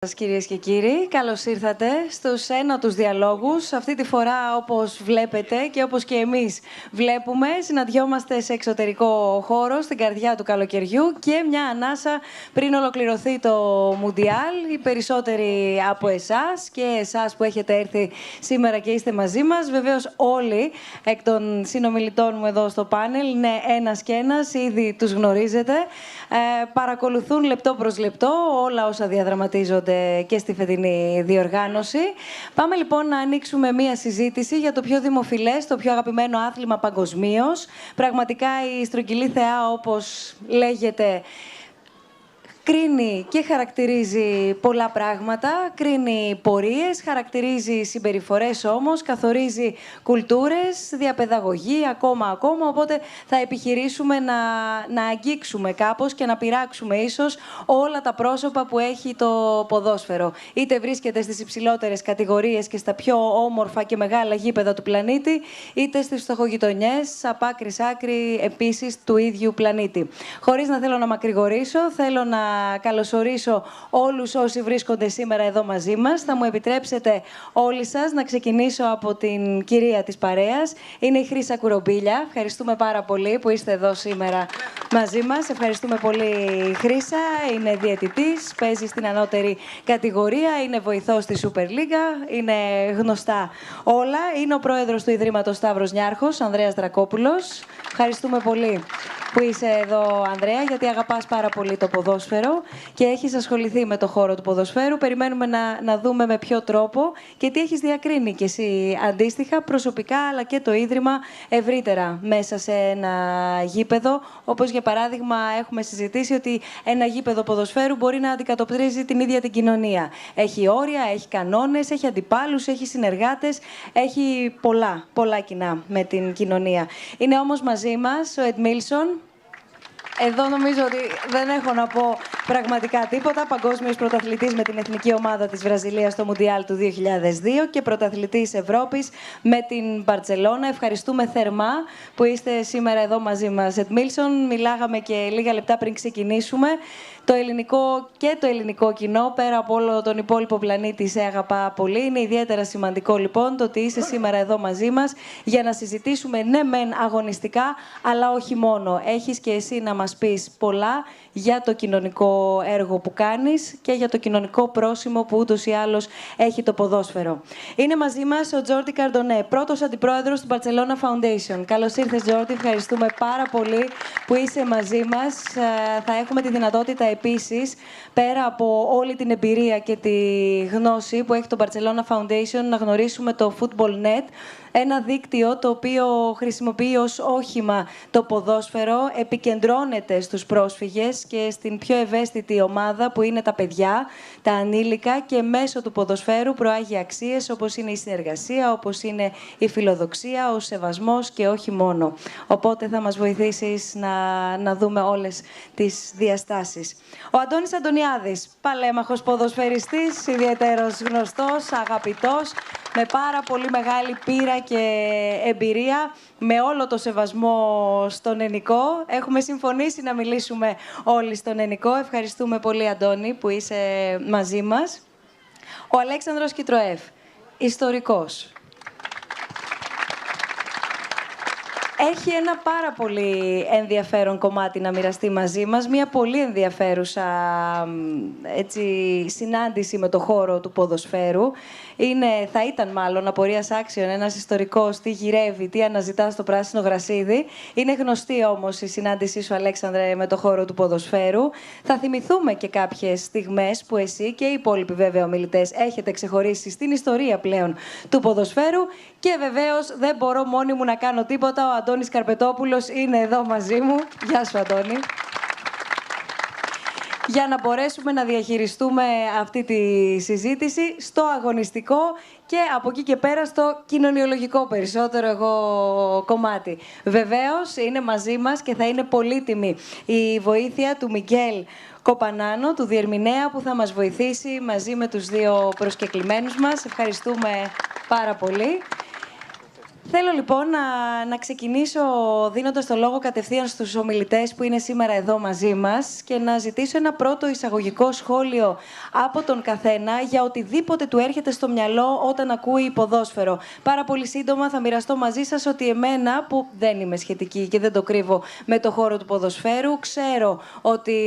Σας κυρίες και κύριοι, καλώς ήρθατε στους ένατους διαλόγους. Αυτή τη φορά, όπως βλέπετε και όπως και εμείς βλέπουμε, συναντιόμαστε σε εξωτερικό χώρο, στην καρδιά του καλοκαιριού και μια ανάσα πριν ολοκληρωθεί το Μουντιάλ. Οι περισσότεροι από εσάς και εσάς που έχετε έρθει σήμερα και είστε μαζί μας, βεβαίως όλοι εκ των συνομιλητών μου εδώ στο πάνελ είναι ένας και ένας, ήδη τους γνωρίζετε. Παρακολουθούν λεπτό προς λεπτό όλα όσα διαδραματίζονται και στη φετινή διοργάνωση. Πάμε λοιπόν να ανοίξουμε μία συζήτηση για το πιο δημοφιλές, το πιο αγαπημένο άθλημα παγκοσμίως. Πραγματικά η στρογγυλή θεά, όπως λέγεται, κρίνει και χαρακτηρίζει πολλά πράγματα, κρίνει πορείες, χαρακτηρίζει συμπεριφορές όμως, καθορίζει κουλτούρες, διαπαιδαγωγή, ακόμα, οπότε θα επιχειρήσουμε να αγγίξουμε κάπως και να πειράξουμε ίσως όλα τα πρόσωπα που έχει το ποδόσφαιρο. Είτε βρίσκεται στις υψηλότερες κατηγορίες και στα πιο όμορφα και μεγάλα γήπεδα του πλανήτη, είτε στις φτωχογειτονιές, απ' άκρη σ' άκρη επίσης του ίδιου πλανήτη. Χωρίς να θέλω να μακρηγορήσω, θέλω να καλωσορίσω όλους όσοι βρίσκονται σήμερα εδώ μαζί μας. Θα μου επιτρέψετε όλοι σας να ξεκινήσω από την κυρία της παρέας. Είναι η Χρύσα Κουρομπίλια. Ευχαριστούμε πάρα πολύ που είστε εδώ σήμερα μαζί μας. Ευχαριστούμε πολύ, Χρύσα. Είναι διαιτητής, παίζει στην ανώτερη κατηγορία, είναι βοηθός στη Σούπερ Λίγκα, είναι γνωστά όλα. Είναι ο πρόεδρος του Ιδρύματος Σταύρος Νιάρχος, Ανδρέας Δρακόπουλος. Ευχαριστούμε πολύ που είσαι εδώ, Ανδρέα, γιατί αγαπάς πάρα πολύ το ποδόσφαιρο και έχεις ασχοληθεί με το χώρο του ποδοσφαίρου. Περιμένουμε να δούμε με ποιο τρόπο και τι έχεις διακρίνει κι εσύ αντίστοιχα, προσωπικά, αλλά και το Ίδρυμα ευρύτερα μέσα σε ένα γήπεδο. Όπως για παράδειγμα έχουμε συζητήσει ότι ένα γήπεδο ποδοσφαίρου μπορεί να αντικατοπτρίζει την ίδια την κοινωνία. Έχει όρια, έχει κανόνες, έχει αντιπάλους, έχει συνεργάτες, έχει πολλά κοινά με την κοινωνία. Είναι όμως μαζί μας ο Εντμίλσον. Εδώ νομίζω ότι δεν έχω να πω πραγματικά τίποτα. Παγκόσμιος πρωταθλητής με την εθνική ομάδα της Βραζιλίας στο Μουντιάλ του 2002 και πρωταθλητής Ευρώπης με την Μπαρτσελώνα. Ευχαριστούμε θερμά που είστε σήμερα εδώ μαζί μας. Εντμίλσον, μιλάγαμε και λίγα λεπτά πριν ξεκινήσουμε. Το ελληνικό και το ελληνικό κοινό, πέρα από όλο τον υπόλοιπο πλανήτη, σε αγαπά πολύ. Είναι ιδιαίτερα σημαντικό λοιπόν το ότι είσαι σήμερα εδώ μαζί μας για να συζητήσουμε, ναι μεν αγωνιστικά, αλλά όχι μόνο. Έχεις και εσύ να μας πεις πολλά για το κοινωνικό έργο που κάνεις και για το κοινωνικό πρόσημο που ούτως ή άλλως έχει το ποδόσφαιρο. Είναι μαζί μας ο Τζόρντι Καρντονέ, πρώτος αντιπρόεδρος του Barcelona Foundation. Καλώς ήρθες, Τζόρντι. Ευχαριστούμε πάρα πολύ που είσαι μαζί μας. Θα έχουμε τη δυνατότητα επίσης, πέρα από όλη την εμπειρία και τη γνώση που έχει το Barcelona Foundation, να γνωρίσουμε το Football Net, ένα δίκτυο το οποίο χρησιμοποιεί ως όχημα το ποδόσφαιρο, επικεντρώνεται στους πρόσφυγες και στην πιο ευαίσθητη ομάδα που είναι τα παιδιά, τα ανήλικα, και μέσω του ποδοσφαίρου προάγει αξίες όπως είναι η συνεργασία, όπως είναι η φιλοδοξία, ο σεβασμός και όχι μόνο. Οπότε θα μας βοηθήσεις να δούμε όλες τις διαστάσεις. Ο Αντώνης Αντωνιάδης, παλέμαχος ποδοσφαιριστής, ιδιαίτερος γνωστός, αγαπητός, με πάρα πολύ μεγάλη πείρα και εμπειρία, με όλο το σεβασμό στον Ενικό. Έχουμε συμφωνήσει να μιλήσουμε όλοι στον Ενικό. Ευχαριστούμε πολύ, Αντώνη, που είσαι μαζί μας. Ο Αλέξανδρος Κιτροέφ, ιστορικός. Έχει ένα πάρα πολύ ενδιαφέρον κομμάτι να μοιραστεί μαζί μας, μια πολύ ενδιαφέρουσα συνάντηση με το χώρο του ποδοσφαίρου. Θα ήταν μάλλον απορίας άξιον ένας ιστορικός τι γυρεύει, τι αναζητά στο πράσινο γρασίδι. Είναι γνωστή όμως η συνάντησή σου, Αλέξανδρε, με το χώρο του ποδοσφαίρου. Θα θυμηθούμε και κάποιες στιγμές που εσύ και οι υπόλοιποι βέβαια ομιλητές έχετε ξεχωρίσει στην ιστορία πλέον του ποδοσφαίρου. Και βεβαίως δεν μπορώ μόνη μου να κάνω τίποτα. Ο Αντώνης Καρπετόπουλος είναι εδώ μαζί μου. Γεια σου, Αντώνη. Για να μπορέσουμε να διαχειριστούμε αυτή τη συζήτηση στο αγωνιστικό και από εκεί και πέρα στο κοινωνιολογικό περισσότερο κομμάτι. Βεβαίως είναι μαζί μας και θα είναι πολύτιμη η βοήθεια του Μιγγέλ Κοπανάνο, του διερμηνέα, που θα μας βοηθήσει μαζί με τους δύο προσκεκλημένους μας. Ευχαριστούμε πάρα πολύ. Θέλω λοιπόν να ξεκινήσω δίνοντας το λόγο κατευθείαν στους ομιλητές που είναι σήμερα εδώ μαζί μας και να ζητήσω ένα πρώτο εισαγωγικό σχόλιο από τον καθένα για οτιδήποτε του έρχεται στο μυαλό όταν ακούει ποδόσφαιρο. Πάρα πολύ σύντομα θα μοιραστώ μαζί σας ότι εμένα, που δεν είμαι σχετική και δεν το κρύβω με το χώρο του ποδοσφαίρου, ξέρω ότι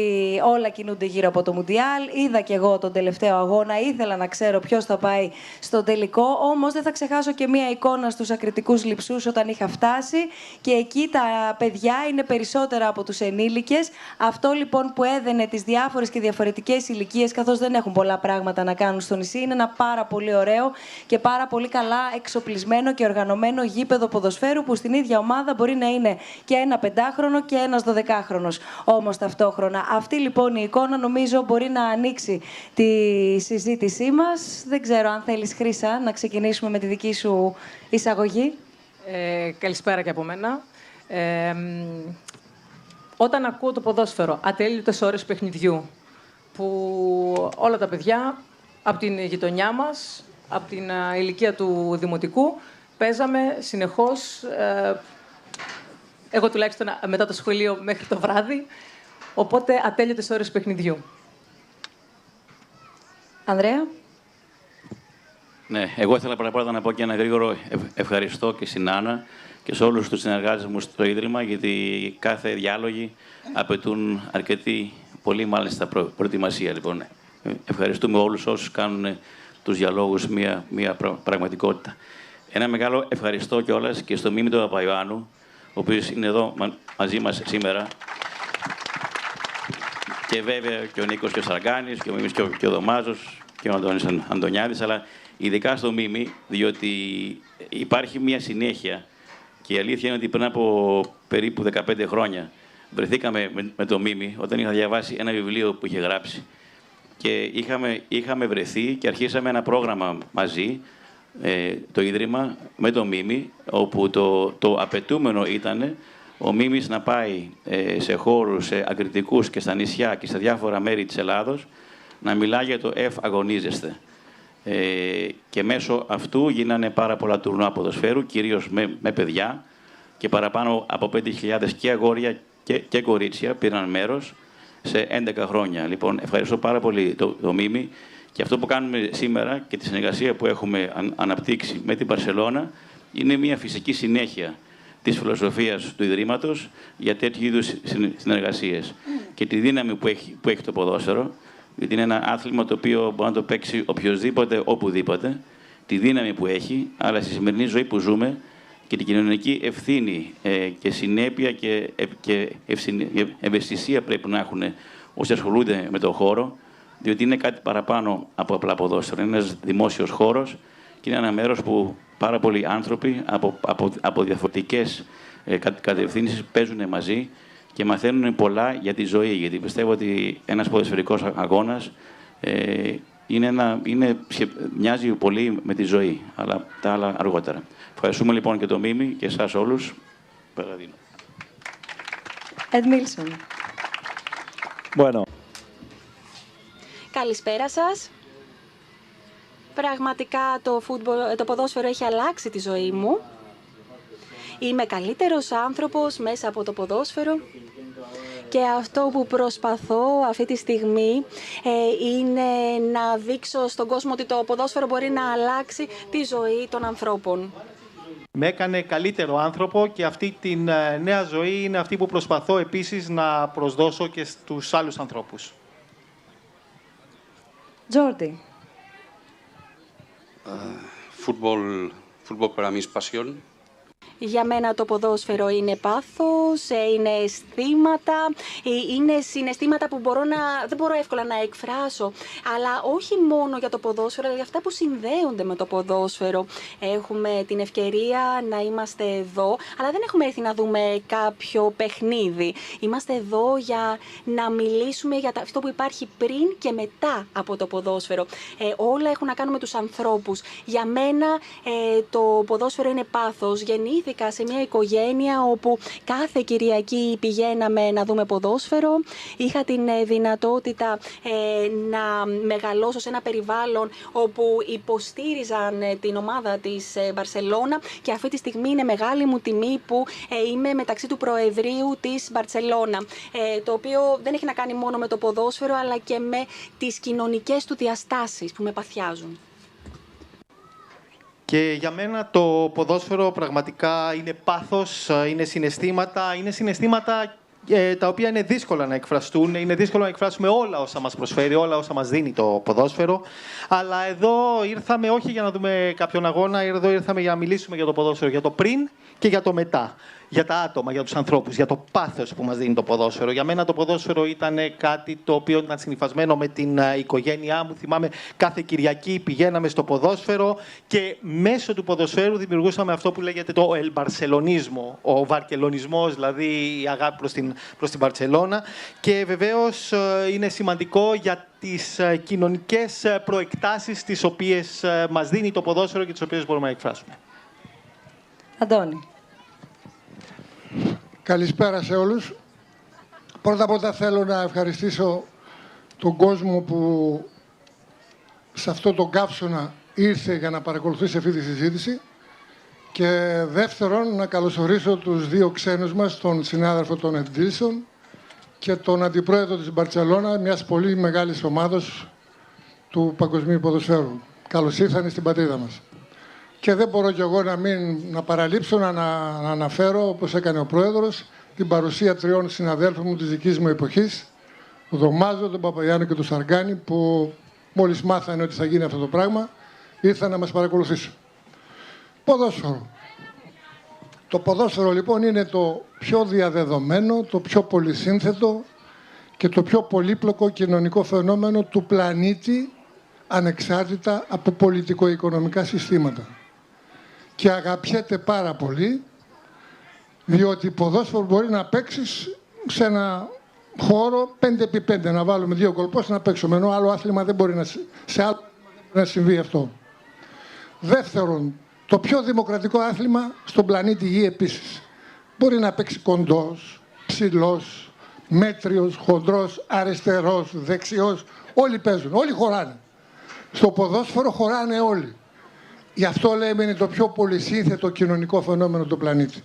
όλα κινούνται γύρω από το Μουντιάλ. Είδα κι εγώ τον τελευταίο αγώνα, ήθελα να ξέρω ποιος θα πάει στο τελικό, όμως δεν θα ξεχάσω και μία εικόνα στους ακριτικούς λειψούς όταν είχα φτάσει και εκεί τα παιδιά είναι περισσότερα από τους ενήλικες. Αυτό λοιπόν που έδαινε τις διάφορες και διαφορετικές ηλικίες, καθώς δεν έχουν πολλά πράγματα να κάνουν στο νησί, είναι ένα πάρα πολύ ωραίο και πάρα πολύ καλά εξοπλισμένο και οργανωμένο γήπεδο ποδοσφαίρου που στην ίδια ομάδα μπορεί να είναι και ένα 5χρονο και ένας 12χρονος όμως ταυτόχρονα. Αυτή λοιπόν η εικόνα νομίζω μπορεί να ανοίξει τη συζήτησή μας. Δεν ξέρω αν θέλεις, Χρύσα, να ξεκινήσουμε με τη δική σου εισαγωγή. Καλησπέρα και από μένα. Όταν ακούω το ποδόσφαιρο, ατέλειωτες ώρες παιχνιδιού, που όλα τα παιδιά από την γειτονιά μας, από την ηλικία του δημοτικού, παίζαμε συνεχώς, εγώ τουλάχιστον μετά το σχολείο μέχρι το βράδυ, οπότε ατέλειωτες ώρες παιχνιδιού. Ανδρέα. Ναι, εγώ ήθελα πρώτα να πω και ένα γρήγορο ευχαριστώ και στην Άννα και σε όλους τους συνεργάτες μου στο Ίδρυμα, γιατί κάθε διάλογοι απαιτούν αρκετή, πολύ μάλιστα προετοιμασία. Λοιπόν, ευχαριστούμε όλους όσους κάνουν τους διαλόγους μια πραγματικότητα. Ένα μεγάλο ευχαριστώ κιόλας και στο Μίμη του Παπαϊωάννου, ο οποίος είναι εδώ μαζί μας σήμερα. Και βέβαια και ο Νίκος και ο Σαργάνης, και ο Μίμης και ο Δωμάζος και ο Αντώνης Αντωνιάδης, αλλά ειδικά στο Μίμη, διότι υπάρχει μια συνέχεια και η αλήθεια είναι ότι πριν από περίπου 15 χρόνια βρεθήκαμε με το Μίμη όταν είχα διαβάσει ένα βιβλίο που είχε γράψει και είχαμε βρεθεί και αρχίσαμε ένα πρόγραμμα μαζί, το Ίδρυμα με το Μίμη, όπου το απαιτούμενο ήταν ο Μίμης να πάει σε χώρους ακριτικούς και στα νησιά και σε διάφορα μέρη της Ελλάδος να μιλάει για το αγωνίζεστε. Και μέσω αυτού γίνανε πάρα πολλά τουρνουά ποδοσφαίρου, κυρίως με παιδιά και παραπάνω από 5.000 και αγόρια και κορίτσια πήραν μέρος σε 11 χρόνια. Λοιπόν, ευχαριστώ πάρα πολύ το Μίμη και αυτό που κάνουμε σήμερα και τη συνεργασία που έχουμε αναπτύξει με την Μπαρσελώνα είναι μια φυσική συνέχεια της φιλοσοφίας του Ιδρύματος για τέτοιου είδους συνεργασίες και τη δύναμη που έχει το ποδόσφαιρο, γιατί είναι ένα άθλημα το οποίο μπορεί να το παίξει οποιοδήποτε, οπουδήποτε, τη δύναμη που έχει, αλλά στη σημερινή ζωή που ζούμε και την κοινωνική ευθύνη και συνέπεια και ευαισθησία πρέπει να έχουν όσοι ασχολούνται με τον χώρο, διότι είναι κάτι παραπάνω από απλά ποδόσφαιρο. Είναι ένας δημόσιος χώρος και είναι ένα μέρος που πάρα πολλοί άνθρωποι από διαφορετικές κατευθύνσεις παίζουν μαζί και μαθαίνουν πολλά για τη ζωή, γιατί πιστεύω ότι ένας ποδοσφαιρικός αγώνας μοιάζει πολύ με τη ζωή, αλλά τα άλλα αργότερα. Ευχαριστούμε λοιπόν και το Μίμη και εσάς όλους. Παραδίνω. Edmilson. Bueno. Καλησπέρα σας. Πραγματικά το ποδόσφαιρο έχει αλλάξει τη ζωή μου. Είμαι καλύτερος άνθρωπος μέσα από το ποδόσφαιρο και αυτό που προσπαθώ αυτή τη στιγμή είναι να δείξω στον κόσμο ότι το ποδόσφαιρο μπορεί να αλλάξει τη ζωή των ανθρώπων. Με έκανε καλύτερο άνθρωπο και αυτή τη νέα ζωή είναι αυτή που προσπαθώ επίσης να προσδώσω και στους άλλους ανθρώπους. Τζόρντι. Fútbol para mí es pasión. Για μένα το ποδόσφαιρο είναι πάθος, είναι αισθήματα, είναι συναισθήματα που δεν μπορώ εύκολα να εκφράσω. Αλλά όχι μόνο για το ποδόσφαιρο, αλλά για αυτά που συνδέονται με το ποδόσφαιρο. Έχουμε την ευκαιρία να είμαστε εδώ, αλλά δεν έχουμε έρθει να δούμε κάποιο παιχνίδι. Είμαστε εδώ για να μιλήσουμε για αυτό που υπάρχει πριν και μετά από το ποδόσφαιρο. Όλα έχουν να κάνουν με τους ανθρώπους. Για μένα το ποδόσφαιρο είναι πάθος. Γεννήθηκα γεννήθηκα σε μια οικογένεια όπου κάθε Κυριακή πηγαίναμε να δούμε ποδόσφαιρο. Είχα την δυνατότητα να μεγαλώσω σε ένα περιβάλλον όπου υποστήριζαν την ομάδα της Μπαρσελόνα και αυτή τη στιγμή είναι μεγάλη μου τιμή που είμαι μεταξύ του Προεδρείου της Μπαρσελόνα, το οποίο δεν έχει να κάνει μόνο με το ποδόσφαιρο αλλά και με τις κοινωνικές του διαστάσεις που με παθιάζουν. Και για μένα το ποδόσφαιρο πραγματικά είναι πάθος, είναι συναισθήματα τα οποία είναι δύσκολα να εκφραστούν. Είναι δύσκολο να εκφράσουμε όλα όσα μας προσφέρει, όλα όσα μας δίνει το ποδόσφαιρο. Αλλά εδώ ήρθαμε όχι για να δούμε κάποιον αγώνα, εδώ ήρθαμε για να μιλήσουμε για το ποδόσφαιρο, για το πριν και για το μετά. Για τα άτομα, για τους ανθρώπους, για το πάθος που μας δίνει το ποδόσφαιρο. Για μένα το ποδόσφαιρο ήταν κάτι το οποίο ήταν συνυφασμένο με την οικογένειά μου. Θυμάμαι κάθε Κυριακή πηγαίναμε στο ποδόσφαιρο και μέσω του ποδοσφαίρου δημιουργούσαμε αυτό που λέγεται το ελμπαρσελονίσμο, ο βαρκελονισμός, δηλαδή η αγάπη προς την Μπαρσελόνα. Και βεβαίως είναι σημαντικό για τις κοινωνικές προεκτάσεις τις οποίες μας δίνει το ποδόσφαιρο και τις οποίες μπορούμε να εκφράσουμε. Αντώνη. Καλησπέρα σε όλους. Πρώτα απ' όλα θέλω να ευχαριστήσω τον κόσμο που σε αυτό το καύσωνα ήρθε για να παρακολουθήσει αυτή τη συζήτηση και δεύτερον να καλωσορίσω τους δύο ξένους μας, τον συνάδελφο τον Εντζίλσον και τον αντιπρόεδρο της Μπαρσελόνα, μιας πολύ μεγάλης ομάδας του παγκοσμίου ποδοσφαίρου. Καλώς ήρθαν στην πατρίδα μας. Και δεν μπορώ κι εγώ να παραλείψω να αναφέρω, όπως έκανε ο Πρόεδρος, την παρουσία τριών συναδέλφων μου της δικής μου εποχής, τον Δωμάζο, τον Παπαγιάννη και τον Σαργκάνη, που μόλις μάθανε ότι θα γίνει αυτό το πράγμα, ήρθαν να μας παρακολουθήσουν. Ποδόσφαιρο. Το ποδόσφαιρο λοιπόν είναι το πιο διαδεδομένο, το πιο πολυσύνθετο και το πιο πολύπλοκο κοινωνικό φαινόμενο του πλανήτη, ανεξάρτητα από πολιτικο-οικονομικά συστήματα. Και αγαπιέται πάρα πολύ, διότι ποδόσφαιρο μπορεί να παίξεις σε ένα χώρο 5x5, να βάλουμε 2 κολπός να παίξουμε, ενώ άλλο άθλημα δεν μπορεί να συμβεί αυτό. Δεύτερον, το πιο δημοκρατικό άθλημα στον πλανήτη Γη επίσης. Μπορεί να παίξει κοντός, ψηλός, μέτριος, χοντρός, αριστερός, δεξιός, όλοι παίζουν, όλοι χωράνε. Στο ποδόσφαιρο χωράνε όλοι. Γι' αυτό λέμε είναι το πιο πολυσύνθετο κοινωνικό φαινόμενο του πλανήτη.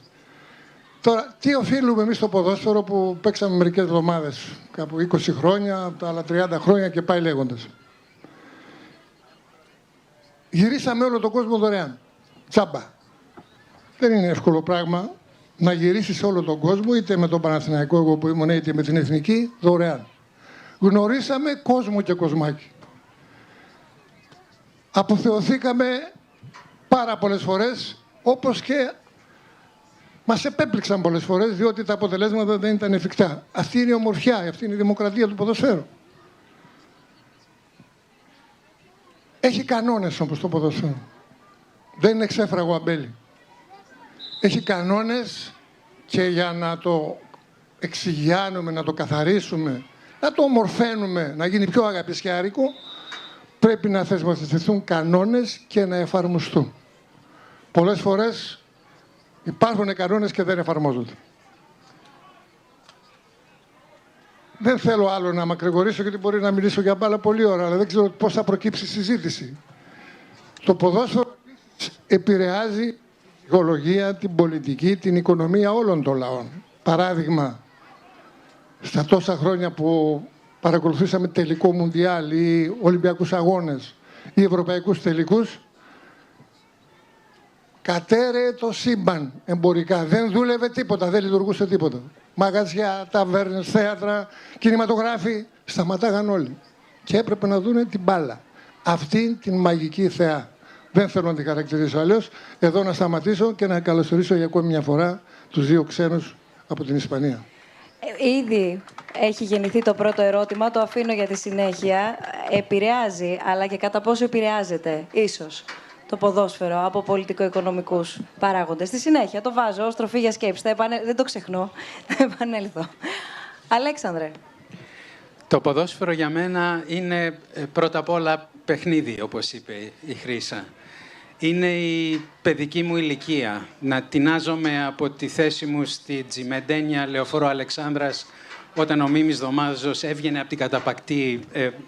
Τώρα, τι οφείλουμε εμείς στο ποδόσφαιρο που παίξαμε μερικές εβδομάδες, κάπου 20 χρόνια, άλλα 30 χρόνια και πάει λέγοντας. Γυρίσαμε όλο τον κόσμο δωρεάν. Τσάμπα. Δεν είναι εύκολο πράγμα να γυρίσεις όλο τον κόσμο, είτε με τον Παναθηναϊκό εγώ που ήμουν, είτε με την Εθνική, δωρεάν. Γνωρίσαμε κόσμο και κοσμάκι. Αποθεωθήκαμε πάρα πολλές φορές, όπως και μας επέπληξαν πολλές φορές, διότι τα αποτελέσματα δεν ήταν εφικτά. Αυτή είναι η ομορφιά, αυτή είναι η δημοκρατία του ποδοσφαίρου. Έχει κανόνες όμως το ποδοσφαίρο. Δεν είναι ξέφραγο αμπέλι. Έχει κανόνες και για να το εξηγιάνουμε, να το καθαρίσουμε, να το ομορφαίνουμε, να γίνει πιο αγαπησιάρικο, πρέπει να θεσμοθετηθούν κανόνες και να εφαρμοστούν. Πολλές φορές υπάρχουν κανόνες και δεν εφαρμόζονται. Δεν θέλω άλλο να μακρηγορήσω γιατί μπορεί να μιλήσω για πάρα πολλή ώρα, αλλά δεν ξέρω πώς θα προκύψει η συζήτηση. Το ποδόσφαιρο επηρεάζει την ψυχολογία, την πολιτική, την οικονομία όλων των λαών. Παράδειγμα, στα τόσα χρόνια που παρακολουθήσαμε τελικό Μουντιάλ ή Ολυμπιακούς Αγώνες ή Ευρωπαϊκούς τελικούς, κατέρεε το σύμπαν εμπορικά. Δεν δούλευε τίποτα, δεν λειτουργούσε τίποτα. Μαγαζιά, ταβέρνες, θέατρα, κινηματογράφοι, σταματάγαν όλοι. Και έπρεπε να δούνε την μπάλα. Αυτή την μαγική θεά. Δεν θέλω να την χαρακτηρίσω αλλιώς. Εδώ να σταματήσω και να καλωσορίσω για ακόμη μια φορά τους δύο ξένους από την Ισπανία. Ήδη έχει γεννηθεί το πρώτο ερώτημα, το αφήνω για τη συνέχεια. Επηρεάζει, αλλά και κατά πόσο επηρεάζεται, ίσως, το ποδόσφαιρο από πολιτικο-οικονομικούς παράγοντες. Στη συνέχεια το βάζω ως τροφή για σκέψη. Δεν το ξεχνώ. Θα επανέλθω. Αλέξανδρε. Το ποδόσφαιρο για μένα είναι πρώτα απ' όλα παιχνίδι, όπως είπε η Χρύσα. είναι η παιδική μου ηλικία. Να τεινάζομαι από τη θέση μου στη Τζιμεντένια Λεωφόρο Αλεξάνδρας όταν ο Μίμης Δωμάζος έβγαινε από την καταπακτή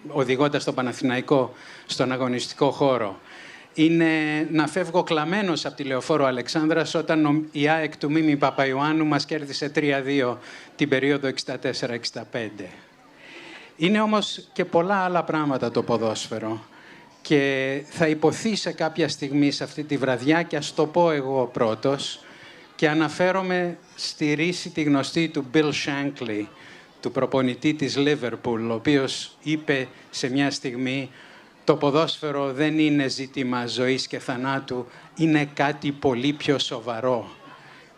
οδηγώντας τον Παναθηναϊκό στον αγωνιστικό χώρο. Είναι να φεύγω κλαμμένος από τη Λεωφόρο Αλεξάνδρας όταν η ΑΕΚ του Μίμη Παπαϊωάννου μας κέρδισε 3-2 την περίοδο 64-65. Είναι όμως και πολλά άλλα πράγματα το ποδόσφαιρο και θα υποθεί σε κάποια στιγμή σε αυτή τη βραδιά και ας το πω εγώ πρώτος και αναφέρομαι στη ρίση τη γνωστή του Bill Shankly, του προπονητή της Liverpool, ο οποίος είπε σε μια στιγμή «Το ποδόσφαιρο δεν είναι ζήτημα ζωής και θανάτου, είναι κάτι πολύ πιο σοβαρό».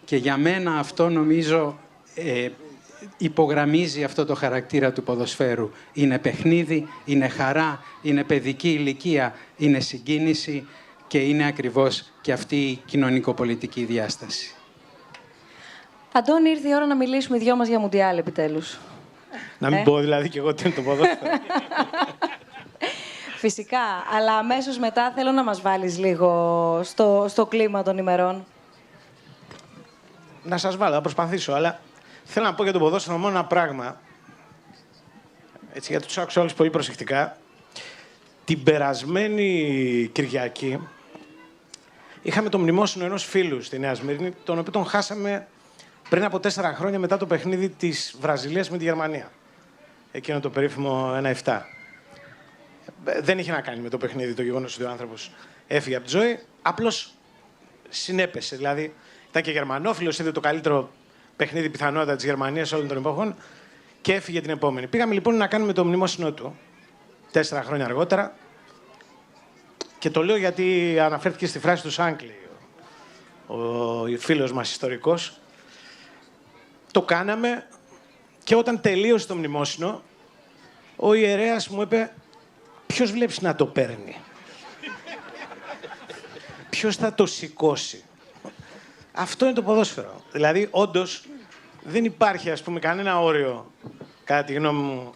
Και για μένα αυτό νομίζω υπογραμμίζει αυτό το χαρακτήρα του ποδοσφαίρου. Είναι παιχνίδι, είναι χαρά, είναι παιδική ηλικία, είναι συγκίνηση και είναι ακριβώς και αυτή η κοινωνικοπολιτική διάσταση. Αντώνη, ήρθε η ώρα να μιλήσουμε οι δυο μας για Μουντιάλ επιτέλους. Να μην πω δηλαδή και εγώ τι είναι το ποδόσφαιρο. Φυσικά, αλλά αμέσως μετά θέλω να μας βάλεις λίγο στο κλίμα των ημερών. Να σας βάλω, θα προσπαθήσω, αλλά θέλω να πω για το ποδόσφαιρο μόνο ένα πράγμα. Έτσι, γιατί τους άκουσα όλους πολύ προσεκτικά. Την περασμένη Κυριακή είχαμε το μνημόσυνο ενός φίλου στη Νέα Σμύρνη, τον οποίο τον χάσαμε πριν από 4 χρόνια μετά το παιχνίδι της Βραζιλίας με τη Γερμανία. Εκείνο το περίφημο 1-7. Δεν είχε να κάνει με το παιχνίδι το γεγονός ότι ο άνθρωπος έφυγε από τη ζωή. Απλώς συνέπεσε. Δηλαδή, ήταν και γερμανόφιλος, είδε το καλύτερο παιχνίδι πιθανότητα της Γερμανίας όλων των εποχών και έφυγε την επόμενη. Πήγαμε λοιπόν να κάνουμε το μνημόσυνο του 4 χρόνια αργότερα. Και το λέω γιατί αναφέρθηκε στη φράση του Σάνκλι, ο φίλος μας ιστορικός. Το κάναμε και όταν τελείωσε το μνημόσυνο, ο ιερέας μου είπε «Ποιος βλέπεις να το παίρνει, ποιος θα το σηκώσει». Αυτό είναι το ποδόσφαιρο. Δηλαδή, όντως, δεν υπάρχει, ας πούμε, κανένα όριο, κατά τη γνώμη μου,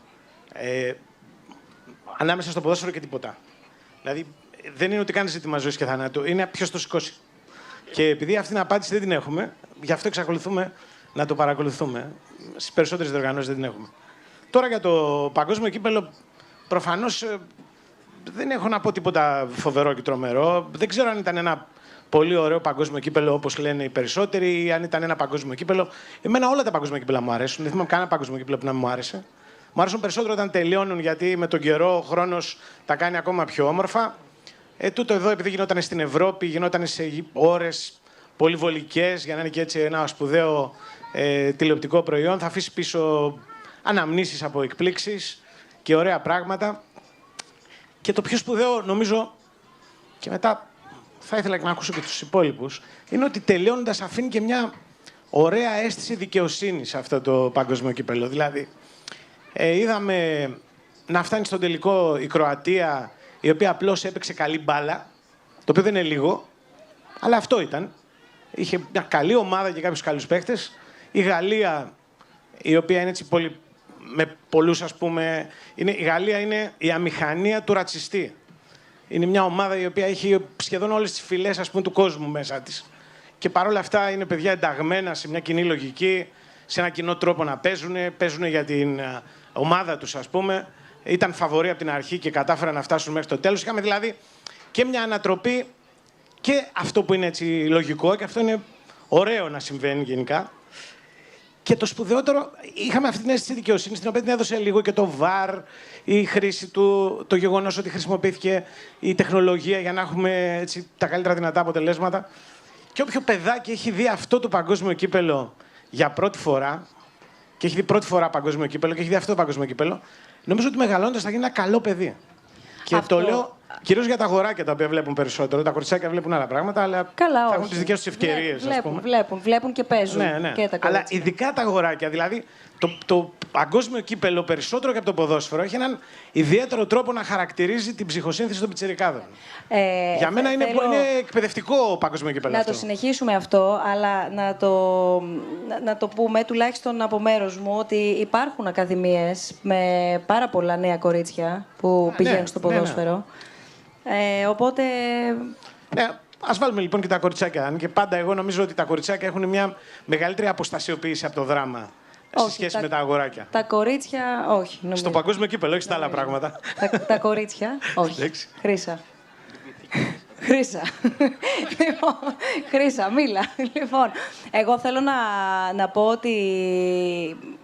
ανάμεσα στο ποδόσφαιρο και τίποτα. Δηλαδή, δεν είναι ότι κάνει ζήτημα ζωής και θανάτου, είναι ποιος το σηκώσει. Και επειδή αυτή την απάντηση δεν την έχουμε, γι' αυτό εξακολουθούμε να το παρακολουθούμε. Στις περισσότερες διοργανώσεις δεν την έχουμε. Τώρα για το παγκόσμιο κύπελλο, προφανώς δεν έχω να πω τίποτα φοβερό και τρομερό. Δεν ξέρω αν ήταν ένα πολύ ωραίο παγκόσμιο κύπελλο, όπως λένε οι περισσότεροι, ή αν ήταν ένα παγκόσμιο κύπελλο. Εμένα όλα τα παγκόσμια κύπελλα μου αρέσουν. Δεν θυμάμαι κανένα παγκόσμιο κύπελλο που να μου άρεσε. Μου αρέσουν περισσότερο όταν τελειώνουν, γιατί με τον καιρό ο χρόνος τα κάνει ακόμα πιο όμορφα. Τούτο εδώ, επειδή γινόταν στην Ευρώπη, γινόταν σε ώρες πολύ βολικές, για να είναι και έτσι ένα σπουδαίο τηλεοπτικό προϊόν, θα αφήσει πίσω αναμνήσεις από εκπλήξεις και ωραία πράγματα. Και το πιο σπουδαίο, νομίζω, και μετά θα ήθελα και να ακούσω και τους υπόλοιπους, είναι ότι τελειώνοντας αφήνει και μια ωραία αίσθηση δικαιοσύνης σε αυτό το παγκόσμιο κύπελλο. Δηλαδή, είδαμε να φτάνει στον τελικό η Κροατία, η οποία απλώς έπαιξε καλή μπάλα, το οποίο δεν είναι λίγο, αλλά αυτό ήταν. Είχε μια καλή ομάδα και κάποιους καλούς παίχτες. Η Γαλλία, η οποία είναι έτσι πολύ, με πολλούς, ας πούμε, η Γαλλία είναι η αμηχανία του ρατσιστή. Είναι μια ομάδα η οποία έχει σχεδόν όλες τις φυλές, ας πούμε, του κόσμου μέσα της. Και παρόλα αυτά είναι παιδιά ενταγμένα σε μια κοινή λογική, σε ένα κοινό τρόπο να παίζουν για την ομάδα τους, ας πούμε. Ήταν φαβορί από την αρχή και κατάφεραν να φτάσουν μέχρι το τέλος. Είχαμε δηλαδή και μια ανατροπή και αυτό που είναι έτσι λογικό και αυτό είναι ωραίο να συμβαίνει γενικά. Και το σπουδαιότερο, είχαμε αυτή την αίσθηση δικαιοσύνης, την οποία την έδωσε λίγο και το VAR, η χρήση του, το γεγονός ότι χρησιμοποιήθηκε η τεχνολογία για να έχουμε έτσι, τα καλύτερα δυνατά αποτελέσματα. Και όποιο παιδάκι έχει δει αυτό το παγκόσμιο κύπελλο για πρώτη φορά, και έχει δει πρώτη φορά παγκόσμιο κύπελλο και έχει δει αυτό το παγκόσμιο κύπελλο, νομίζω ότι μεγαλώνοντας θα γίνει ένα καλό παιδί. Και αυτό... το λέω κυρίως για τα αγοράκια τα οποία βλέπουν περισσότερο. Τα κοριτσάκια βλέπουν άλλα πράγματα, αλλά καλά, θα έχουν τις δικές τους ευκαιρίες. Βλέπουν και παίζουν. Ναι. Και τα αλλά ειδικά τα αγοράκια. Δηλαδή, το παγκόσμιο κύπελλο περισσότερο και από το ποδόσφαιρο έχει έναν ιδιαίτερο τρόπο να χαρακτηρίζει την ψυχοσύνθεση των πιτσιρικάδων. Για μένα είναι εκπαιδευτικό παγκόσμιο κύπελλο. Να το συνεχίσουμε αυτό, αλλά να το πούμε τουλάχιστον από μέρος μου ότι υπάρχουν ακαδημίες με πάρα πολλά νέα κορίτσια που πηγαίνουν στο ποδόσφαιρο. Οπότε... Ναι, Ας βάλουμε λοιπόν και τα κοριτσάκια. Και πάντα εγώ νομίζω ότι τα κοριτσάκια έχουν μια μεγαλύτερη αποστασιοποίηση από το δράμα. Σε σχέση με τα αγοράκια. Τα κορίτσια, όχι. Νομίζω. Στο παγκόσμιο κύπελλο, όχι στα άλλα πράγματα. Τα κορίτσια, όχι. Χρύσα. Χρύσα. Λοιπόν, Χρύσα, μίλα. Λοιπόν, εγώ θέλω να πω ότι,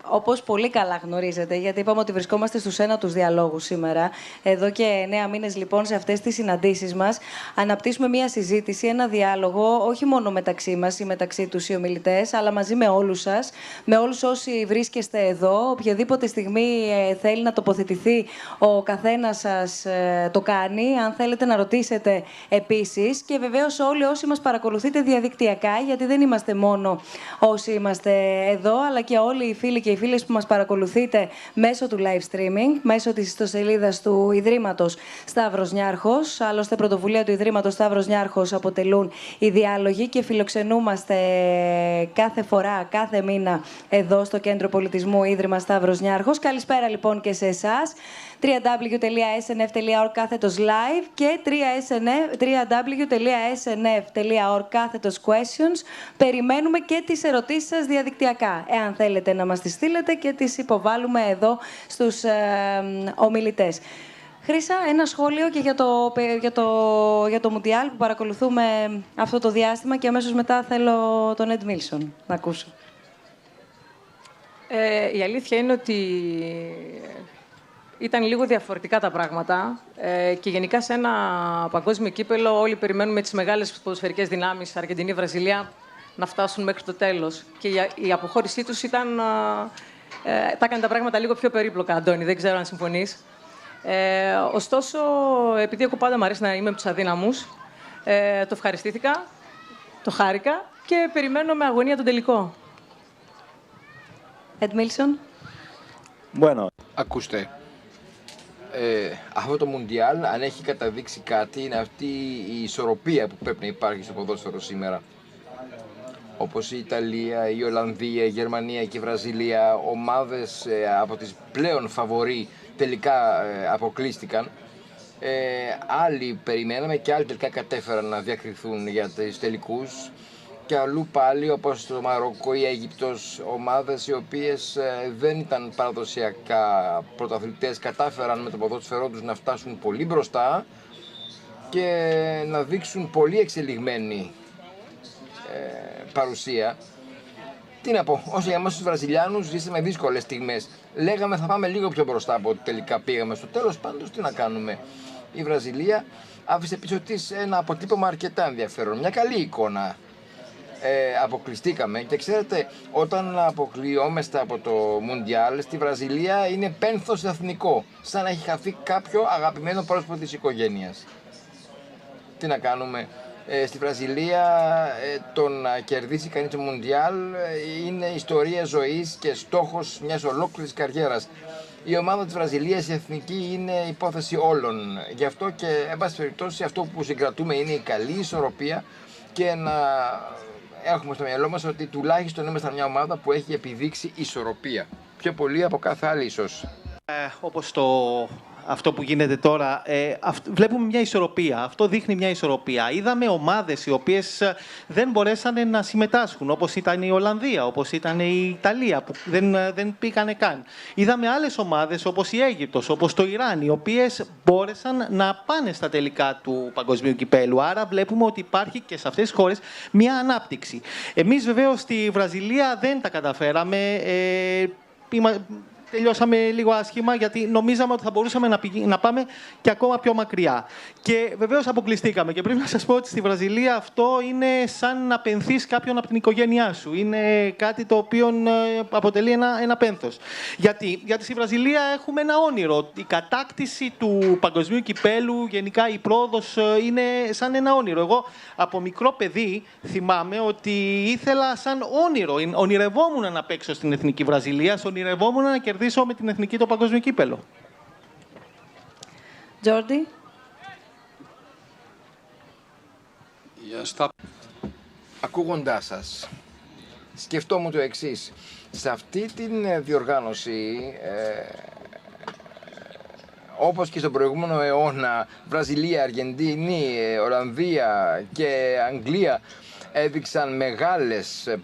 όπως πολύ καλά γνωρίζετε, γιατί είπαμε ότι βρισκόμαστε στους ένατους διαλόγους σήμερα, εδώ και 9 μήνες λοιπόν σε αυτές τις συναντήσεις μας, αναπτύσσουμε μια συζήτηση, ένα διάλογο, όχι μόνο μεταξύ μας ή μεταξύ τους οι ομιλητές, αλλά μαζί με όλους σας, με όλους όσοι βρίσκεστε εδώ, οποιαδήποτε στιγμή θέλει να τοποθετηθεί, ο καθένας σας το κάνει. Αν θέλετε να ρωτήσετε επίσης, και βεβαίως όλοι όσοι μας παρακολουθείτε διαδικτυακά, γιατί δεν είμαστε μόνο όσοι είμαστε εδώ, αλλά και όλοι οι φίλοι και οι φίλες που μας παρακολουθείτε μέσω του live streaming, μέσω της ιστοσελίδας του Ιδρύματος Σταύρος Νιάρχος. Άλλωστε, πρωτοβουλία του Ιδρύματος Σταύρος Νιάρχος αποτελούν οι διάλογοι και φιλοξενούμαστε κάθε φορά, κάθε μήνα εδώ στο Κέντρο Πολιτισμού Ίδρυμα Σταύρος Νιάρχος. Καλησπέρα λοιπόν και σε εσάς. www.snf.org/live και www.snf.org/questions. Περιμένουμε και τις ερωτήσεις σας διαδικτυακά, εάν θέλετε να μας τις στείλετε και τις υποβάλλουμε εδώ στους ομιλητές. Χρύσα, ένα σχόλιο και για το Μουντιάλ που παρακολουθούμε αυτό το διάστημα και αμέσως μετά θέλω τον Ed Milson να ακούσω. Η αλήθεια είναι ότι ήταν λίγο διαφορετικά τα πράγματα και γενικά σε ένα παγκόσμιο κύπελλο όλοι περιμένουμε τις μεγάλες ποδοσφαιρικές δυνάμεις, Αργεντινή, Βραζιλία, να φτάσουν μέχρι το τέλος. Και η αποχώρησή τους τα έκανε τα πράγματα λίγο πιο περίπλοκα, Αντώνη, δεν ξέρω αν συμφωνείς. Ωστόσο, επειδή εγώ πάντα μου αρέσει να είμαι με τους αδύναμους, το ευχαριστήθηκα, το χάρηκα και περιμένω με αγωνία τον τελικό. Ed Milson. Bueno. Ακούστε. Αυτό το Μουντιάλ, αν έχει καταδείξει κάτι, είναι αυτή η ισορροπία που πρέπει να υπάρχει στο ποδόσφαιρο σήμερα. Όπως η Ιταλία, η Ολλανδία, η Γερμανία και η Βραζιλία, ομάδες από τις πλέον φαβορί τελικά αποκλείστηκαν. Άλλοι περιμέναμε και άλλοι τελικά κατέφεραν να διακριθούν για τους τελικούς. Και αλλού πάλι, όπως το Μαρόκο ή η Αίγυπτος, ομάδες οι οποίες δεν ήταν παραδοσιακά πρωταθλητές, κατάφεραν με το ποδόσφαιρό τους να φτάσουν πολύ μπροστά και να δείξουν πολύ εξελιγμένη παρουσία. Τι να πω, όσο για εμάς τους Βραζιλιάνους ζήσαμε δύσκολες στιγμές. Λέγαμε θα πάμε λίγο πιο μπροστά από ό,τι τελικά πήγαμε. Στο τέλος πάντως τι να κάνουμε. Η Βραζιλία άφησε πίσω της ένα αποτύπωμα αρκετά ενδιαφέρον, μια καλή εικόνα. Αποκλειστήκαμε και ξέρετε, όταν αποκλειόμαστε από το Μουντιάλ στη Βραζιλία είναι πένθος εθνικό, σαν να έχει χαθεί κάποιο αγαπημένο πρόσωπο της οικογένειας. Τι να κάνουμε, στη Βραζιλία το να κερδίσει κανείς το Μουντιάλ είναι ιστορία ζωής και στόχος μιας ολόκληρης καριέρας. Η ομάδα της Βραζιλίας, η εθνική, είναι υπόθεση όλων. Γι' αυτό και, εν πάση περιπτώσει, αυτό που συγκρατούμε είναι η καλή ισορροπία και να έχουμε στο μυαλό μας ότι τουλάχιστον είμαστε μια ομάδα που έχει επιδείξει ισορροπία. Πιο πολύ από κάθε άλλη ίσως. Όπως αυτό που γίνεται τώρα, βλέπουμε μια ισορροπία. Αυτό δείχνει μια ισορροπία. Είδαμε ομάδες οι οποίες δεν μπορέσαν να συμμετάσχουν, όπως ήταν η Ολλανδία, όπως ήταν η Ιταλία, που δεν πήγανε καν. Είδαμε άλλες ομάδες, όπως η Αίγυπτος, όπως το Ιράν, οι οποίες μπόρεσαν να πάνε στα τελικά του παγκοσμίου κυπέλου. Άρα βλέπουμε ότι υπάρχει και σε αυτές τις χώρες μια ανάπτυξη. Εμείς βεβαίως στη Βραζιλία δεν τα καταφέραμε. Τελειώσαμε λίγο άσχημα, γιατί νομίζαμε ότι θα μπορούσαμε να πάμε και ακόμα πιο μακριά. Και βεβαίως αποκλειστήκαμε. Και πρέπει να σας πω ότι στη Βραζιλία αυτό είναι σαν να πενθείς κάποιον από την οικογένειά σου. Είναι κάτι το οποίο αποτελεί ένα πένθος. Γιατί στη Βραζιλία έχουμε ένα όνειρο. Η κατάκτηση του παγκοσμίου κυπέλου, γενικά η πρόοδος, είναι σαν ένα όνειρο. Εγώ από μικρό παιδί θυμάμαι ότι ήθελα σαν όνειρο. Ονειρευόμουν να παίξω στην Εθνική Βραζιλία, ονειρευόμουν να κερδίσω με την Εθνική το παγκόσμιο κύπελλο. Τζόρντι. Ακούγοντάς σας, σκεφτόμουν το εξής. Σε αυτή την διοργάνωση όπως και στον προηγούμενο αιώνα, Βραζιλία, Αργεντινή, Ολλανδία και Αγγλία έδειξαν μεγάλες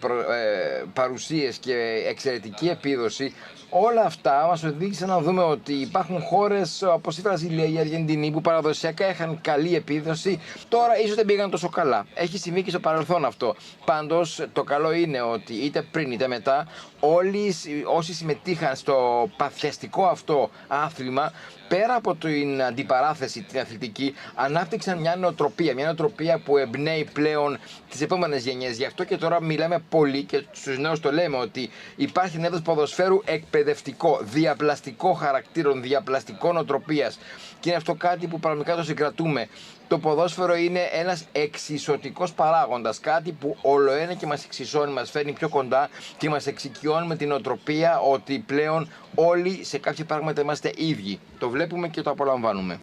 παρουσίες και εξαιρετική επίδοση. Όλα αυτά μας οδήγησαν να δούμε ότι υπάρχουν χώρες όπως η Βραζιλία, η Αργεντινή που παραδοσιακά είχαν καλή επίδοση, τώρα ίσως δεν πήγαν τόσο καλά. Έχει συμβεί και στο παρελθόν αυτό. Πάντως το καλό είναι ότι είτε πριν είτε μετά όλοι όσοι συμμετείχαν στο παθιαστικό αυτό άθλημα, πέρα από την αντιπαράθεση την αθλητική, ανάπτυξαν μια νοοτροπία που εμπνέει πλέον τις επόμενες γενιές. Γι' αυτό και τώρα μιλάμε πολύ και στους νέους το λέμε ότι υπάρχει ένα είδος ποδοσφαίρου εκπαιδευτικό, διαπλαστικό χαρακτήρων, διαπλαστικό νοοτροπίας. Και είναι αυτό κάτι που πραγματικά το συγκρατούμε. Το ποδόσφαιρο είναι ένας εξισωτικός παράγοντας, κάτι που ολοένα και μας εξισώνει, μας φέρνει πιο κοντά και μας εξοικειώνει με την νοοτροπία ότι πλέον όλοι σε κάποια πράγματα είμαστε ίδιοι. Το βλέπουμε και το απολαμβάνουμε.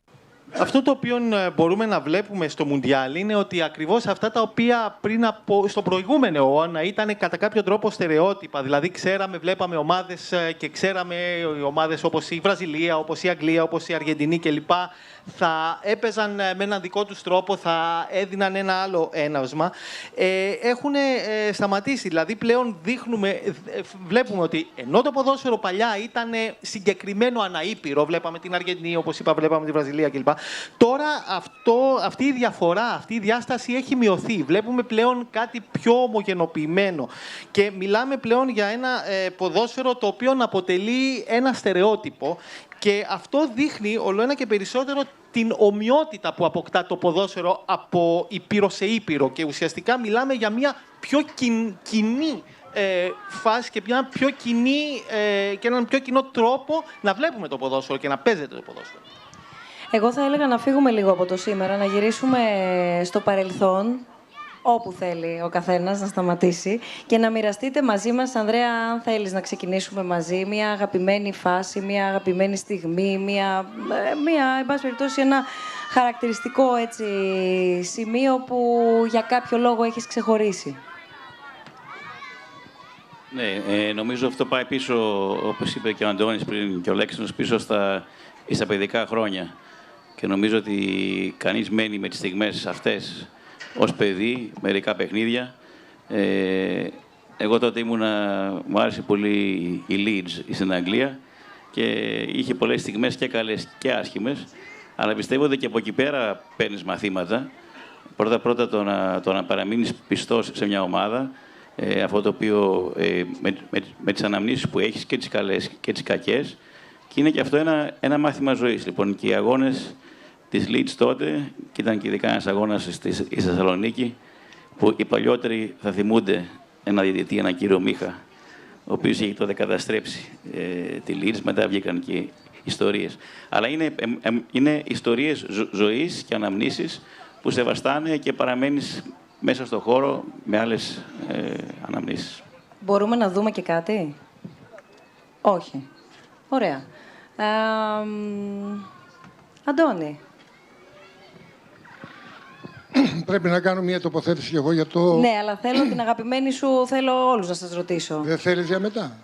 Αυτό το οποίο μπορούμε να βλέπουμε στο Μουντιάλ είναι ότι ακριβώς αυτά τα οποία στο προηγούμενο αιώνα ήταν κατά κάποιο τρόπο στερεότυπα. Δηλαδή, βλέπαμε ομάδες και ξέραμε οι ομάδες όπως η Βραζιλία, όπως η Αγγλία, όπως η Αργεντινή κλπ. Θα έπαιζαν με έναν δικό τους τρόπο, θα έδιναν ένα άλλο έναυσμα. Έχουν σταματήσει. Δηλαδή, πλέον βλέπουμε ότι ενώ το ποδόσφαιρο παλιά ήταν συγκεκριμένο αναήπειρο, βλέπαμε την Αργεντινή, όπως είπα, βλέπαμε τη Βραζιλία κλπ. Τώρα αυτή η διαφορά, αυτή η διάσταση έχει μειωθεί. Βλέπουμε πλέον κάτι πιο ομογενοποιημένο και μιλάμε πλέον για ένα ποδόσφαιρο το οποίο αποτελεί ένα στερεότυπο και αυτό δείχνει ολοένα και περισσότερο την ομοιότητα που αποκτά το ποδόσφαιρο από ήπειρο σε ήπειρο και ουσιαστικά μιλάμε για μια πιο κοινή φάση και έναν πιο κοινό τρόπο να βλέπουμε το ποδόσφαιρο και να παίζεται το ποδόσφαιρο. Εγώ θα έλεγα να φύγουμε λίγο από το σήμερα, να γυρίσουμε στο παρελθόν, όπου θέλει ο καθένας να σταματήσει και να μοιραστείτε μαζί μας, Ανδρέα, αν θέλεις να ξεκινήσουμε μαζί, μια αγαπημένη φάση, μια αγαπημένη στιγμή, εν πάση περιπτώσει, ένα χαρακτηριστικό έτσι, σημείο που για κάποιο λόγο έχεις ξεχωρίσει. Ναι, νομίζω αυτό πάει πίσω, όπως είπε και ο Αντώνης πριν και ο Λέξινος, πίσω στα παιδικά χρόνια. Και νομίζω ότι κανείς μένει με τις στιγμές αυτές ως παιδί, μερικά παιχνίδια. Εγώ τότε μου άρεσε πολύ η Leeds στην Αγγλία και είχε πολλές στιγμές και καλές και άσχημες. Αλλά πιστεύω ότι και από εκεί πέρα παίρνεις μαθήματα. Πρώτα το να παραμείνεις πιστός σε μια ομάδα, αυτό το οποίο με τις αναμνήσεις που έχεις και τις καλές και τις κακές. Και είναι και αυτό ένα μάθημα ζωής. Λοιπόν, και οι αγώνες της Leeds τότε, και ήταν και ειδικά ένας αγώνας στη Θεσσαλονίκη, που οι παλιότεροι θα θυμούνται ένα διαιτητή, έναν κύριο Μίχα, ο οποίος είχε τότε καταστρέψει τη Leeds, μετά βγήκαν και ιστορίες. Αλλά είναι ιστορίες ζωής και αναμνήσεις που σε βαστάνε και παραμένεις μέσα στον χώρο με άλλες αναμνήσεις. Μπορούμε να δούμε και κάτι? Όχι. Ωραία. Αντώνη. Πρέπει να κάνω μια τοποθέτηση και εγώ για το... Ναι, αλλά θέλω την αγαπημένη σου, θέλω όλους να σας ρωτήσω. Δεν θέλεις για μετά?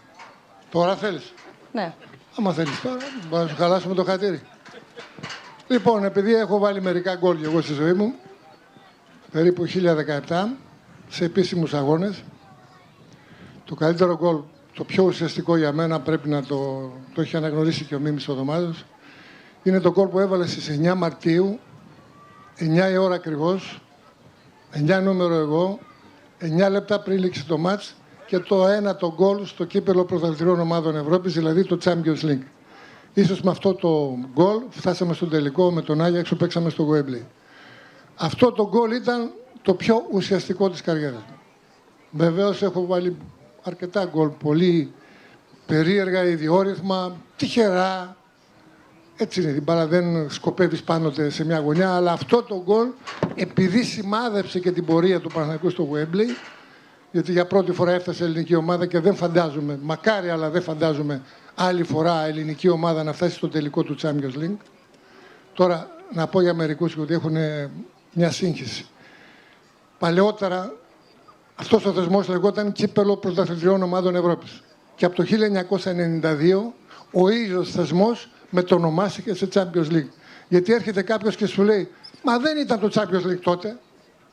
Τώρα θέλεις? Ναι. Άμα θέλεις τώρα, μπορούμε να σου χαλάσουμε το χατήρι. Λοιπόν, επειδή έχω βάλει μερικά γκολ και εγώ στη ζωή μου, περίπου 1017, σε επίσημους αγώνες, το καλύτερο γκολ, το πιο ουσιαστικό για μένα, πρέπει να το έχει αναγνωρίσει και ο Μίμης ο Δωμάζος, είναι το γκολ που έβαλε στις 9 Μαρτίου, 9 η ώρα ακριβώς, 9 νούμερο εγώ, 9 λεπτά πριν λήξει το μάτς και το ένατο γκολ στο κύπελλο πρωταθλητριών ομάδων Ευρώπης, δηλαδή το Champions League. Ίσως με αυτό το γκολ φτάσαμε στον τελικό με τον Άγιαξ που παίξαμε στο Wembley. Αυτό το γκολ ήταν το πιο ουσιαστικό της καριέρας μου. Βεβαίως έχω βάλει αρκετά γκολ, πολύ περίεργα, ιδιόρυθμα, τυχερά. Έτσι είναι, την μπάλα δεν σκοπεύεις πάνω σε μια γωνιά, αλλά αυτό το γκολ, επειδή σημάδεψε και την πορεία του Παναθηναϊκού στο Wembley, γιατί για πρώτη φορά έφτασε η ελληνική ομάδα και δεν φαντάζομαι, μακάρι αλλά δεν φαντάζομαι άλλη φορά ελληνική ομάδα να φτάσει στο τελικό του Champions League. Τώρα να πω για μερικούς ότι έχουν μια σύγχυση. Παλαιότερα αυτός ο θεσμός λεγόταν κύπελλο πρωταθλητριών ομάδων Ευρώπης. Και από το 1992 ο ίδιος θεσμός μετονομάστηκε σε Champions League. Γιατί έρχεται κάποιος και σου λέει, μα δεν ήταν το Champions League τότε,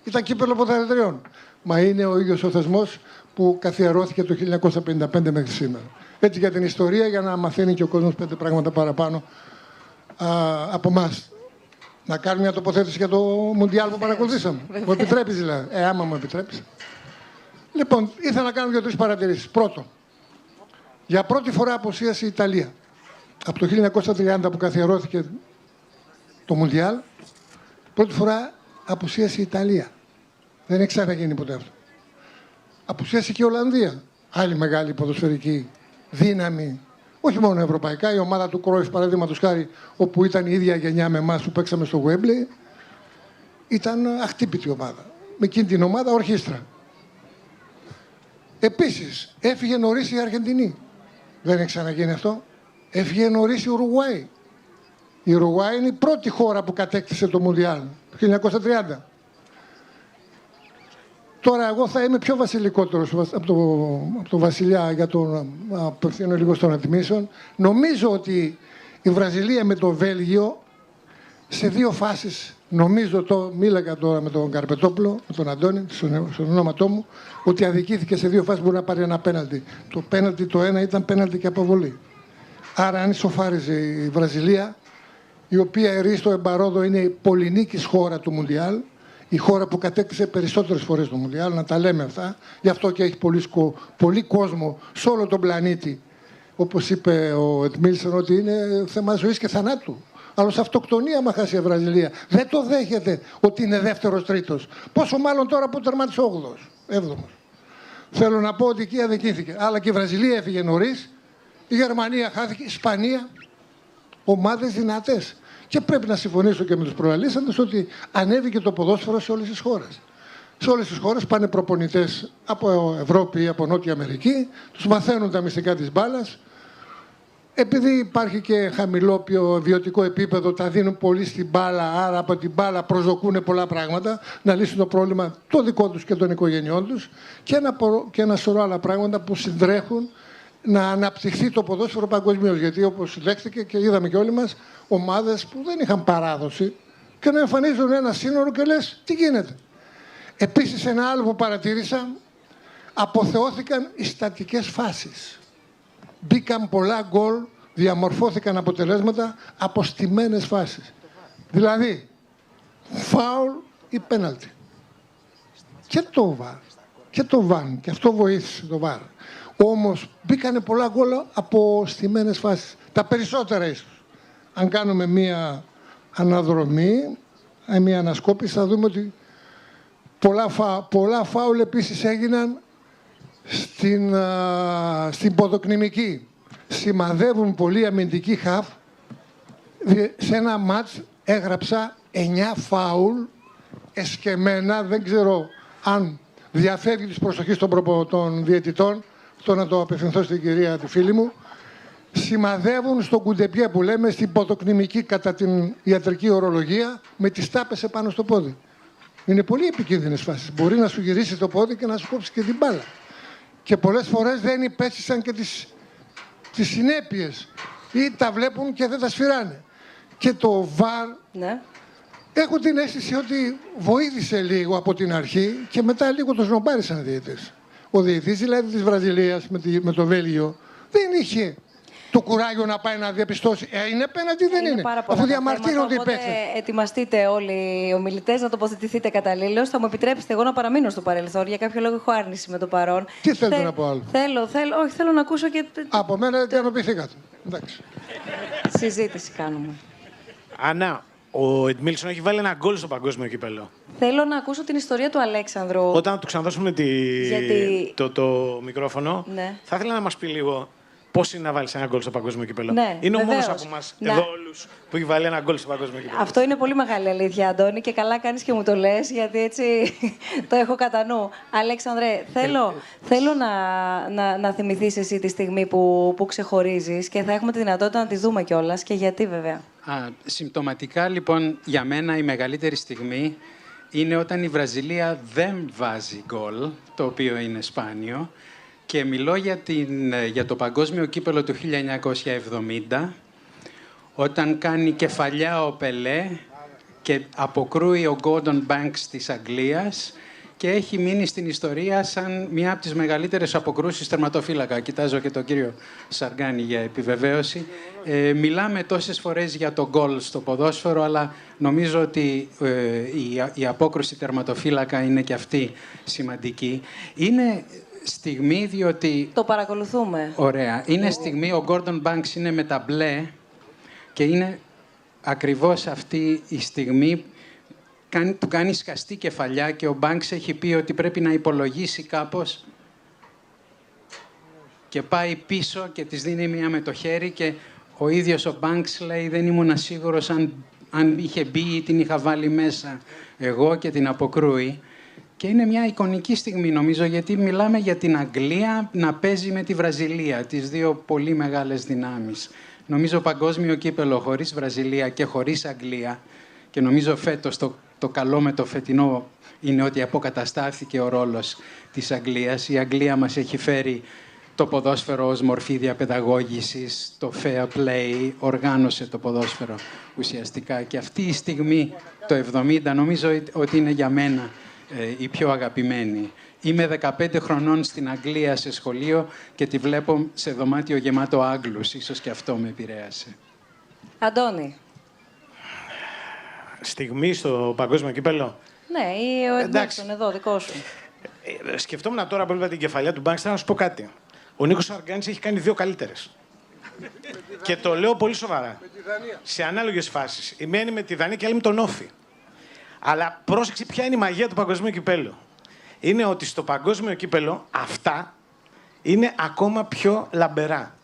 ήταν κύπελλο ποδαρετριών. Μα είναι ο ίδιος ο θεσμός που καθιερώθηκε το 1955 μέχρι σήμερα. Έτσι για την ιστορία, για να μαθαίνει και ο κόσμος 5 πράγματα παραπάνω από εμάς. Να κάνουμε μια τοποθέτηση για το Μουντιάλ που παρακολουθήσαμε. Μου επιτρέπεις δηλαδή? Άμα μου επιτρέπεις. Λοιπόν, ήθελα να κάνω 2-3 παρατηρήσεις. Πρώτον, για πρώτη φορά απουσίασε η Ιταλία. Από το 1930 που καθιερώθηκε το Μουντιάλ, πρώτη φορά απουσίασε η Ιταλία. Δεν έχει ξαναγίνει ποτέ αυτό. Απουσίασε και η Ολλανδία. Άλλη μεγάλη ποδοσφαιρική δύναμη. Όχι μόνο ευρωπαϊκά, η ομάδα του Κρόιφ, παραδείγματος χάρη, όπου ήταν η ίδια γενιά με εμάς που παίξαμε στο Γουέμπλεϊ, ήταν αχτύπητη ομάδα. Με εκείνη την ομάδα ορχήστρα. Επίσης, έφυγε νωρίς η Αργεντινή. Δεν έχει ξαναγίνει αυτό. Έφυγε νωρίς η Ουρουγουάη. Η Ουρουγουάη είναι η πρώτη χώρα που κατέκτησε το Μουντιάλ, το 1930. Τώρα εγώ θα είμαι πιο βασιλικότερος από το βασιλιά για το να απευθύνω λίγο στον ατιμήσεων. Νομίζω ότι η Βραζιλία με το Βέλγιο σε 2 φάσεις, νομίζω μίλαγα τώρα με τον Καρπετόπουλο, με τον Αντώνη, στον ονόματό μου, ότι αδικήθηκε σε 2 φάσεις μπορεί να πάρει ένα πέναλτι. Το πέναλτι το ένα ήταν πέναλτι και αποβολή. Άρα αν ισοφάριζε η Βραζιλία, η οποία ερεί στο εμπαρόδο είναι η πολυνίκης χώρα του Μουντιάλ, η χώρα που κατέκτησε περισσότερες φορές το Μουντιάλ, να τα λέμε αυτά, γι' αυτό και έχει πολύ κόσμο σε όλο τον πλανήτη. Όπως είπε ο Εντμίλσον, ότι είναι θέμα ζωής και θανάτου. Αλλά σε αυτοκτονία μα χάσει η Βραζιλία. Δεν το δέχεται ότι είναι δεύτερος-τρίτος. Πόσο μάλλον τώρα που τερμάτισε 8ος, 7ος. Θέλω να πω ότι εκεί αδικήθηκε. Αλλά και η Βραζιλία έφυγε νωρίς, η Γερμανία χάθηκε, η Ισπανία. Ομάδες δυνατές. Και πρέπει να συμφωνήσω και με τους προαλήσαντες ότι ανέβηκε το ποδόσφαιρο σε όλες τις χώρες. Σε όλες τις χώρες πάνε προπονητές από Ευρώπη ή από Νότια Αμερική, τους μαθαίνουν τα μυστικά της μπάλας. Επειδή υπάρχει και χαμηλό βιωτικό επίπεδο, τα δίνουν πολύ στην μπάλα, άρα από την μπάλα προσδοκούν πολλά πράγματα, να λύσουν το πρόβλημα το δικό τους και των οικογενειών τους και ένα σωρό άλλα πράγματα που συντρέχουν να αναπτυχθεί το ποδόσφαιρο παγκοσμίως. Γιατί όπως λέχθηκε και είδαμε και όλοι μας, ομάδες που δεν είχαν παράδοση και να εμφανίζουν ένα σύνορο και λες τι γίνεται. Επίσης ένα άλλο που παρατήρησα, αποθεώθηκαν οι στατικές φάσεις. Μπήκαν πολλά γκολ, διαμορφώθηκαν αποτελέσματα από στημένες φάσεις. Δηλαδή, φάουλ ή πέναλτι. Και το βαρ. Και το βαν. Και αυτό βοήθησε το βαρ. Όμως μπήκανε πολλά γκολ από στημένες φάσεις. Τα περισσότερα ίσως. Αν κάνουμε μία αναδρομή, μία ανασκόπηση, θα δούμε ότι πολλά φάουλ επίσης έγιναν στην ποδοκνημική. Σημαδεύουν πολλοί αμυντικοί χαφ. Σε ένα μάτς έγραψα 9 φάουλ εσκεμμένα. Δεν ξέρω αν διαφεύγει της προσοχής των διαιτητών. Αυτό να το απευθυνθώ στην κυρία τη φίλη μου. Σημαδεύουν στον κουντεπιέ που λέμε, στην ποδοκνημική κατά την ιατρική ορολογία, με τις τάπες επάνω στο πόδι. Είναι πολύ επικίνδυνες φάσεις. Μπορεί να σου γυρίσει το πόδι και να σου κόψει και την μπάλα. Και πολλές φορές δεν υπέστησαν και τις συνέπειες. Ή τα βλέπουν και δεν τα σφυράνε. Και το βαρ, ναι, έχω την αίσθηση ότι βοήθησε λίγο από την αρχή και μετά λίγο το σνομπάρισαν οι διαιτητές. Ο διαιτητής δηλαδή της Βραζιλίας με το Βέλγιο δεν είχε το κουράγιο να πάει να διαπιστώσει είναι απέναντι ή δεν είναι. Αφού διαμαρτύρονται οι παίκτες. Ετοιμαστείτε όλοι οι ομιλητές να τοποθετηθείτε καταλήλως. Θα μου επιτρέψετε εγώ να παραμείνω στο παρελθόν. Για κάποιο λόγο έχω άρνηση με το παρόν. Τι θέλετε να πω άλλο? Θέλω να ακούσω και. Από μένα ικανοποιηθήκατε. Εντάξει. Συζήτηση κάνουμε. Ανά, ο Εντμίλσον έχει βάλει ένα γκολ στο παγκόσμιο κύπελλο. Θέλω να ακούσω την ιστορία του Αλέξανδρου. Όταν του ξαναδώσουμε το μικρόφωνο, ναι, θα ήθελα να μας πει λίγο πώς είναι να βάλεις ένα γκολ στο παγκόσμιο κύπελλο. Ναι, είναι ο μόνος από εμάς εδώ όλους που έχει βάλει ένα γκολ στο παγκόσμιο κύπελλο. Αυτό είναι πολύ μεγάλη αλήθεια, Αντώνη, και καλά κάνεις και μου το λες, γιατί έτσι το έχω κατά νου. Αλέξανδρε, θέλω να θυμηθείς εσύ τη στιγμή που ξεχωρίζεις και θα έχουμε τη δυνατότητα να τη δούμε κιόλας. Και γιατί, βέβαια. Συμπτωματικά, λοιπόν, για μένα η μεγαλύτερη στιγμή είναι όταν η Βραζιλία δεν βάζει γκολ, το οποίο είναι σπάνιο. Και μιλώ για το παγκόσμιο κύπελλο του 1970, όταν κάνει κεφαλιά ο Πελέ και αποκρούει ο Gordon Banks της Αγγλίας και έχει μείνει στην ιστορία σαν μία από τις μεγαλύτερες αποκρούσεις τερματοφύλακα. Κοιτάζω και τον κύριο Σαργάνη για επιβεβαίωση. Μιλάμε τόσες φορές για το γκολ στο ποδόσφαιρο, αλλά νομίζω ότι η απόκρουση τερματοφύλακα είναι και αυτή σημαντική. Είναι στιγμή διότι... Το παρακολουθούμε. Ωραία. Είναι στιγμή, ο Gordon Banks είναι με τα μπλε και είναι ακριβώς αυτή η στιγμή του κάνει σκαστή κεφαλιά και ο Banks έχει πει ότι πρέπει να υπολογίσει κάπως και πάει πίσω και της δίνει μία με το χέρι και ο ίδιος ο Banks λέει δεν ήμουν σίγουρος αν είχε μπει ή την είχα βάλει μέσα εγώ και την αποκρούει. Και είναι μια εικονική στιγμή νομίζω γιατί μιλάμε για την Αγγλία να παίζει με τη Βραζιλία, τις δύο πολύ μεγάλες δυνάμεις. Νομίζω παγκόσμιο κύπελο χωρίς Βραζιλία και χωρίς Αγγλία και νομίζω φέτος το καλό με το φετινό είναι ότι αποκαταστάθηκε ο ρόλος της Αγγλίας. Η Αγγλία μας έχει φέρει το ποδόσφαιρο ως μορφή διαπαιδαγώγησης, το fair play, οργάνωσε το ποδόσφαιρο ουσιαστικά. Και αυτή η στιγμή, το 70, νομίζω ότι είναι για μένα η πιο αγαπημένη. Είμαι 15 χρονών στην Αγγλία σε σχολείο και τη βλέπω σε δωμάτιο γεμάτο Άγγλους. Ίσως και αυτό με επηρέασε. Αντώνη. Στιγμή στο παγκόσμιο κύπελο. Ναι, ή ο Εντμίλσον εδώ, δικό σου. Σκεφτόμουν τώρα που έβλεπα την κεφαλιά του Banks, να σου πω κάτι. Ο Νίκος Σαργάνης έχει κάνει 2 καλύτερες. Και το λέω πολύ σοβαρά. Σε ανάλογες φάσεις. Η μία είναι με τη Δανία και η άλλη με τον Όφη. Αλλά πρόσεξε ποια είναι η μαγεία του παγκοσμίου κυπέλου. Είναι ότι στο παγκόσμιο κύπελο αυτά είναι ακόμα πιο λαμπερά.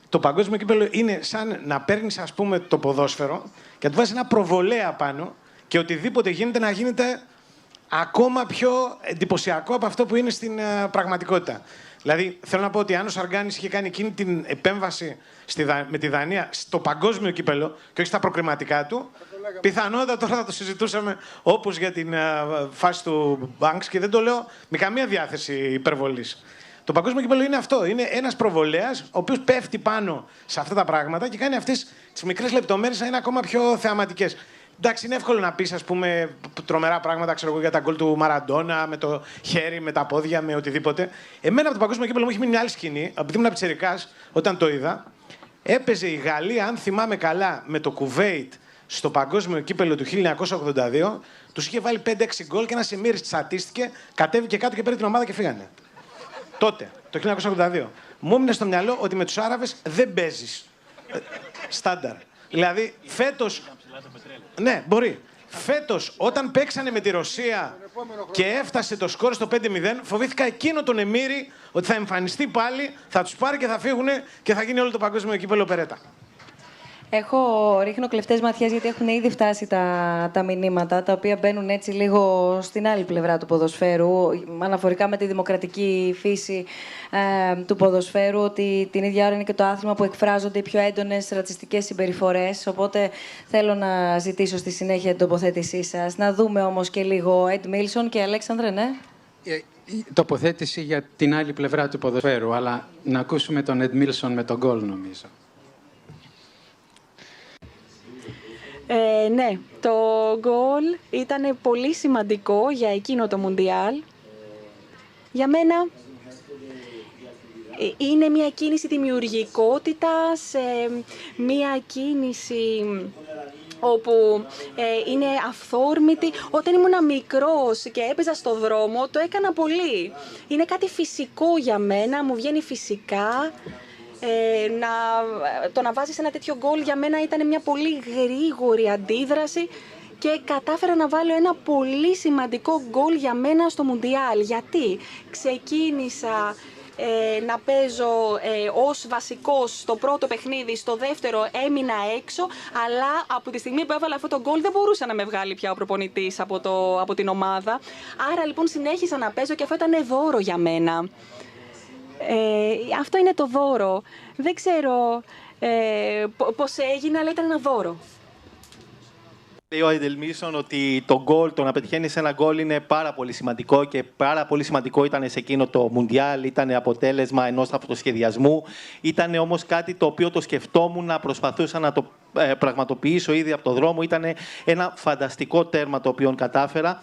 Το παγκόσμιο κύπελο είναι σαν να παίρνεις, ας πούμε, το ποδόσφαιρο και να του βάζεις ένα προβολέα πάνω και οτιδήποτε γίνεται να γίνεται ακόμα πιο εντυπωσιακό από αυτό που είναι στην πραγματικότητα. Δηλαδή, θέλω να πω ότι αν ο Σαργάνης είχε κάνει εκείνη την επέμβαση με τη Δανία στο παγκόσμιο κύπελο και όχι στα προκριματικά του, πιθανότατα τώρα θα το συζητούσαμε όπως για την φάση του Banks και δεν το λέω με καμία διάθεση υπερβολής. Το παγκόσμιο κύπελο είναι αυτό. Είναι ένας προβολέας ο οποίος πέφτει πάνω σε αυτά τα πράγματα και κάνει αυτές τις μικρές λεπτομέρειες να είναι ακόμα πιο θεαματικές. Εντάξει, είναι εύκολο να πεις, ας πούμε, τρομερά πράγματα, ξέρω εγώ, για τα γκολ του Μαραντόνα, με το χέρι, με τα πόδια, με οτιδήποτε. Εμένα από το παγκόσμιο κύπελο μου έχει μείνει μια άλλη σκηνή, επειδή ήμουν πιτσιρικάς, όταν το είδα. Έπαιζε η Γαλλία, αν θυμάμαι καλά, με το Κουβέιτ στο παγκόσμιο κύπελο του 1982. Τους είχε βάλει 5-6 γκολ και ένας Εμίρης τσατίστηκε, κατέβηκε κάτω και πήρε την ομάδα και φύγανε. Τότε, το 1982. Μου έμεινε στο μυαλό ότι με τους Άραβες δεν παίζεις. Στάνταρ. Δηλαδή, φέτος. Ναι, μπορεί. Φέτος, όταν παίξανε με τη Ρωσία και έφτασε το σκορ στο 5-0, φοβήθηκα εκείνο τον Εμίρη ότι θα εμφανιστεί πάλι, θα τους πάρει και θα φύγουνε και θα γίνει όλο το παγκόσμιο κύπελο περέτα. Ρίχνω κλεφτές ματιές γιατί έχουν ήδη φτάσει τα μηνύματα, τα οποία μπαίνουν έτσι λίγο στην άλλη πλευρά του ποδοσφαίρου, αναφορικά με τη δημοκρατική φύση του ποδοσφαίρου, ότι την ίδια ώρα είναι και το άθλημα που εκφράζονται οι πιο έντονες ρατσιστικές συμπεριφορές. Οπότε θέλω να ζητήσω στη συνέχεια την τοποθέτησή σας. Να δούμε όμως και λίγο Εντμίλσον και Αλέξανδρε, ναι. Η τοποθέτηση για την άλλη πλευρά του ποδοσφαίρου, αλλά να ακούσουμε τον Εντμίλσον με τον γκολ, νομίζω. Ναι, το γκολ ήταν πολύ σημαντικό για εκείνο το Μουντιάλ. Για μένα είναι μια κίνηση δημιουργικότητας, μια κίνηση όπου είναι αυθόρμητη. Όταν ήμουν μικρός και έπαιζα στο δρόμο, το έκανα πολύ. Είναι κάτι φυσικό για μένα, μου βγαίνει φυσικά. Το να βάζεις ένα τέτοιο γκολ για μένα ήταν μια πολύ γρήγορη αντίδραση και κατάφερα να βάλω ένα πολύ σημαντικό γκολ για μένα στο Μουντιάλ. Γιατί ξεκίνησα να παίζω ως βασικός στο πρώτο παιχνίδι, στο δεύτερο έμεινα έξω, αλλά από τη στιγμή που έβαλα αυτό το γκολ δεν μπορούσε να με βγάλει πια ο προπονητής από την ομάδα. Άρα λοιπόν συνέχισα να παίζω και αυτό ήταν δώρο για μένα. Αυτό είναι το δώρο. Δεν ξέρω πώς έγινε, αλλά ήταν ένα δώρο. Λέει ο Εντελμίσον ότι το να πετυχαίνεις ένα γκολ είναι πάρα πολύ σημαντικό και πάρα πολύ σημαντικό ήταν σε εκείνο το Μουντιάλ, ήταν αποτέλεσμα ενός αυτοσχεδιασμού, ήταν όμως κάτι το οποίο το σκεφτόμουν, προσπαθούσα να το πραγματοποιήσω ήδη από το δρόμο, ήταν ένα φανταστικό τέρμα το οποίο κατάφερα.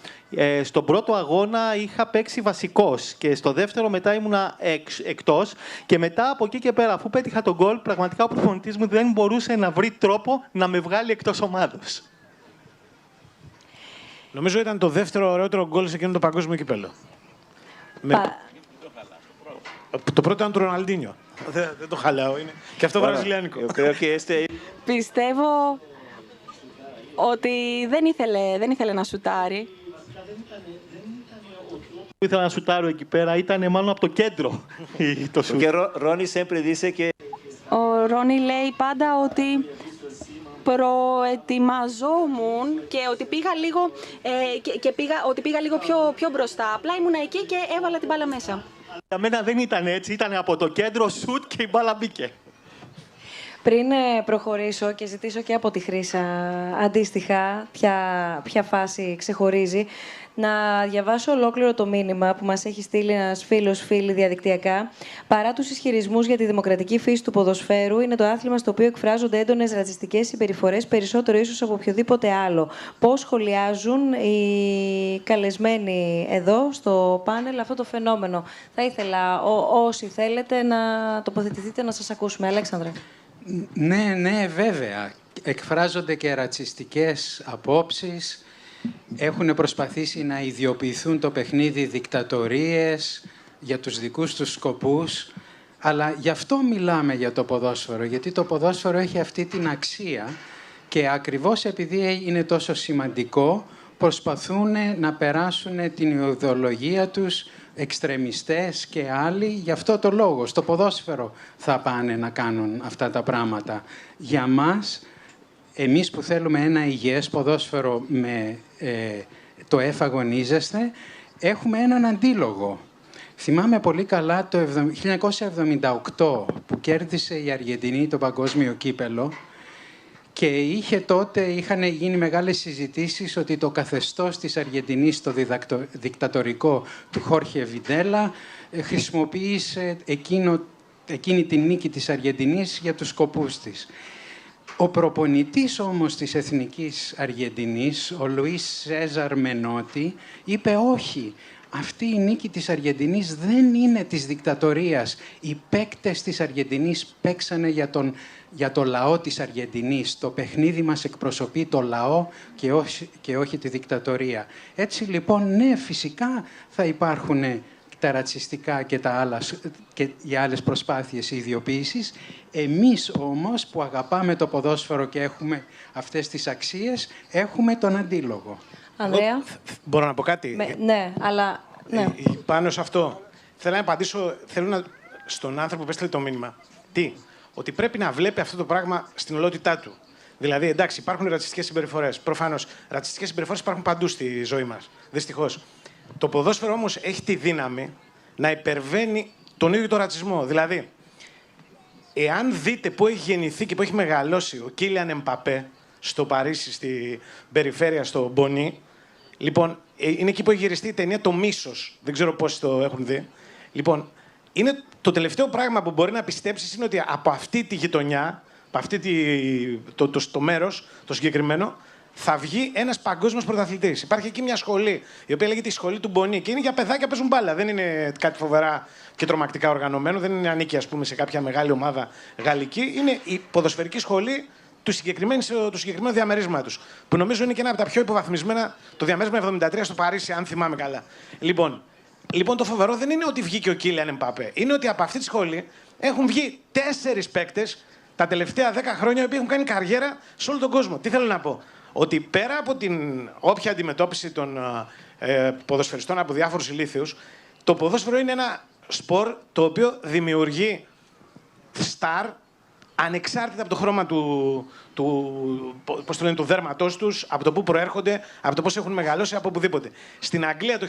Στον πρώτο αγώνα είχα παίξει βασικός και στο δεύτερο μετά ήμουνα εκτός και μετά από εκεί και πέρα, αφού πέτυχα τον γκολ, πραγματικά ο προπονητής μου δεν μπορούσε να βρει τρόπο να με βγάλει εκτός ομάδος. Νομίζω ήταν το δεύτερο ωραιότερο γκολ σε εκείνο το παγκόσμιο κύπελλο. Το πρώτο ήταν του Ροναλντίνιο. Δεν το χαλάω, είναι και αυτό βραζιλιάνικο. Πιστεύω ότι δεν ήθελε να σουτάρει. Ήθελα να σουτάρω εκεί πέρα, ήταν μάλλον από το κέντρο το σουτ. Και Ρόνι sempre dice que... Ο Ρόνι λέει πάντα ότι προετοιμαζόμουν και ότι πήγα λίγο πιο μπροστά. Απλά ήμουν εκεί και έβαλα την μπάλα μέσα. Για μένα δεν ήταν έτσι, ήταν από το κέντρο σουτ και η μπάλα μπήκε. Πριν προχωρήσω και ζητήσω και από τη Χρύσα αντίστοιχα ποια φάση ξεχωρίζει, να διαβάσω ολόκληρο το μήνυμα που μας έχει στείλει ένας φίλη διαδικτυακά. Παρά τους ισχυρισμούς για τη δημοκρατική φύση του ποδοσφαίρου, είναι το άθλημα στο οποίο εκφράζονται έντονες ρατσιστικές συμπεριφορές, περισσότερο ίσως από οποιοδήποτε άλλο. Πώς σχολιάζουν οι καλεσμένοι εδώ στο πάνελ αυτό το φαινόμενο? Θα ήθελα όσοι θέλετε να τοποθετηθείτε, να σας ακούσουμε. Αλέξανδρε. Ναι, βέβαια. Εκφράζονται και ρατσιστικές απόψεις. Έχουν προσπαθήσει να ιδιοποιηθούν το παιχνίδι δικτατορίες για τους δικούς τους σκοπούς. Αλλά γι' αυτό μιλάμε για το ποδόσφαιρο, γιατί το ποδόσφαιρο έχει αυτή την αξία και ακριβώς επειδή είναι τόσο σημαντικό, προσπαθούν να περάσουν την ιδεολογία τους εξτρεμιστές και άλλοι, γι' αυτό το λόγο. Στο ποδόσφαιρο θα πάνε να κάνουν αυτά τα πράγματα. Για μας, εμείς που θέλουμε ένα υγιές ποδόσφαιρο με το εφαγωνίζεστε, έχουμε έναν αντίλογο. Θυμάμαι πολύ καλά το 1978 που κέρδισε η Αργεντινή το παγκόσμιο κύπελλο και είχαν γίνει μεγάλες συζητήσεις ότι το καθεστώς της Αργεντινής, το δικτατορικό του Χόρχε Βιντέλα, χρησιμοποίησε εκείνη την νίκη της Αργεντινής για τους σκοπούς της. Ο προπονητής όμως της Εθνικής Αργεντινής, ο Λουίς Σέζαρ Μενότι, είπε όχι. Αυτή η νίκη της Αργεντινής δεν είναι της δικτατορίας. Οι παίκτες της Αργεντινής παίξανε για το λαό της Αργεντινής. Το παιχνίδι μας εκπροσωπεί το λαό και όχι τη δικτατορία. Έτσι λοιπόν, ναι, φυσικά θα υπάρχουν τα ρατσιστικά και οι άλλες προσπάθειες ιδιοποίησης. Εμείς όμως που αγαπάμε το ποδόσφαιρο και έχουμε αυτές τις αξίες, έχουμε τον αντίλογο. Ανδρέα. Μπορώ να πω κάτι? Ναι, αλλά... Ναι. Πάνω σε αυτό, θέλω να απαντήσω στον άνθρωπο που έστειλε το μήνυμα. Ότι πρέπει να βλέπει αυτό το πράγμα στην ολότητά του. Δηλαδή, εντάξει, υπάρχουν ρατσιστικές συμπεριφορές. Προφανώς, ρατσιστικές συμπεριφορές υπάρχουν παντού στη ζωή μας. Δυστυχώς. Το ποδόσφαιρο όμως έχει τη δύναμη να υπερβαίνει τον ίδιο τον ρατσισμό. Δηλαδή, εάν δείτε πού έχει γεννηθεί και πού έχει μεγαλώσει ο Κίλιαν Εμπαπέ στο Παρίσι, στην περιφέρεια, στο Μπονί, λοιπόν, είναι εκεί που έχει γυριστεί η ταινία «Το Μίσος». Δεν ξέρω πόσοι το έχουν δει. Λοιπόν, είναι το τελευταίο πράγμα που μπορεί να πιστέψεις είναι ότι από αυτή τη γειτονιά, από το μέρος, το συγκεκριμένο, θα βγει ένας παγκόσμιος πρωταθλητής. Υπάρχει εκεί μια σχολή, η οποία λέγεται η Σχολή του Μπονί και είναι για παιδάκια που παίζουν μπάλα. Δεν είναι κάτι φοβερά και τρομακτικά οργανωμένο, δεν είναι ανήκει, ας πούμε, σε κάποια μεγάλη ομάδα γαλλική. Είναι η ποδοσφαιρική σχολή του συγκεκριμένου διαμερίσματος. Που νομίζω είναι και ένα από τα πιο υποβαθμισμένα, το διαμέρισμα 73 στο Παρίσι, αν θυμάμαι καλά. Λοιπόν, το φοβερό δεν είναι ότι βγήκε ο Κίλιαν Εμπαπέ. Είναι ότι από αυτή τη σχολή έχουν βγει 4 παίκτες τα τελευταία 10 χρόνια οι οποίοι έχουν κάνει καριέρα σε όλο τον κόσμο. Τι θέλω να πω? Ότι πέρα από την όποια αντιμετώπιση των ποδοσφαιριστών από διάφορους ηλίθιους, το ποδόσφαιρο είναι ένα σπορ το οποίο δημιουργεί στάρ ανεξάρτητα από το χρώμα του δέρματός τους, από το πού προέρχονται, από το πώς έχουν μεγαλώσει, από οπουδήποτε. Στην Αγγλία το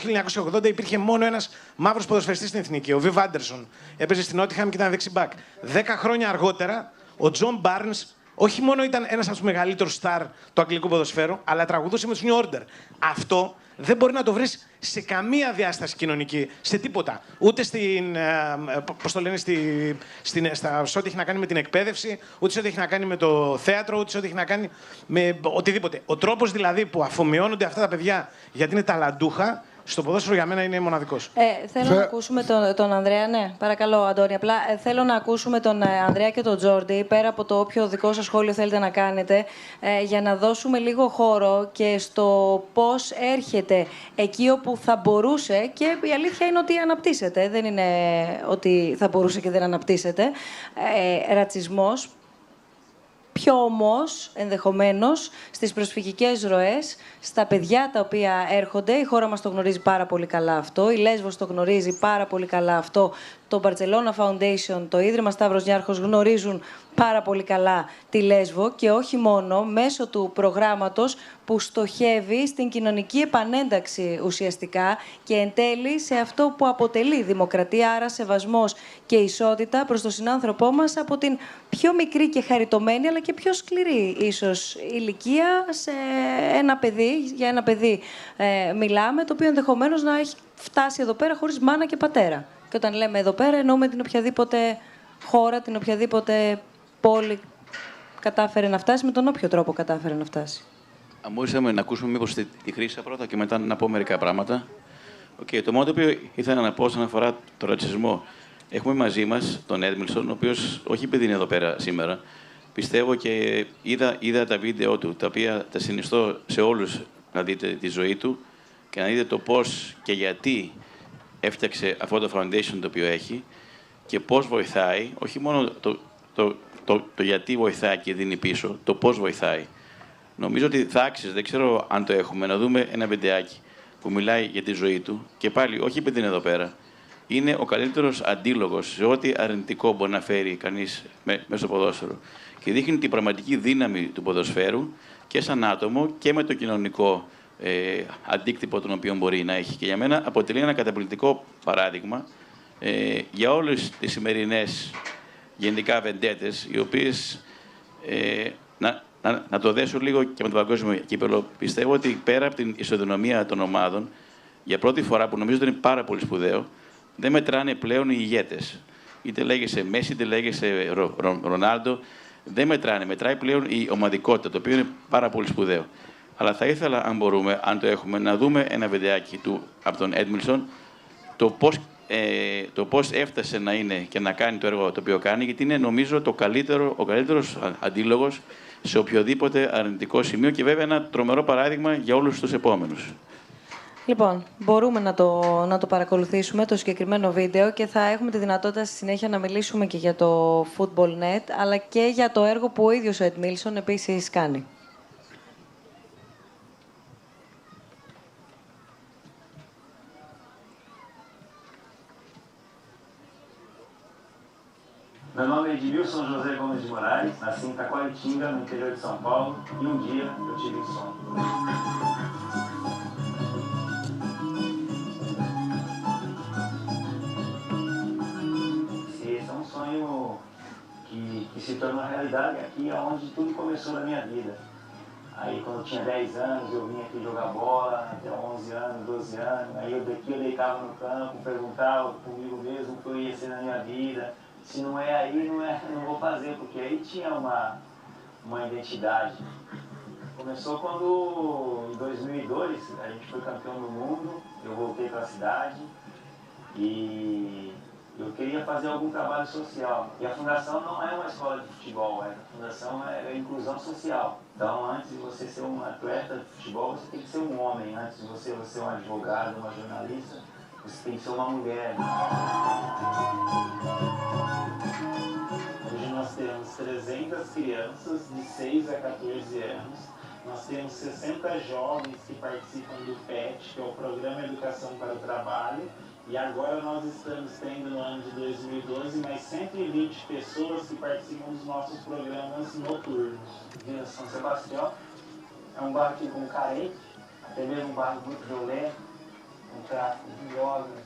1980 υπήρχε μόνο ένας μαύρος ποδοσφαιριστής στην εθνική, ο Viv Anderson. Έπαιζε στην Nottingham και ήταν δεξιμπάκ. 10 χρόνια αργότερα, ο John Barnes όχι μόνο ήταν ένας από τους μεγαλύτερους στάρ του αγγλικού ποδοσφαίρου, αλλά τραγουδούσε με τους New Order. Αυτό δεν μπορεί να το βρεις σε καμία διάσταση κοινωνική, σε τίποτα. Ούτε στην, πώς το λένε, σε ό,τι έχει να κάνει με την εκπαίδευση, ούτε σε ό,τι έχει να κάνει με το θέατρο, ούτε σε ό,τι έχει να κάνει με οτιδήποτε. Ο τρόπος δηλαδή που αφομοιώνονται αυτά τα παιδιά γιατί είναι ταλαντούχα, στο ποδόσφαιρο για μένα είναι μοναδικός. Θέλω να ακούσουμε τον Ανδρέα. Ναι, παρακαλώ, Αντώνη. Απλά θέλω να ακούσουμε τον Ανδρέα και τον Τζόρντι, πέρα από το όποιο δικό σας σχόλιο θέλετε να κάνετε, για να δώσουμε λίγο χώρο και στο πώς έρχεται εκεί όπου θα μπορούσε, και η αλήθεια είναι ότι αναπτύσσεται. Δεν είναι ότι θα μπορούσε και δεν αναπτύσσεται. Ρατσισμός. Πιο όμως, ενδεχομένως, στις προσφυγικές ροές, στα παιδιά τα οποία έρχονται. Η χώρα μας το γνωρίζει πάρα πολύ καλά αυτό. Η Λέσβος το γνωρίζει πάρα πολύ καλά αυτό. Το Barcelona Foundation, το Ίδρυμα Σταύρος Νιάρχος γνωρίζουν πάρα πολύ καλά τη Λέσβο, και όχι μόνο μέσω του προγράμματος που στοχεύει στην κοινωνική επανένταξη ουσιαστικά και εν τέλει σε αυτό που αποτελεί δημοκρατία, άρα σεβασμός και ισότητα προς τον συνάνθρωπό μας από την πιο μικρή και χαριτωμένη αλλά και πιο σκληρή ίσως ηλικία σε ένα παιδί. Για ένα παιδί μιλάμε, το οποίο ενδεχομένως να έχει φτάσει εδώ πέρα χωρίς μάνα και πατέρα. Και όταν λέμε εδώ πέρα, εννοούμε την οποιαδήποτε χώρα, την οποιαδήποτε πόλη κατάφερε να φτάσει, με τον όποιο τρόπο κατάφερε να φτάσει. Αν μπορούσαμε να ακούσουμε μήπως τη Χρύσα πρώτα και μετά να πω μερικά πράγματα. Το μόνο το οποίο ήθελα να πω όσον αφορά το ρατσισμό. Έχουμε μαζί μας τον Έντμιλσον, ο οποίος όχι επειδή είναι εδώ πέρα σήμερα, πιστεύω και είδα τα βίντεο του, τα οποία τα συνιστώ σε όλους να δείτε τη ζωή του και να δείτε το πώς και γιατί έφτιαξε αυτό το foundation το οποίο έχει και πώς βοηθάει, όχι μόνο το γιατί βοηθάει και δίνει πίσω, το πώς βοηθάει. Νομίζω ότι θα άξιζε, δεν ξέρω αν το έχουμε, να δούμε ένα βιντεάκι που μιλάει για τη ζωή του και πάλι, όχι επειδή είναι εδώ πέρα, είναι ο καλύτερος αντίλογος σε ό,τι αρνητικό μπορεί να φέρει κανείς μέσα στο ποδόσφαιρο. Και δείχνει την πραγματική δύναμη του ποδοσφαίρου και σαν άτομο και με το κοινωνικό αντίκτυπο τον οποίο μπορεί να έχει. Και για μένα αποτελεί ένα καταπληκτικό παράδειγμα για όλες τις σημερινές γενικά βεντέτες, οι οποίες να το δέσω λίγο και με το παγκόσμιο κύπελλο. Πιστεύω ότι πέρα από την ισοδυναμία των ομάδων, για πρώτη φορά, που νομίζω ότι είναι πάρα πολύ σπουδαίο, δεν μετράνε πλέον οι ηγέτες. Είτε λέγεσαι Μέση, είτε λέγεσαι Ρονάλντο, δεν μετράνε. Μετράει πλέον η ομαδικότητα, το οποίο είναι πάρα πολύ σπουδαίο. Αλλά θα ήθελα, αν μπορούμε, αν το έχουμε, να δούμε ένα βιντεάκι του από τον Έντμιλσον, το πώς έφτασε να είναι και να κάνει το έργο το οποίο κάνει, γιατί είναι, νομίζω, ο καλύτερος αντίλογος σε οποιοδήποτε αρνητικό σημείο και βέβαια ένα τρομερό παράδειγμα για όλους τους επόμενους. Λοιπόν, μπορούμε να το παρακολουθήσουμε το συγκεκριμένο βίντεο και θα έχουμε τη δυνατότητα στη συνέχεια να μιλήσουμε και για το Football.net, αλλά και για το έργο που ο ίδιος ο Έντμιλσον επίσης κάνει. Meu nome é Edmilson José Gomes de Moraes, nasci em Taquaritinga, no interior de São Paulo, e um dia eu tive um sonho. Esse é um sonho que se tornou realidade aqui, é onde tudo começou na minha vida. Aí, quando eu tinha 10 anos, eu vinha aqui jogar bola, até 11 anos, 12 anos. Aí eu deitava no campo, perguntava comigo mesmo o que eu ia ser na minha vida. Se não é aí, não vou fazer, porque aí tinha uma identidade. Começou quando, em 2002, a gente foi campeão do mundo, eu voltei para a cidade e eu queria fazer algum trabalho social. E a fundação não é uma escola de futebol, a fundação é inclusão social. Então, antes de você ser um atleta de futebol, você tem que ser um homem. Antes de você ser um advogado, uma jornalista, você tem que ser uma mulher. Hoje nós temos 300 crianças de 6 a 14 anos. Nós temos 60 jovens que participam do PET, que é o Programa Educação para o Trabalho. E agora nós estamos tendo, no ano de 2012, mais 120 pessoas que participam dos nossos programas noturnos. Vila São Sebastião é um bairro aqui com carente, até mesmo um bairro muito violento, com tráfico de drogas,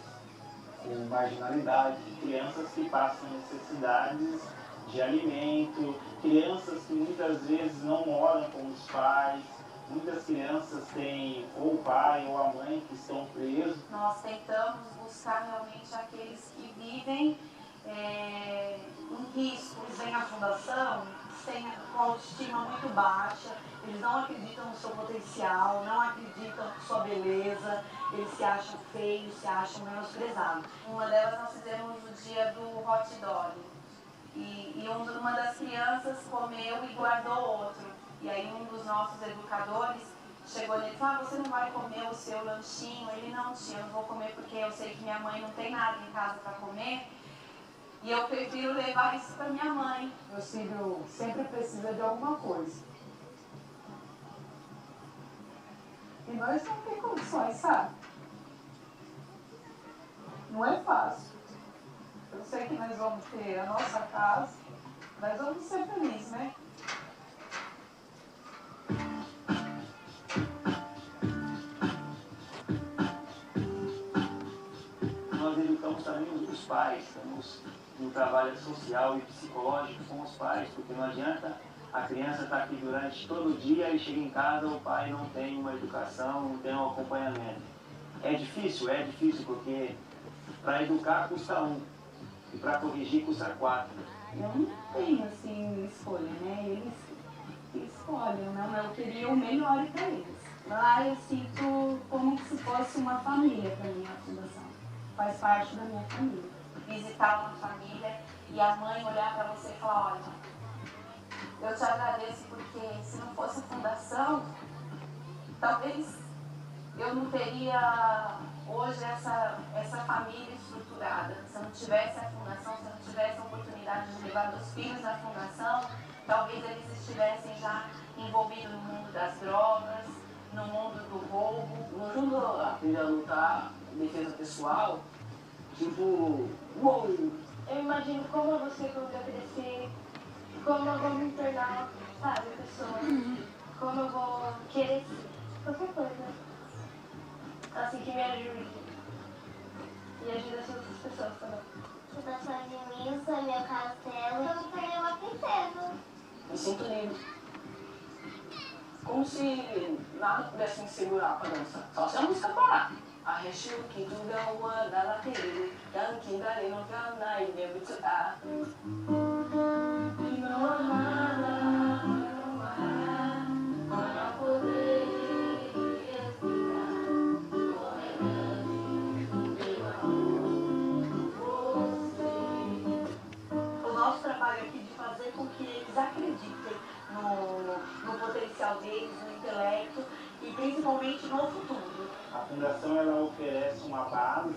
com marginalidade, de crianças que passam necessidades de alimento, crianças que muitas vezes não moram com os pais, muitas crianças têm ou o pai ou a mãe que estão presos. Nós tentamos buscar realmente aqueles que vivem em risco. Eles vêm à fundação sem uma autoestima muito baixa, eles não acreditam no seu potencial, não acreditam na sua beleza, eles se acham feios, se acham menosprezados. Uma delas nós fizemos no dia do hot dog. E uma das crianças comeu e guardou outro. E aí um dos nossos educadores chegou nele e falou: você não vai comer o seu lanchinho? Ele: não, tia, eu não vou comer porque eu sei que minha mãe não tem nada em casa para comer. E eu prefiro levar isso para minha mãe. Meu filho sempre precisa de alguma coisa. E nós não temos condições, sabe? Não é fácil. Eu sei que nós vamos ter a nossa casa, nós vamos ser felizes, né? Nós educamos também os pais, estamos no trabalho social e psicológico com os pais, porque não adianta a criança estar aqui durante todo o dia e chega em casa, o pai não tem uma educação, não tem um acompanhamento. É difícil, porque para educar custa 1 e para corrigir custa 4. Eu não tenho, assim, escolha, né? Eles escolhem, não, eu queria o melhor para eles. Lá eu sinto como se fosse uma família para mim, a fundação. Faz parte da minha família. Visitar uma família e a mãe olhar para você e falar: olha, eu te agradeço porque se não fosse a fundação, talvez eu não teria hoje essa família estruturada. Se eu não tivesse a fundação, se eu não tivesse a oportunidade de levar meus filhos na fundação, talvez eles estivessem já envolvidos no mundo das drogas, no mundo do roubo. No ajuda a aprender a lutar, defesa pessoal, tipo, uou, eu imagino como você quando eu crescer, como eu vou me tornar, sabe, pessoa, como eu vou querer qualquer coisa, assim, que me ajude e ajude as outras pessoas também. Fundação de Missa, meu castelo, eu não tenho uma princesa. Me sinto livre. Como se nada pudesse me segurar pra dançar, só se a música parar. Arrechou que tudo é uma da lateira, que dali não fica na ilha, muito ah. E não há nada, para poder explicar o nosso trabalho aqui de fazer com que eles acreditem no potencial deles, no intelecto e principalmente no futuro. A Fundação ela oferece uma base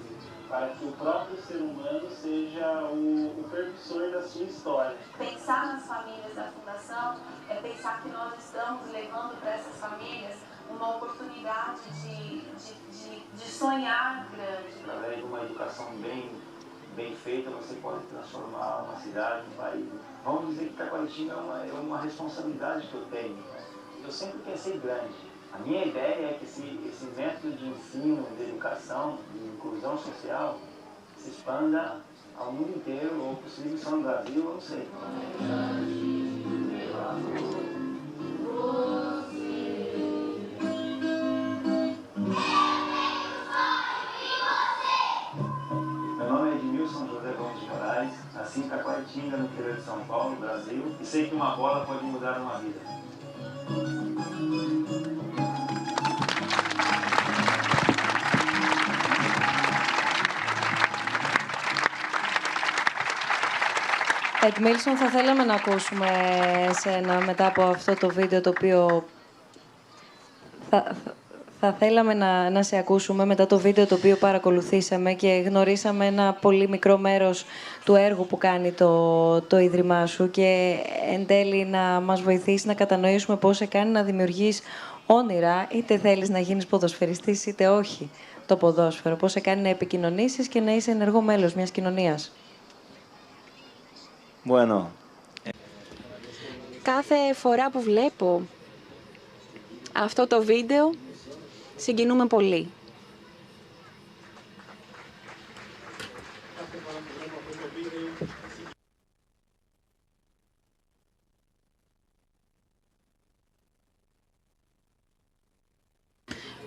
para que o próprio ser humano seja o percussor da sua história. Pensar nas famílias da Fundação é pensar que nós estamos levando para essas famílias uma oportunidade de sonhar grande. Através de uma educação bem feita, você pode transformar uma cidade, um país. Vamos dizer que Taquaritinga é uma responsabilidade que eu tenho. Eu sempre pensei grande. A minha ideia é que esse método de ensino, de educação, de inclusão social, se expanda ao mundo inteiro, ou possível só no Brasil, eu não sei. Meu nome é Edmilson José Gomes de Moraes, nasci em Taquaritinga, no interior de São Paulo, Brasil, e sei que uma bola pode mudar uma vida. Edmilson, θα θέλαμε να ακούσουμε εσένα μετά από αυτό το βίντεο το οποίο... Θα θέλαμε να σε ακούσουμε μετά το βίντεο το οποίο παρακολουθήσαμε και γνωρίσαμε ένα πολύ μικρό μέρος του έργου που κάνει το Ίδρυμά σου και εν τέλει να μας βοηθήσει να κατανοήσουμε πώς σε κάνει να δημιουργείς όνειρα, είτε θέλεις να γίνεις ποδοσφαιριστής είτε όχι το ποδόσφαιρο, πώς σε κάνει να επικοινωνήσεις και να είσαι ενεργό μέλος μιας κοινωνίας. Bueno. Κάθε φορά που βλέπω αυτό το βίντεο, συγκινούμε πολύ.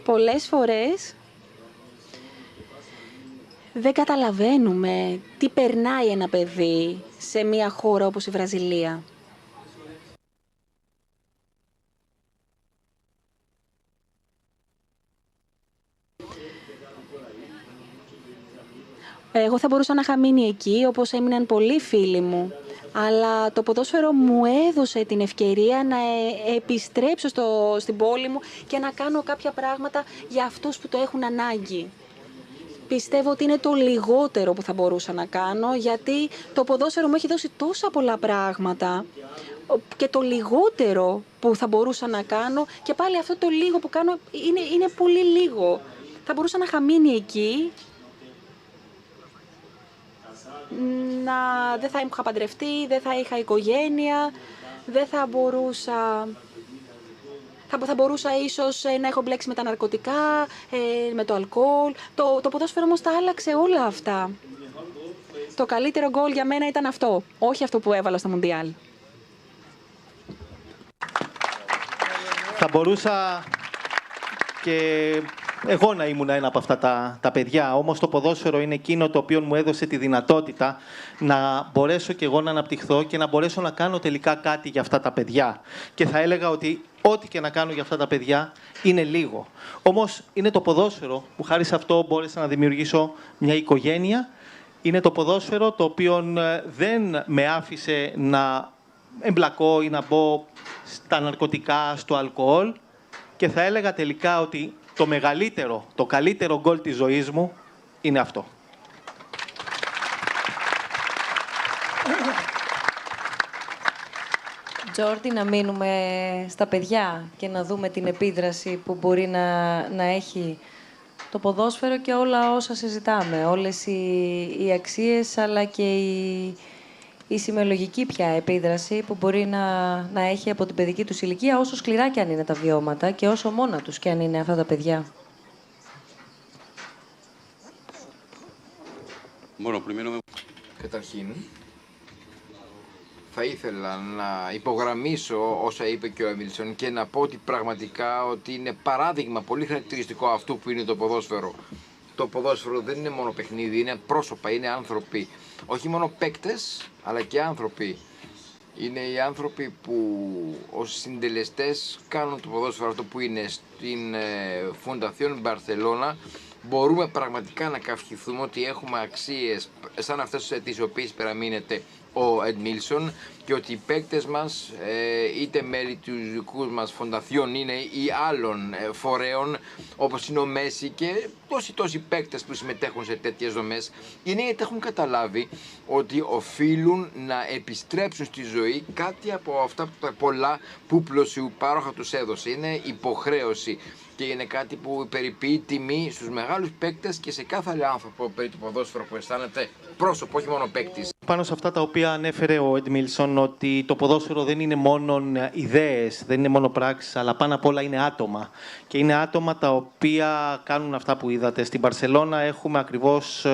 πολλές φορές δεν καταλαβαίνουμε τι περνάει ένα παιδί σε μια χώρα όπως η Βραζιλία. Εγώ θα μπορούσα να είχα μείνει εκεί, όπως έμειναν πολλοί φίλοι μου. Αλλά το ποδόσφαιρο μου έδωσε την ευκαιρία να επιστρέψω στην πόλη μου και να κάνω κάποια πράγματα για αυτούς που το έχουν ανάγκη. Πιστεύω ότι είναι το λιγότερο που θα μπορούσα να κάνω, γιατί το ποδόσφαιρο μου έχει δώσει τόσα πολλά πράγματα και το λιγότερο που θα μπορούσα να κάνω, και πάλι αυτό το λίγο που κάνω είναι πολύ λίγο. Θα μπορούσα να είχα μείνει εκεί, δεν θα είχα παντρευτεί, δεν θα είχα οικογένεια, δεν θα μπορούσα... Θα μπορούσα ίσως να έχω μπλέξει με τα ναρκωτικά, με το αλκοόλ. Το ποδόσφαιρο όμως τα άλλαξε όλα αυτά. Το καλύτερο γκολ για μένα ήταν αυτό, όχι αυτό που έβαλα στο Μουντιάλ. Θα μπορούσα και εγώ να ήμουν ένα από αυτά τα παιδιά, όμως το ποδόσφαιρο είναι εκείνο το οποίο μου έδωσε τη δυνατότητα να μπορέσω και εγώ να αναπτυχθώ και να μπορέσω να κάνω τελικά κάτι για αυτά τα παιδιά. Και θα έλεγα ότι ό,τι και να κάνω για αυτά τα παιδιά είναι λίγο. Όμως είναι το ποδόσφαιρο που χάρη σε αυτό μπόρεσα να δημιουργήσω μια οικογένεια. Είναι το ποδόσφαιρο το οποίο δεν με άφησε να εμπλακώ ή να μπω στα ναρκωτικά, στο αλκοόλ. Και θα έλεγα τελικά ότι το μεγαλύτερο, το καλύτερο γκολ της ζωής μου είναι αυτό. Τζόρντι, να μείνουμε στα παιδιά και να δούμε την επίδραση που μπορεί να έχει το ποδόσφαιρο και όλα όσα συζητάμε. Όλες οι αξίες, αλλά και η σημειολογική πια επίδραση που μπορεί να έχει από την παιδική τους ηλικία, όσο σκληρά και αν είναι τα βιώματα και όσο μόνα τους και αν είναι αυτά τα παιδιά. Καταρχήν, θα ήθελα να υπογραμμίσω όσα είπε και ο Έμιλσον και να πω ότι πραγματικά ότι είναι παράδειγμα πολύ χαρακτηριστικό αυτού που είναι το ποδόσφαιρο. Το ποδόσφαιρο δεν είναι μόνο παιχνίδι, είναι πρόσωπα, είναι άνθρωποι. Όχι μόνο παίκτες, αλλά και άνθρωποι. Είναι οι άνθρωποι που ως συντελεστές κάνουν το ποδόσφαιρο αυτό που είναι στην Fundación Barcelona. Μπορούμε πραγματικά να καυχηθούμε ότι έχουμε αξίες σαν αυτές τις οποίες περαμείνεται ο Εντμίλσον και ότι οι παίκτες μας, είτε μέλη του δικού μας φονταθιών είναι ή άλλων φορέων, όπως είναι ο Μέση και τόσοι παίκτες που συμμετέχουν σε τέτοιες δομές, είναι γιατί έχουν καταλάβει ότι οφείλουν να επιστρέψουν στη ζωή κάτι από αυτά τα πολλά που πλουσιοπάροχα τους έδωσε. Είναι υποχρέωση. Και είναι κάτι που περιποιεί τιμή στους μεγάλους παίκτες και σε κάθε άλλο άνθρωπο περί του ποδόσφαιρου που αισθάνεται πρόσωπο, όχι μόνο παίκτης. Πάνω σε αυτά τα οποία ανέφερε ο Εντμίλσον, ότι το ποδόσφαιρο δεν είναι μόνο ιδέες, δεν είναι μόνο πράξεις, αλλά πάνω απ' όλα είναι άτομα. Και είναι άτομα τα οποία κάνουν αυτά που είδατε. Στην Μπαρσελόνα έχουμε ακριβώς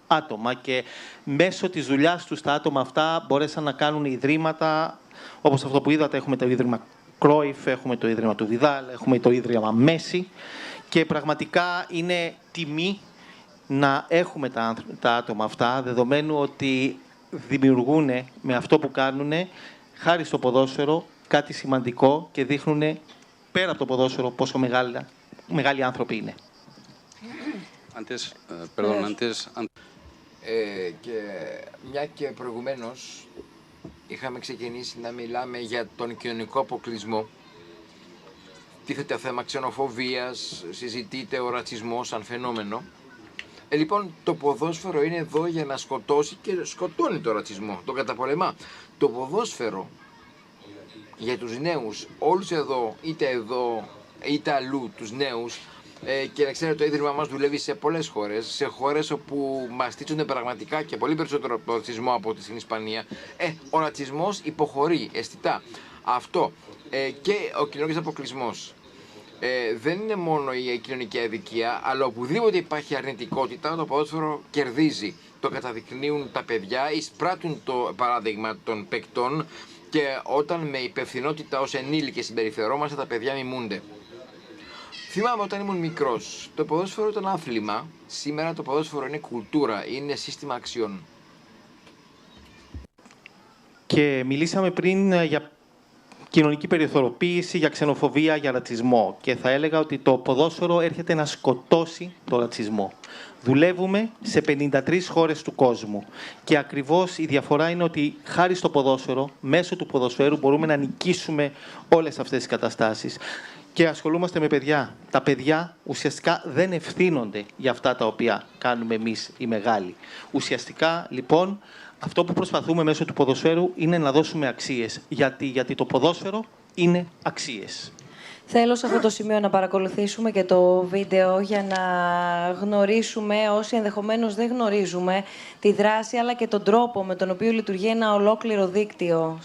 άτομα και μέσω της δουλειάς τους τα άτομα αυτά μπορέσαν να κάνουν ιδρύματα, όπως αυτό που είδατε. Έχουμε το Ίδρυμα Κρόιφ, έχουμε το Ίδρυμα του Βιδάλ, έχουμε το Ίδρυμα Μέση και πραγματικά είναι τιμή να έχουμε τα άτομα αυτά, δεδομένου ότι δημιουργούν με αυτό που κάνουν, χάρη στο ποδόσφαιρο, κάτι σημαντικό και δείχνουν πέρα από το ποδόσφαιρο πόσο μεγάλοι άνθρωποι είναι. Και μια και προηγουμένως είχαμε ξεκινήσει να μιλάμε για τον κοινωνικό αποκλεισμό. Τίθεται θέμα ξενοφοβίας, συζητείται ο ρατσισμός σαν φαινόμενο. Λοιπόν, το ποδόσφαιρο είναι εδώ για να σκοτώσει και σκοτώνει το ρατσισμό, τον καταπολεμά. Το ποδόσφαιρο για τους νέους, όλους εδώ είτε αλλού τους νέους, και να ξέρετε, το Ίδρυμα μας δουλεύει σε πολλές χώρες, σε χώρες όπου μαστίζονται πραγματικά και πολύ περισσότερο ρατσισμό από ό,τι στην Ισπανία. Ο ρατσισμός υποχωρεί αισθητά. Αυτό και ο κοινωνικός αποκλεισμός. Δεν είναι μόνο η κοινωνική αδικία, αλλά οπουδήποτε υπάρχει αρνητικότητα, το ποδόσφαιρο κερδίζει. Το καταδεικνύουν τα παιδιά, εισπράττουν το παράδειγμα των παικτών και όταν με υπευθυνότητα ως ενήλικες συμπεριφερόμαστε, τα παιδιά μιμούνται. Θυμάμαι όταν ήμουν μικρός, το ποδόσφαιρο ήταν άθλημα. Σήμερα το ποδόσφαιρο είναι κουλτούρα, είναι σύστημα αξιών. Και μιλήσαμε πριν για κοινωνική περιθωριοποίηση, για ξενοφοβία, για ρατσισμό. Και θα έλεγα ότι το ποδόσφαιρο έρχεται να σκοτώσει το ρατσισμό. Δουλεύουμε σε 53 χώρες του κόσμου. Και ακριβώς η διαφορά είναι ότι χάρη στο ποδόσφαιρο, μέσω του ποδοσφαίρου, μπορούμε να νικήσουμε όλες αυτές τις καταστάσεις. Και ασχολούμαστε με παιδιά. Τα παιδιά ουσιαστικά δεν ευθύνονται για αυτά τα οποία κάνουμε εμείς οι μεγάλοι. Ουσιαστικά, λοιπόν, αυτό που προσπαθούμε μέσω του ποδοσφαίρου είναι να δώσουμε αξίες. Γιατί το ποδόσφαιρο είναι αξίες. Θέλω σε αυτό το σημείο να παρακολουθήσουμε και το βίντεο για να γνωρίσουμε, όσοι ενδεχομένως δεν γνωρίζουμε, τη δράση αλλά και τον τρόπο με τον οποίο λειτουργεί ένα ολόκληρο δίκτυο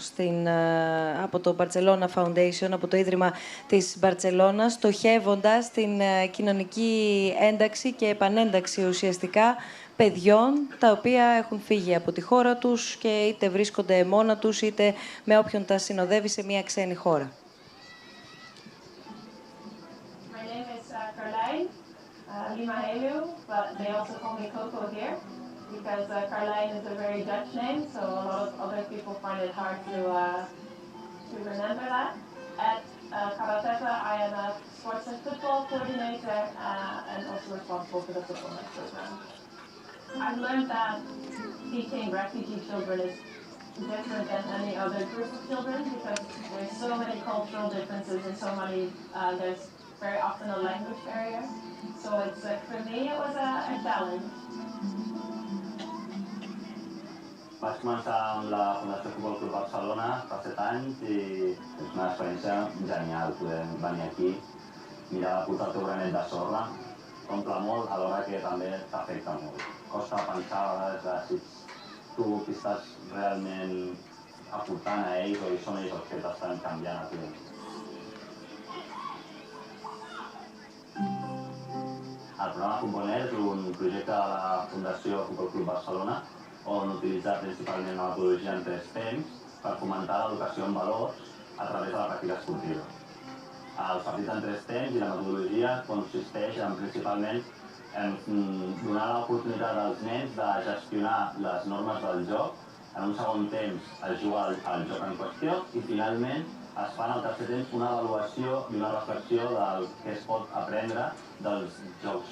από το Barcelona Foundation, από το Ίδρυμα της Μπαρτσελώνας, στοχεύοντας την κοινωνική ένταξη και επανένταξη ουσιαστικά παιδιών τα οποία έχουν φύγει από τη χώρα τους και είτε βρίσκονται μόνα τους είτε με όποιον τα συνοδεύει σε μια ξένη χώρα. Lima Helu, but they also call me Coco here because Carline is a very Dutch name, so a lot of other people find it hard to remember that. At Karateka, I am a sports and football coordinator and also responsible for the football night program. I've learned that teaching refugee children is different than any other group of children because there's so many cultural differences and so many, there's very often a language barrier. So it's for me it was a challenge. Vaig començar amb la Fundació Futbol Club Barcelona fa 7 anys i és una experiència genial poder venir aquí, mirar de posar el teu granet de sorra, t'omple molt alhora que també t'afecta molt. Costa pensar a vegades si tu estàs realment aportant a ells o són ells els que t'estan canviant a tu. El programa Futboler és un projecte de la Fundació Futbol Club Barcelona on utilitzar principalment la metodologia en 3 temps per fomentar l'educació en valors a través de la pràctica esportiva. Els partits en 3 temps i la metodologia consisteix principalment en donar l'oportunitat als nens de gestionar les normes del joc. En un segon temps es juga al joc en qüestió i finalment es fa en el tercer temps una avaluació i una reflexió del que es pot aprendre dels jocs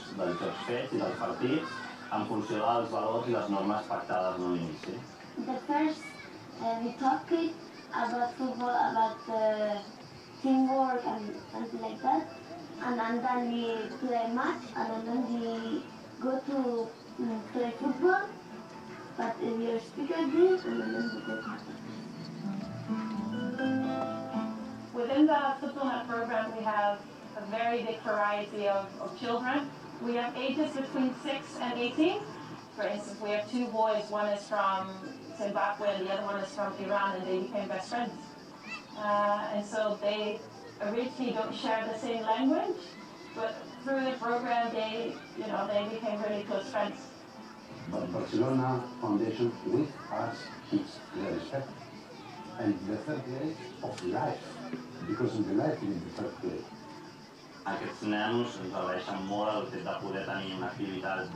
fets i dels partits en funció dels valors i les normes pactades en un inici. The first, we talked about football, about teamwork and something like that. And then we play match, and then we go to play football. But we are speaker group, and then we go to Within the Football Net program, we have a very big variety of children. We have ages between 6 and 18. For instance, we have 2 boys. One is from Zimbabwe and the other one is from Iran, and they became best friends. And so they originally don't share the same language, but through the program, they became really close friends. But Barcelona Foundation with us keeps the respect and the third place of life, because in the life is the third place. Aquests nanos ens agraeixen molt el fet de poder tenir una activitat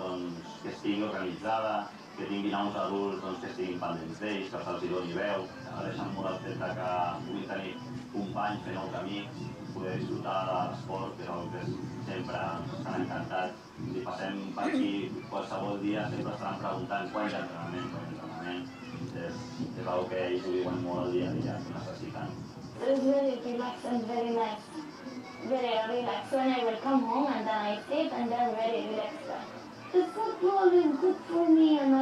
que estigui organitzada, que tinguin uns adults que estiguin pendents d'ells, que se'ls doni veu. Agraeixen molt el fet que puguin tenir companys, fer nous amics, poder disfrutar de l'esport, que és el que sempre ens estan encantats. Si passem per aquí qualsevol dia, sempre estaran preguntant quan hi ha entrenament. És una que ells ho diuen molt el dia a dia, que necessiten. It's very relaxed and very nice. Very relaxed. When I will come home and then I sleep and then very relaxed. The football is good for me and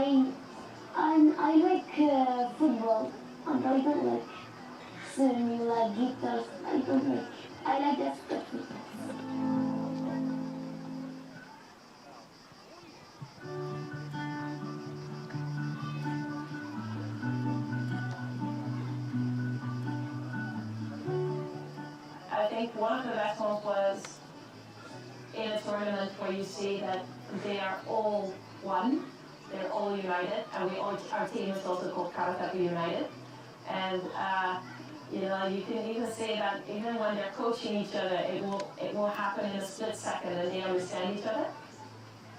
I like football and I don't like swimming, like guitars. I don't like. I like just football. I think one of the best ones was in a tournament where you see that they are all one, they're all united, and our team is also called Karateka United. And You know, you can even say that even when they're coaching each other, it will happen in a split second and they understand each other.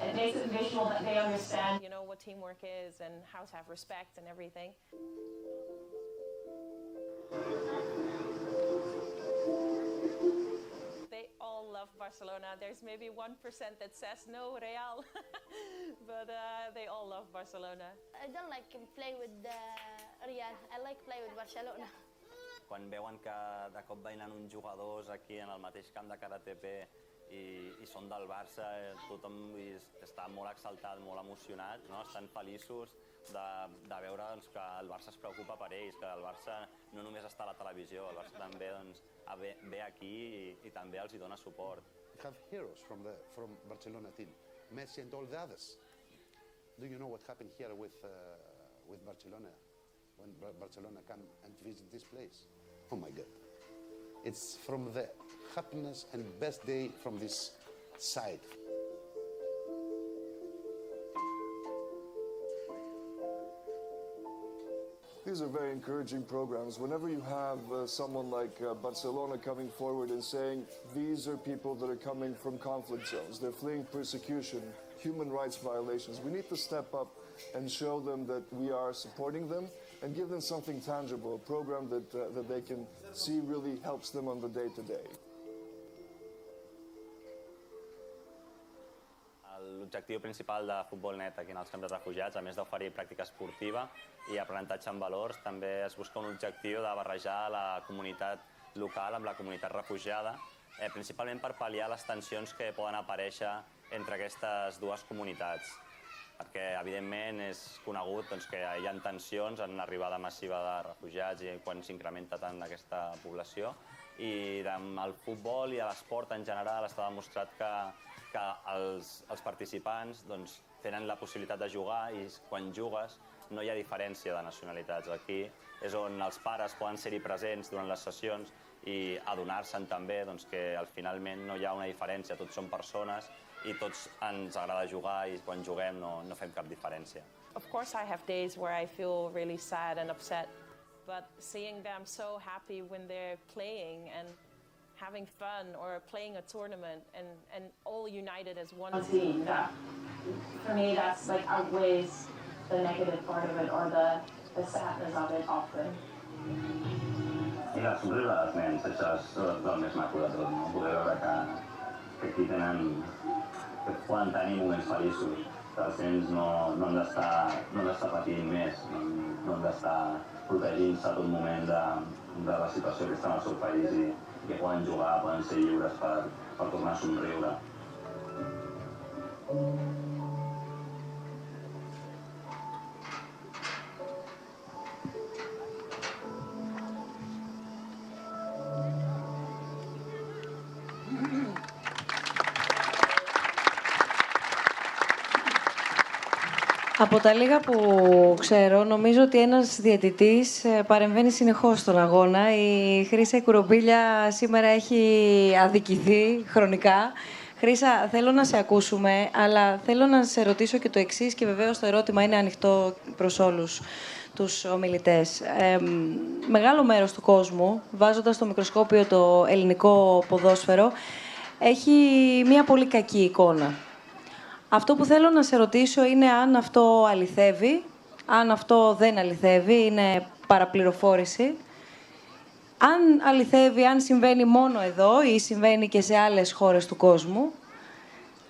It makes it visual that they understand, you know, what teamwork is and how to have respect and everything. They all love Barcelona. There's maybe 1% that says no, Real, but they all love Barcelona. I don't like playing with Real. I like playing with Barcelona. Quan veuen que de cop venen uns jugadors aquí en el mateix camp de Karate P i són del Barça, tothom està molt exaltat, molt emocionat, no? Estan feliços de veure doncs, que el Barça es preocupa per ells, que el Barça no només està a la televisió, el Barça també doncs, ve aquí i també els hi dona suport. We have heroes from Barcelona team, Messi and all the others. Do you know what happened here with Barcelona when Barcelona come and visit this place? Oh my God! It's from the happiness and best day from this side. These are very encouraging programs. Whenever you have someone like Barcelona coming forward and saying, these are people that are coming from conflict zones, they're fleeing persecution, human rights violations, we need to step up and show them that we are supporting them and give them something tangible, a program that they can see really helps them on the day-to-day. L'objectiu principal de Futbol Net aquí en els camps de refugiats, a més d'oferir pràctica esportiva i aprenentatge en valors, també es busca un objectiu de barrejar la comunitat local amb la comunitat refugiada, principalment per pal·liar les tensions que poden aparèixer entre aquestes dues comunitats. Perquè, evidentment, és conegut doncs, que hi ha tensions en l'arribada massiva de refugiats i quan s'incrementa tant aquesta població. I amb el futbol i l'esport en general està demostrat que els participants doncs, tenen la possibilitat de jugar i quan jugues no hi ha diferència de nacionalitats. Aquí és on els pares poden ser-hi presents durant les sessions i adonar-se'n també doncs, que finalment no hi ha una diferència, tots són persones i tots ens agrada jugar i quan juguem no fem cap diferència. Of course I have days where I feel really sad and upset, but seeing them so happy when they're playing and having fun or playing a tournament and all united as one team, that, for me, that's like outweighs the negative part of it or the sadness of it often. I el somriure dels nens, això és el més maco de tot, no? Poder veure que aquí que poden tenir moments feliços, que els nens no han d'estar patint més, no han d'estar protegint-se a tot moment de la situació que està en el seu país i que poden jugar, poden ser lliures per tornar a somriure. Από τα λίγα που ξέρω, νομίζω ότι ένας διαιτητής παρεμβαίνει συνεχώς στον αγώνα. Η Χρύσα Κουρομπίλια σήμερα έχει αδικηθεί χρονικά. Χρύσα, θέλω να σε ακούσουμε, αλλά θέλω να σε ρωτήσω και το εξής και βεβαίως το ερώτημα είναι ανοιχτό προς όλους τους ομιλητές. Μεγάλο μέρος του κόσμου, βάζοντας στο μικροσκόπιο το ελληνικό ποδόσφαιρο, έχει μια πολύ κακή εικόνα. Αυτό που θέλω να σε ρωτήσω είναι αν αυτό αληθεύει, αν αυτό δεν αληθεύει, είναι παραπληροφόρηση. Αν αληθεύει, αν συμβαίνει μόνο εδώ ή συμβαίνει και σε άλλες χώρες του κόσμου.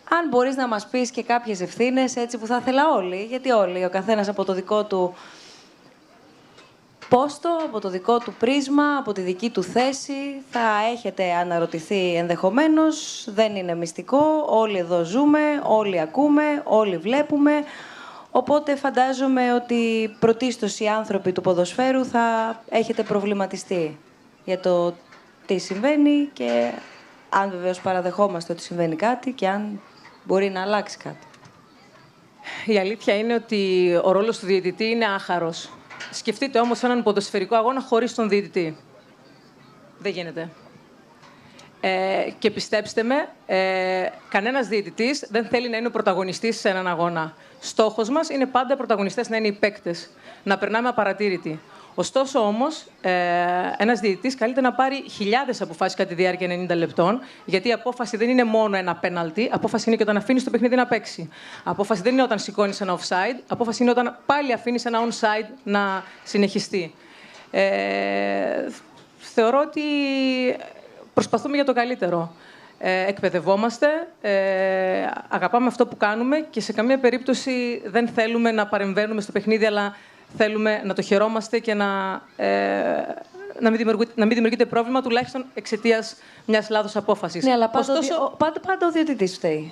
Αν μπορείς να μας πεις και κάποιες ευθύνες, έτσι που θα ήθελα όλοι, γιατί όλοι, ο καθένας από το δικό του πόστο, από το δικό του πρίσμα, από τη δική του θέση, θα έχετε αναρωτηθεί ενδεχομένως, δεν είναι μυστικό, όλοι εδώ ζούμε, όλοι ακούμε, όλοι βλέπουμε, οπότε φαντάζομαι ότι πρωτίστως οι άνθρωποι του ποδοσφαίρου θα έχετε προβληματιστεί για το τι συμβαίνει και αν βεβαίως παραδεχόμαστε ότι συμβαίνει κάτι και αν μπορεί να αλλάξει κάτι. Η αλήθεια είναι ότι ο ρόλος του διαιτητή είναι άχαρος. Σκεφτείτε όμως έναν ποδοσφαιρικό αγώνα χωρίς τον διαιτητή. Δεν γίνεται. Και πιστέψτε με, κανένας διαιτητής δεν θέλει να είναι ο πρωταγωνιστής σε έναν αγώνα. Στόχος μας είναι πάντα οι πρωταγωνιστές να είναι οι παίκτες. Να περνάμε απαρατήρητοι. Ωστόσο, όμως, ένας διαιτητής καλείται να πάρει χιλιάδες αποφάσεις κατά τη διάρκεια 90 λεπτών, γιατί η απόφαση δεν είναι μόνο ένα πέναλτι, απόφαση είναι και όταν αφήνεις το παιχνίδι να παίξει. Απόφαση δεν είναι όταν σηκώνεις ένα offside, απόφαση είναι όταν πάλι αφήνεις ένα onside να συνεχιστεί. Θεωρώ ότι προσπαθούμε για το καλύτερο. Εκπαιδευόμαστε, αγαπάμε αυτό που κάνουμε και σε καμία περίπτωση δεν θέλουμε να παρεμβαίνουμε στο παιχνίδι, αλλά θέλουμε να το χαιρόμαστε και να μην δημιουργείται πρόβλημα, τουλάχιστον εξαιτίας μιας λάθος απόφασης. Ναι, αλλά πάντα ο διαιτητής φταίει.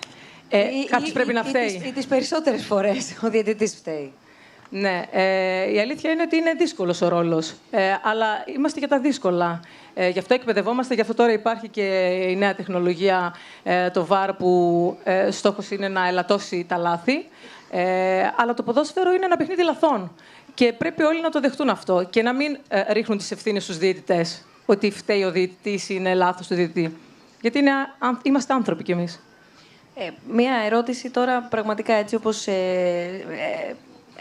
Κάποιος πρέπει να φταίει. Ή τις περισσότερες φορές ο διαιτητής φταίει. Ναι, η αλήθεια είναι ότι είναι δύσκολος ο ρόλος, αλλά είμαστε για τα δύσκολα. Γι' αυτό εκπαιδευόμαστε, γι' αυτό τώρα υπάρχει και η νέα τεχνολογία, το VAR, που στόχος είναι να ελαττώσει τα λάθη. Αλλά το ποδόσφαιρο είναι ένα παιχνίδι λαθών. Και πρέπει όλοι να το δεχτούν αυτό και να μην ρίχνουν τις ευθύνες στους διαιτητές, ότι φταίει ο διαιτητής, είναι λάθος του διαιτητή. Γιατί είμαστε άνθρωποι κι εμείς. Μία ερώτηση τώρα, πραγματικά έτσι όπως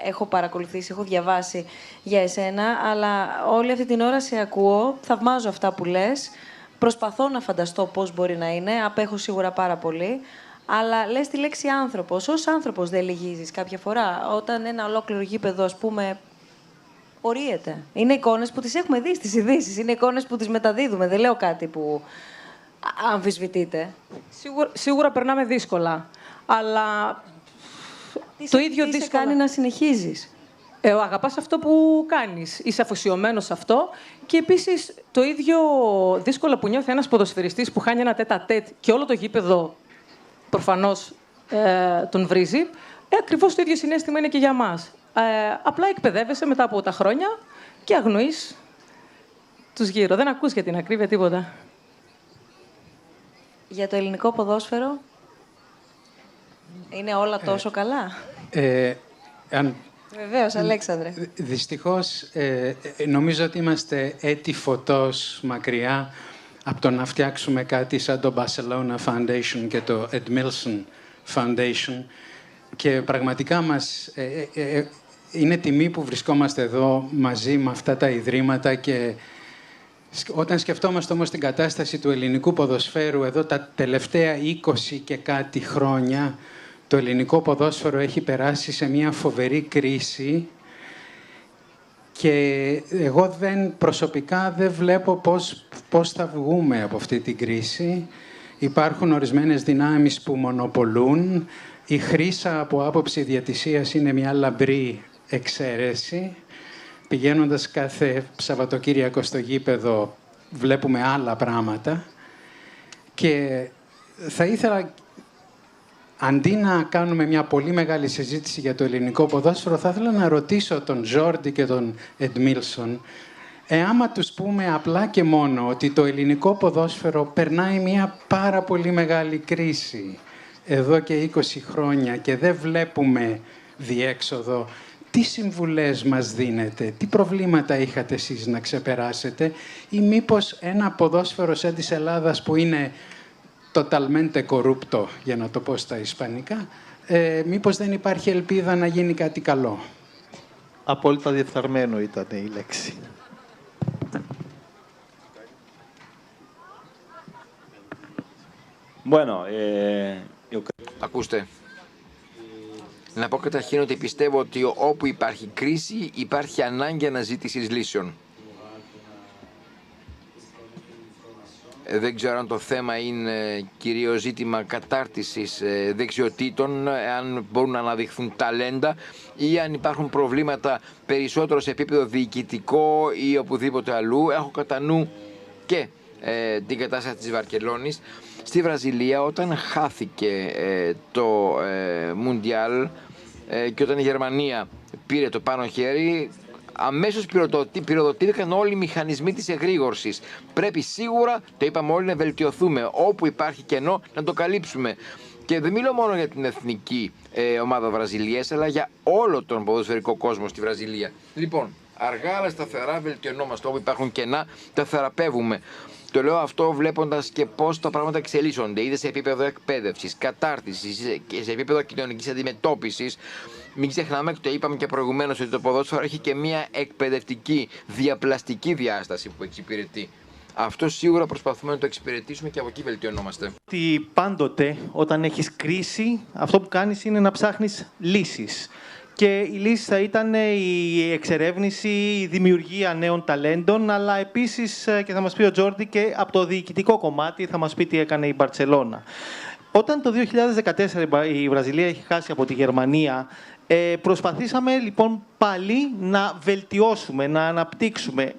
έχω παρακολουθήσει, έχω διαβάσει για εσένα, αλλά όλη αυτή την ώρα σε ακούω, θαυμάζω αυτά που λες, προσπαθώ να φανταστώ πώς μπορεί να είναι, απέχω σίγουρα πάρα πολύ, αλλά λες τη λέξη άνθρωπος. Ως άνθρωπος δεν λυγίζεις κάποια φορά, όταν ένα ολόκληρο γήπεδο, ας πούμε, ορίεται. Είναι εικόνες που τις έχουμε δει στις ειδήσεις, είναι εικόνες που τις μεταδίδουμε, δεν λέω κάτι που αμφισβητείτε. Σίγουρα περνάμε δύσκολα, αλλά το ίδιο δύσκολα. δύσκολα. Τι σε κάνει να συνεχίζεις? Αγαπάς αυτό που κάνεις, είσαι αφοσιωμένος σε αυτό και επίσης το ίδιο δύσκολο που νιώθει ένας ποδοσφαιριστής που χάνει ένα τέτα-τέτ και όλο το γήπεδο προφανώς τον βρίζει, ακριβώς το ίδιο συναίσθημα είναι και για μας. Απλά εκπαιδεύεσαι μετά από τα χρόνια και αγνοείς τους γύρω. Δεν ακούς για την ακρίβεια τίποτα. Για το ελληνικό ποδόσφαιρο, είναι όλα τόσο καλά? Βεβαίως, Αλέξανδρε. Δυστυχώς, νομίζω ότι είμαστε έτη φωτός μακριά από το να φτιάξουμε κάτι σαν το Barcelona Foundation και το Edmilson Foundation. Και πραγματικά είναι τιμή που βρισκόμαστε εδώ μαζί με αυτά τα ιδρύματα και όταν σκεφτόμαστε όμως την κατάσταση του ελληνικού ποδοσφαίρου εδώ τα τελευταία 20 και κάτι χρόνια, το ελληνικό ποδόσφαιρο έχει περάσει σε μια φοβερή κρίση και εγώ προσωπικά δεν βλέπω πώς θα βγούμε από αυτή την κρίση. Υπάρχουν ορισμένες δυνάμεις που μονοπολούν. Η Χρύσα από άποψη διαιτησίας είναι μια λαμπρή εξαίρεση. Πηγαίνοντας κάθε Σαββατοκύριακο στο γήπεδο βλέπουμε άλλα πράγματα και θα ήθελα, αντί να κάνουμε μια πολύ μεγάλη συζήτηση για το ελληνικό ποδόσφαιρο, θα ήθελα να ρωτήσω τον Ζόρντι και τον Εντμίλσον, άμα τους πούμε απλά και μόνο ότι το ελληνικό ποδόσφαιρο περνάει μια πάρα πολύ μεγάλη κρίση εδώ και 20 χρόνια και δεν βλέπουμε διέξοδο, τι συμβουλές μας δίνετε, τι προβλήματα είχατε εσείς να ξεπεράσετε ή μήπως ένα ποδόσφαιρο σαν της Ελλάδας που είναι totalmente corrupto, για να το πω στα ισπανικά, μήπως δεν υπάρχει ελπίδα να γίνει κάτι καλό? Απόλυτα διεφθαρμένο ήταν η λέξη. Ακούστε. Να πω καταρχήν ότι πιστεύω ότι όπου υπάρχει κρίση υπάρχει ανάγκη αναζήτησης λύσεων. Δεν ξέρω αν το θέμα είναι κυρίως ζήτημα κατάρτισης δεξιοτήτων, αν μπορούν να αναδειχθούν ταλέντα ή αν υπάρχουν προβλήματα περισσότερο σε επίπεδο διοικητικό ή οπουδήποτε αλλού. Έχω κατά νου και την κατάσταση της Βαρκελόνης. Στη Βραζιλία, όταν χάθηκε το Μουντιάλ και όταν η Γερμανία πήρε το πάνω χέρι, αμέσως πυροδοτήθηκαν όλοι οι μηχανισμοί της εγρήγορσης. Πρέπει σίγουρα, το είπαμε όλοι, να βελτιωθούμε. Όπου υπάρχει κενό, να το καλύψουμε. Και δεν μιλώ μόνο για την εθνική ομάδα Βραζιλίας, αλλά για όλο τον ποδοσφαιρικό κόσμο στη Βραζιλία. Λοιπόν, αργά αλλά σταθερά βελτιωνόμαστε. Όπου υπάρχουν κενά, τα θεραπεύουμε. Το λέω αυτό βλέποντας και πώς τα πράγματα εξελίσσονται, είτε σε επίπεδο εκπαίδευσης, κατάρτισης και σε επίπεδο κοινωνικής αντιμετώπισης. Μην ξεχνάμε, και το είπαμε και προηγουμένως, ότι το ποδόσφαιρο έχει και μια εκπαιδευτική, διαπλαστική διάσταση που εξυπηρετεί. Αυτό σίγουρα προσπαθούμε να το εξυπηρετήσουμε και από εκεί βελτιωνόμαστε. Ότι πάντοτε όταν έχεις κρίση, αυτό που κάνεις είναι να ψάχνεις λύσεις. Και η λύση θα ήταν η εξερεύνηση, η δημιουργία νέων ταλέντων, αλλά επίσης, και θα μας πει ο Τζόρντι, και από το διοικητικό κομμάτι θα μας πει τι έκανε η Μπαρτσελώνα. Όταν το 2014 η Βραζιλία είχε χάσει από τη Γερμανία, προσπαθήσαμε λοιπόν πάλι να βελτιώσουμε, να αναπτύξουμε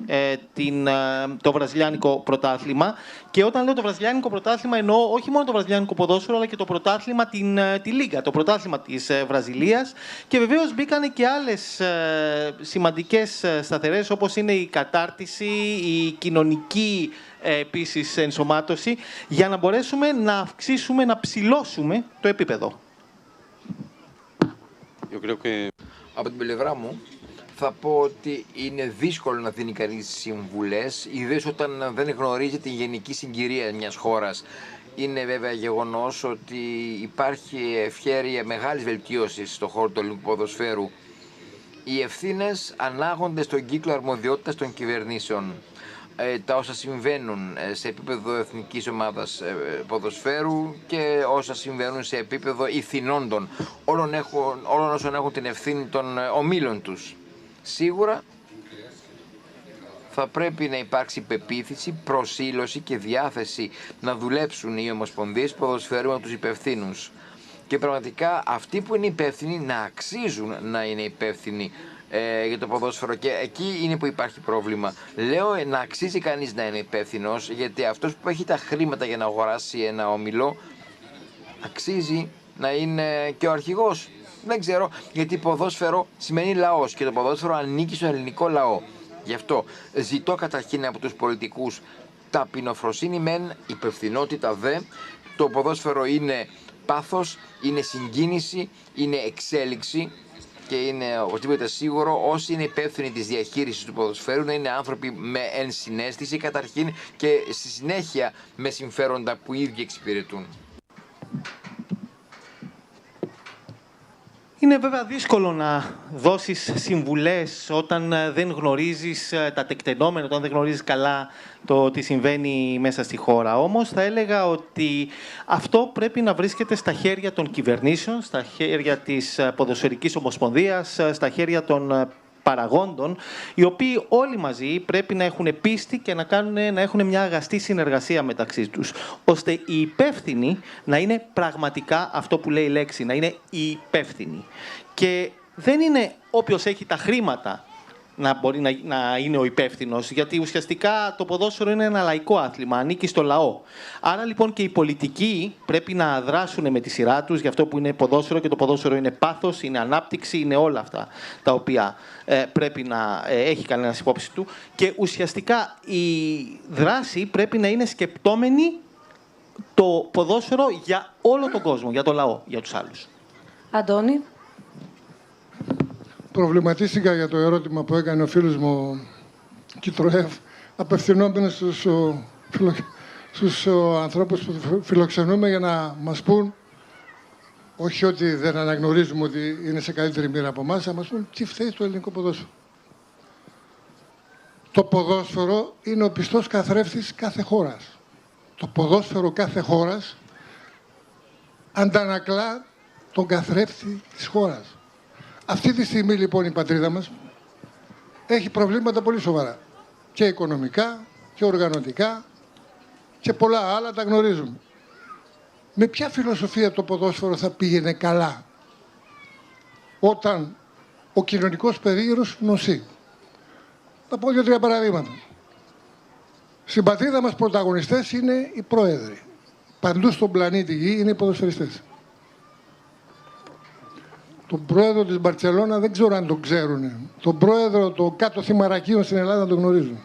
το βραζιλιάνικο πρωτάθλημα. Και όταν λέω το βραζιλιάνικο πρωτάθλημα, εννοώ όχι μόνο το βραζιλιάνικο ποδόσφαιρο, αλλά και το πρωτάθλημα, τη Λίγκα, το πρωτάθλημα της Βραζιλίας. Και βεβαίως μπήκαν και άλλες σημαντικές σταθερές, όπως είναι η κατάρτιση, η κοινωνική επίσης ενσωμάτωση, για να μπορέσουμε να αυξήσουμε, να ψηλώσουμε το επίπεδο. Από την πλευρά μου θα πω ότι είναι δύσκολο να δίνει κανείς συμβουλές, ιδίως όταν δεν γνωρίζει την γενική συγκυρία μιας χώρας. Είναι βέβαια γεγονός ότι υπάρχει ευχέρεια μεγάλης βελτίωσης στον χώρο του ελληνικού ποδοσφαίρου. Οι ευθύνες ανάγονται στον κύκλο αρμοδιότητας των κυβερνήσεων. Τα όσα συμβαίνουν σε επίπεδο εθνικής ομάδας ποδοσφαίρου και όσα συμβαίνουν σε επίπεδο ηθινόντων, όλων όσων έχουν την ευθύνη των ομίλων τους. Σίγουρα θα πρέπει να υπάρξει πεποίθηση, προσήλωση και διάθεση να δουλέψουν οι ομοσπονδίες ποδοσφαίρου με τους υπευθύνους. Και πραγματικά αυτοί που είναι υπεύθυνοι να αξίζουν να είναι υπεύθυνοι για το ποδόσφαιρο, και εκεί είναι που υπάρχει πρόβλημα. Λέω να αξίζει κανείς να είναι υπεύθυνος, γιατί αυτός που έχει τα χρήματα για να αγοράσει ένα όμιλο αξίζει να είναι και ο αρχηγός. Δεν ξέρω, γιατί ποδόσφαιρο σημαίνει λαός και το ποδόσφαιρο ανήκει στον ελληνικό λαό. Γι' αυτό ζητώ καταρχήν από τους πολιτικούς ταπεινοφροσύνη μεν, υπευθυνότητα δε. Το ποδόσφαιρο είναι πάθος, είναι συγκίνηση, είναι εξέλιξη. Και είναι οπωσδήποτε σίγουρο όσοι είναι υπεύθυνοι της διαχείρισης του ποδοσφαίρου να είναι άνθρωποι με ενσυναίσθηση καταρχήν και στη συνέχεια με συμφέροντα που οι ίδιοι εξυπηρετούν. Είναι βέβαια δύσκολο να δώσεις συμβουλές όταν δεν γνωρίζεις τα τεκτενόμενα, όταν δεν γνωρίζεις καλά το τι συμβαίνει μέσα στη χώρα. Όμως θα έλεγα ότι αυτό πρέπει να βρίσκεται στα χέρια των κυβερνήσεων, στα χέρια της Ποδοσφαιρικής Ομοσπονδίας, στα χέρια των παραγόντων, οι οποίοι όλοι μαζί πρέπει να έχουν πίστη και να έχουν μια αγαστή συνεργασία μεταξύ τους, ώστε οι υπεύθυνοι να είναι πραγματικά αυτό που λέει η λέξη, να είναι οι υπεύθυνοι. Και δεν είναι όποιος έχει τα χρήματα να μπορεί να είναι ο υπεύθυνος, γιατί ουσιαστικά το ποδόσφαιρο είναι ένα λαϊκό άθλημα, ανήκει στο λαό. Άρα λοιπόν και οι πολιτικοί πρέπει να δράσουν με τη σειρά τους για αυτό που είναι ποδόσφαιρο, και το ποδόσφαιρο είναι πάθος, είναι ανάπτυξη, είναι όλα αυτά τα οποία πρέπει να έχει κανένας υπόψη του, και ουσιαστικά η δράση πρέπει να είναι σκεπτόμενη το ποδόσφαιρο για όλο τον κόσμο, για το λαό, για τους άλλους. Αντώνη. Προβληματίστηκα για το ερώτημα που έκανε ο φίλος μου Κιτροεύ, απευθυνόμενος στους ανθρώπους που φιλοξενούμε, για να μας πούν, όχι ότι δεν αναγνωρίζουμε ότι είναι σε καλύτερη μοίρα από εμάς, να μας πούν τι φταίει το ελληνικό ποδόσφαιρο. Το ποδόσφαιρο είναι ο πιστός καθρέφτης κάθε χώρας. Το ποδόσφαιρο κάθε χώρας αντανακλά τον καθρέφτη της χώρας. Αυτή τη στιγμή λοιπόν η πατρίδα μας έχει προβλήματα πολύ σοβαρά. Και οικονομικά και οργανωτικά και πολλά άλλα, τα γνωρίζουμε. Με ποια φιλοσοφία το ποδόσφαιρο θα πήγαινε καλά όταν ο κοινωνικός περίγυρος νοσεί? Θα πω 2-3 παραδείγματα. Στην πατρίδα μας πρωταγωνιστές είναι οι πρόεδροι. Παντού στον πλανήτη Γη είναι οι ποδοσφαιριστές. Τον πρόεδρο της Μπαρτσελώνα δεν ξέρω αν τον ξέρουν. Τον πρόεδρο των κάτω θυμαρακίων στην Ελλάδα τον γνωρίζουν.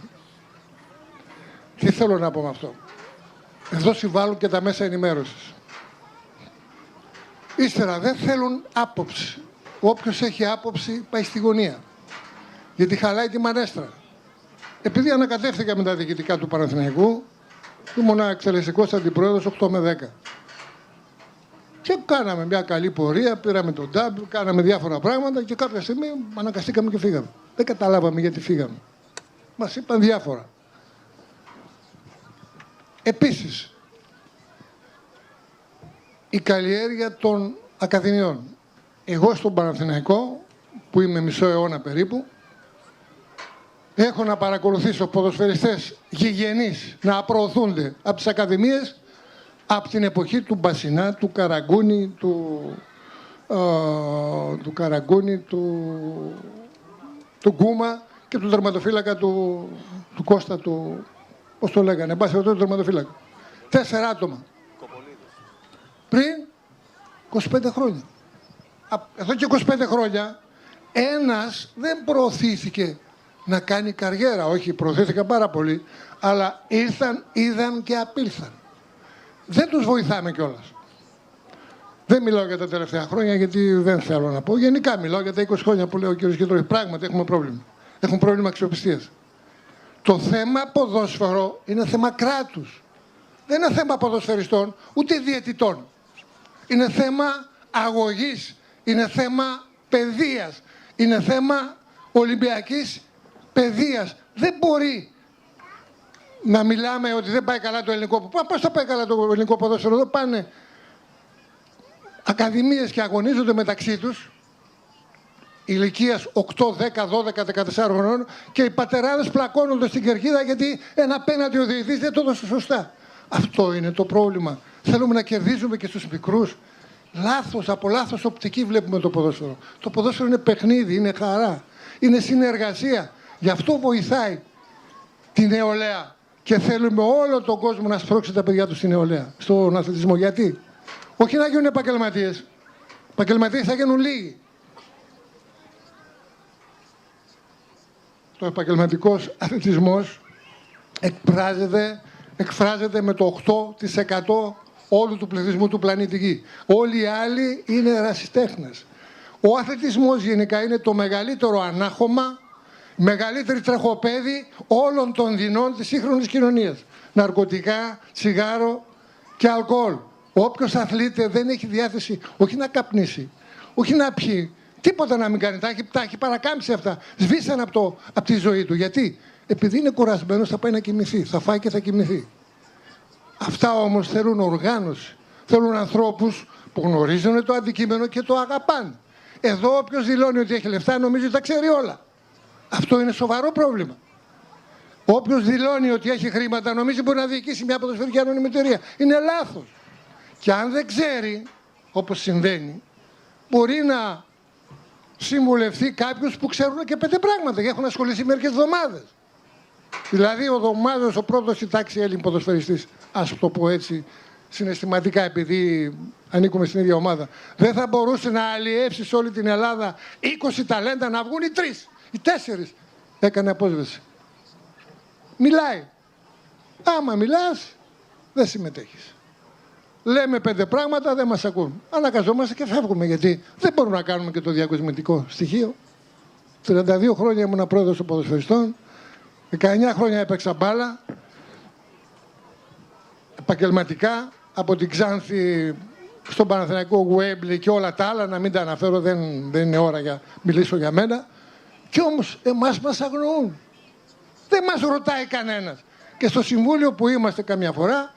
Τι θέλω να πω με αυτό? Εδώ συμβάλλουν και τα μέσα ενημέρωσης. Ύστερα δεν θέλουν άποψη. Όποιος έχει άποψη πάει στη γωνία. Γιατί χαλάει τη μανέστρα. Επειδή ανακατεύτηκα με τα διοικητικά του Παναθηναϊκού, Ήμουν εκτελεστικός αντιπρόεδρος 8 με 10. Και κάναμε μια καλή πορεία, πήραμε τον ντάμπ, κάναμε διάφορα πράγματα και κάποια στιγμή αναγκαστήκαμε και φύγαμε. Δεν καταλάβαμε γιατί φύγαμε. Μας είπαν διάφορα. Επίσης, η καλλιέργεια των ακαδημιών. Εγώ στον Παναθηναϊκό, που είμαι μισό αιώνα περίπου, έχω να παρακολουθήσω ποδοσφαιριστές γηγενείς να προωθούνται από τις ακαδημίες από την εποχή του Μπασινά, του Καραγκούνη, του Γκούμα και του τερματοφύλακα του Κώστα του... Πώς το λέγανε, εν πάση περιπτώσει, του τερματοφύλακα. 4 άτομα. Πριν 25 χρόνια. Εδώ και 25 χρόνια ένας δεν προωθήθηκε να κάνει καριέρα. Όχι, προωθήθηκαν πάρα πολύ, αλλά ήρθαν, είδαν και απήλθαν. Δεν τους βοηθάμε κιόλας. Δεν μιλάω για τα τελευταία χρόνια, γιατί δεν θέλω να πω. Γενικά μιλάω για τα 20 χρόνια που λέει ο κ. Κιτρόης. Πράγματι έχουμε πρόβλημα. Έχουν πρόβλημα αξιοπιστίας. Το θέμα ποδόσφαιρο είναι θέμα κράτους. Δεν είναι θέμα ποδοσφαιριστών, ούτε διαιτητών. Είναι θέμα αγωγής, είναι θέμα παιδείας, είναι θέμα ολυμπιακής παιδείας. Δεν μπορεί να μιλάμε ότι δεν πάει καλά το ελληνικό. Πώς θα πάει καλά το ελληνικό ποδόσφαιρο? Εδώ πάνε ακαδημίες και αγωνίζονται μεταξύ τους ηλικίας 8, 10, 12, 14 χρονών και οι πατεράδες πλακώνονται στην κερκίδα γιατί ένα απέναντι ο διαιτητής δεν το έδωσε σωστά. Αυτό είναι το πρόβλημα. Θέλουμε να κερδίζουμε και στους μικρούς. Λάθος, από λάθος οπτική βλέπουμε το ποδόσφαιρο. Το ποδόσφαιρο είναι παιχνίδι, είναι χαρά, είναι συνεργασία. Γι' αυτό βοηθάει τη νεολαία και θέλουμε όλο τον κόσμο να σπρώξει τα παιδιά του στη νεολαία, στον αθλητισμό. Γιατί? Όχι να γίνουν επαγγελματίες. Επαγγελματίες θα γίνουν λίγοι. Το επαγγελματικός αθλητισμός εκφράζεται με το 8% όλου του πληθυσμού του πλανήτη Γη. Όλοι οι άλλοι είναι ερασιτέχνες. Ο αθλητισμός γενικά είναι το μεγαλύτερο ανάχωμα, μεγαλύτερη τρεχοπέδη όλων των δεινών της σύγχρονης κοινωνίας. Ναρκωτικά, τσιγάρο και αλκοόλ. Όποιος αθλείται δεν έχει διάθεση όχι να καπνίσει, όχι να πιει, τίποτα να μην κάνει. Τα έχει παρακάμψει αυτά. Σβήσαν από τη ζωή του. Γιατί? Επειδή είναι κουρασμένος θα πάει να κοιμηθεί. Θα φάει και θα κοιμηθεί. Αυτά όμως θέλουν οργάνωση. Θέλουν ανθρώπους που γνωρίζουν το αντικείμενο και το αγαπάνε. Εδώ όποιος δηλώνει ότι έχει λεφτά νομίζει ότι τα ξέρει όλα. Αυτό είναι σοβαρό πρόβλημα. Όποιος δηλώνει ότι έχει χρήματα νομίζει μπορεί να διοικήσει μια ποδοσφαιρική ανώνυμη εταιρεία. Είναι λάθος. Και αν δεν ξέρει, όπως συμβαίνει, μπορεί να συμβουλευτεί κάποιους που ξέρουν και 5 πράγματα και έχουν ασχοληθεί μερικές εβδομάδες. Δηλαδή ο Δωμάζος, ο πρώτος στη τάξη Έλλην ποδοσφαιριστής, ας το πω έτσι συναισθηματικά επειδή ανήκουμε στην ίδια ομάδα, δεν θα μπορούσε να αλλιεύσει σε όλη την Ελλάδα 20 ταλέντα να βγουν οι 3, οι 4. Έκανε απόσβεση. Μιλάει. Άμα μιλάς, δεν συμμετέχεις. Λέμε 5 πράγματα, δεν μας ακούν. Αναγκαζόμαστε και φεύγουμε, γιατί δεν μπορούμε να κάνουμε και το διακοσμητικό στοιχείο. 32 χρόνια ήμουν πρόεδρος των ποδοσφαιριστών, 19 χρόνια έπαιξα μπάλα, επαγγελματικά, από την Ξάνθη στον Παναθηναϊκό Γουέμπλι και όλα τα άλλα, να μην τα αναφέρω, δεν είναι ώρα για μιλήσω για μένα. Και όμως εμάς μας αγνοούν. Δεν μας ρωτάει κανένας. Και στο συμβούλιο που είμαστε καμιά φορά,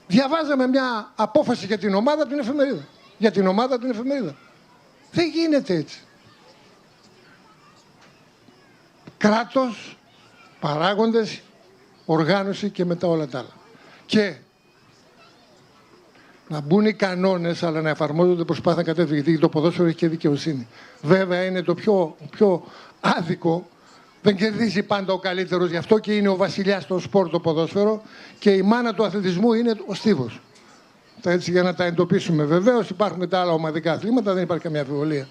διαβάζαμε μια απόφαση για την ομάδα την εφημερίδα. Για την ομάδα την εφημερίδα. Δεν γίνεται έτσι. Κράτος, παράγοντες, οργάνωση και μετά όλα τα άλλα. Και να μπουν οι κανόνες, αλλά να εφαρμόζονται προς κάθε κατεύθυνση, γιατί το ποδόσφαιρο έχει και δικαιοσύνη. Βέβαια είναι το πιο άδικο. Δεν κερδίζει πάντα ο καλύτερος, γι' αυτό και είναι ο βασιλιάς στο σπορ το ποδόσφαιρο και η μάνα του αθλητισμού είναι ο στίβος. Έτσι για να τα εντοπίσουμε. Βεβαίως υπάρχουν και τα άλλα ομαδικά αθλήματα, δεν υπάρχει καμία αμφιβολία.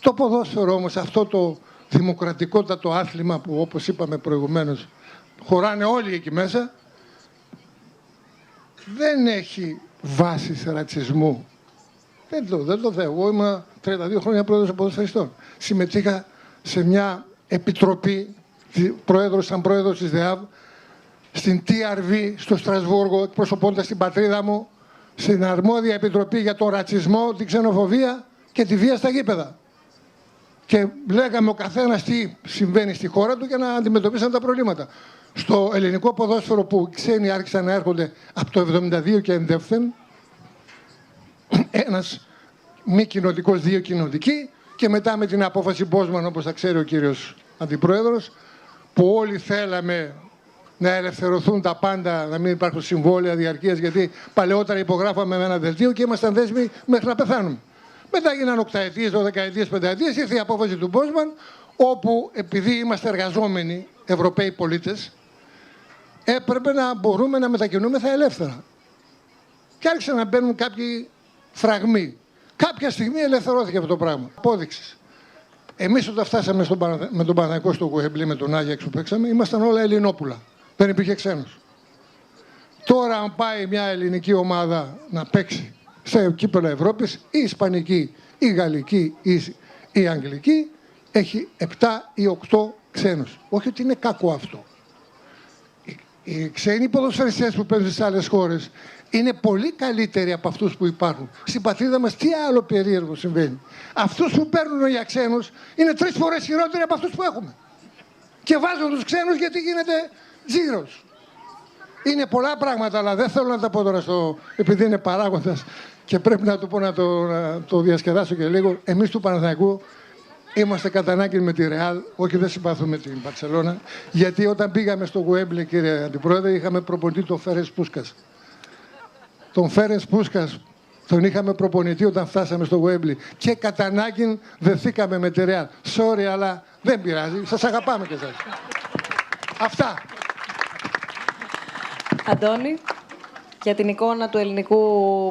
Το ποδόσφαιρο όμως, αυτό το δημοκρατικότατο άθλημα που όπως είπαμε προηγουμένως χωράνε όλοι εκεί μέσα, δεν έχει βάσεις ρατσισμού. Δεν το θέλω. Εγώ ήμουν 32 χρόνια πρόεδρος των ποδοσφαιριστών. Συμμετείχα σε μια επιτροπή, σαν πρόεδρος της ΔΕΑΒ, στην TRV στο Στρασβούργο, εκπροσωπώντας την πατρίδα μου, στην αρμόδια επιτροπή για τον ρατσισμό, την ξενοφοβία και τη βία στα γήπεδα. Και λέγαμε ο καθένας τι συμβαίνει στη χώρα του για να αντιμετωπίσουν τα προβλήματα. Στο ελληνικό ποδόσφαιρο που οι ξένοι άρχισαν να έρχονται από το 1972 και εντεύθεν, ένας μη κοινοτικός, δύο κοινοτικοί, και μετά με την απόφαση Μπόσμαν, όπως θα ξέρει ο κύριος Αντιπρόεδρος, που όλοι θέλαμε να ελευθερωθούν τα πάντα, να μην υπάρχουν συμβόλαια διαρκείας, γιατί παλαιότερα υπογράφαμε με ένα δελτίο και ήμασταν δέσμοι μέχρι να πεθάνουμε. Μετά γίνανε 8ετίες, 12ετίες, 5ετίες, ήρθε η απόφαση του Μπόσμαν, όπου επειδή είμαστε εργαζόμενοι Ευρωπαίοι πολίτες, έπρεπε να μπορούμε να μετακινούμεθα ελεύθερα. Και άρχισαν να μπαίνουν κάποιοι φραγμοί. Κάποια στιγμή ελευθερώθηκε αυτό το πράγμα. Απόδειξης. Εμείς όταν φτάσαμε με τον Παναθηναϊκό στο Γουέμπλι, με τον Άγιαξ που παίξαμε, ήμασταν όλα Ελληνόπουλα. Δεν υπήρχε ξένος. Τώρα, αν πάει μια ελληνική ομάδα να παίξει σε κύπελλο Ευρώπης, η Ισπανική, η Γαλλική ή η Αγγλική, έχει 7 ή 8 ξένους. Όχι ότι είναι κακό αυτό. Οι ξένοι ποδοσφαιριστές που παίζουν στις άλλες χώρες είναι πολύ καλύτεροι από αυτούς που υπάρχουν. Στην πατρίδα μας τι άλλο περίεργο συμβαίνει. Αυτούς που παίρνουν για ξένους είναι 3 φορές χειρότεροι από αυτούς που έχουμε. Και βάζουν τους ξένους γιατί γίνεται τζίρος. Είναι πολλά πράγματα, αλλά δεν θέλω να τα πω τώρα επειδή είναι παράγοντας και πρέπει να το πω να το διασκεδάσω και λίγο. Εμείς του Παναθηναϊκού είμαστε κατά ανάγκη με τη Ρεάλ, όχι δεν συμπαθούμε την Μπαρσελόνα, γιατί όταν πήγαμε στο Γουέμπλε, κύριε Αντιπρόεδρε, είχαμε προπονητή τον Φέρενς Πούσκας. Τον Φέρενς Πούσκας τον είχαμε προπονητή όταν φτάσαμε στο Γουέμπλε και κατά ανάγκη δεθήκαμε με τη Ρεάλ. Sorry, αλλά δεν πειράζει, σας αγαπάμε και εσάς. Αυτά. Αντώνη, για την εικόνα του ελληνικού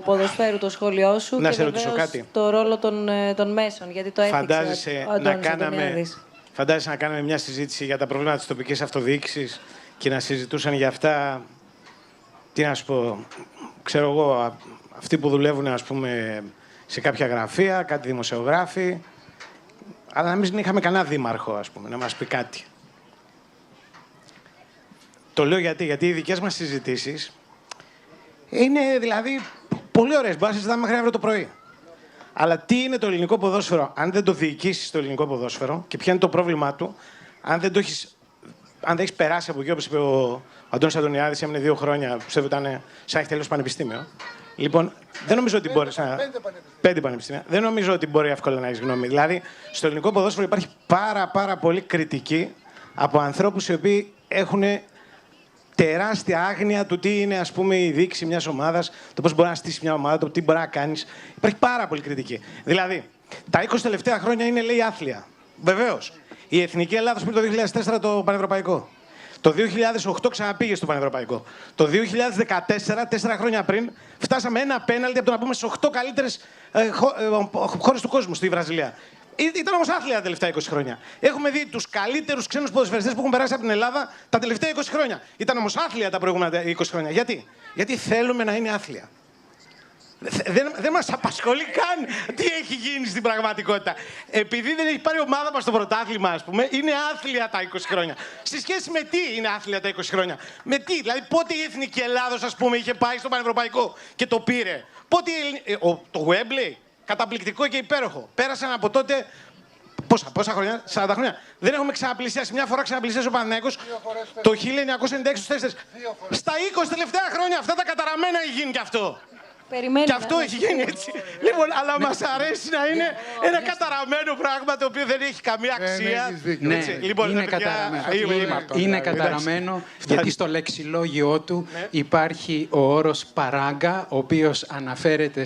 ποδοσφαίρου, το σχόλιο σου να και σε ρωτήσω βεβαίως κάτι. το ρόλο των μέσων, γιατί το έθιξε ο Αντώνης Αντωνιάδης. Φαντάζεσαι να κάνουμε μια συζήτηση για τα προβλήματα της τοπικής αυτοδιοίκησης και να συζητούσαν για αυτά, τι να σου πω, ξέρω εγώ, αυτοί που δουλεύουν ας πούμε σε κάποια γραφεία, κάτι δημοσιογράφοι, αλλά να μην είχαμε κανένα δήμαρχο ας πούμε, να μας πει κάτι. Το λέω γιατί οι δικές μας συζητήσεις είναι δηλαδή πολύ ωραίες. Μπορεί να συζητάμε μέχρι αύριο το πρωί. Αλλά τι είναι το ελληνικό ποδόσφαιρο, αν δεν το διοικήσεις το ελληνικό ποδόσφαιρο και ποιο είναι το πρόβλημά του, αν δεν έχεις περάσει από εκεί, όπως είπε ο Αντώνης Αντωνιάδης, έμεινε 2 χρόνια, πιστεύω ήταν σαν να έχει τελειώσει πανεπιστήμιο. Λοιπόν, δεν νομίζω ότι μπορεί να. 5 πανεπιστήμια. Δεν νομίζω ότι μπορεί εύκολα να έχει γνώμη. Δηλαδή, στο ελληνικό ποδόσφαιρο υπάρχει πάρα πολύ κριτική από ανθρώπους οι οποίοι έχουν τεράστια άγνοια του τι είναι ας πούμε, η διοίκηση μιας ομάδας, το πώς μπορεί να στήσει μια ομάδα, το τι μπορεί να κάνεις. Υπάρχει πάρα πολύ κριτική. Δηλαδή, τα 20 τελευταία χρόνια είναι λέει άθλια. Βεβαίως. Η Εθνική Ελλάδος πήρε το 2004 το Πανευρωπαϊκό. Το 2008 ξαναπήγε στο Πανευρωπαϊκό. Το 2014, 4 χρόνια πριν, φτάσαμε ένα πέναλτι από το να πούμε στις 8 καλύτερες χώρες του κόσμου στη Βραζιλία. Ήταν όμως άθλια τα τελευταία 20 χρόνια. Έχουμε δει τους καλύτερους ξένους ποδοσφαιριστές που έχουν περάσει από την Ελλάδα τα τελευταία 20 χρόνια. Ήταν όμως άθλια τα προηγούμενα 20 χρόνια. Γιατί θέλουμε να είναι άθλια. Δεν μας απασχολεί καν τι έχει γίνει στην πραγματικότητα. Επειδή δεν έχει πάρει ομάδα μας στο πρωτάθλημα, ας πούμε, είναι άθλια τα 20 χρόνια. Στη σχέση με τι είναι άθλια τα 20 χρόνια. Με τι, δηλαδή πότε η Εθνική Ελλάδος, ας πούμε, είχε πάει στο Πανευρωπαϊκό και το πήρε. Πότε το Γουέμπλε, καταπληκτικό και υπέροχο. Πέρασαν από τότε. Πόσα χρόνια, 40 χρόνια. Δεν έχουμε ξαναπλησιάσει. Μια φορά ξαναπλησιάσει ο Παναθηναϊκός το 1996 στους 4. Στα 20 τελευταία χρόνια αυτά τα καταραμένα έχει γίνει κι αυτό. Περιμένουμε. Και αυτό έχει γίνει έτσι. Λοιπόν, αλλά μας αρέσει να είναι ένα καταραμένο πράγμα το οποίο δεν έχει καμία αξία. Ναι, λοιπόν, είναι καταραμένο. Είναι καταραμένο γιατί στο λεξιλόγιο του υπάρχει ο όρος παράγκα, ο οποίος αναφέρεται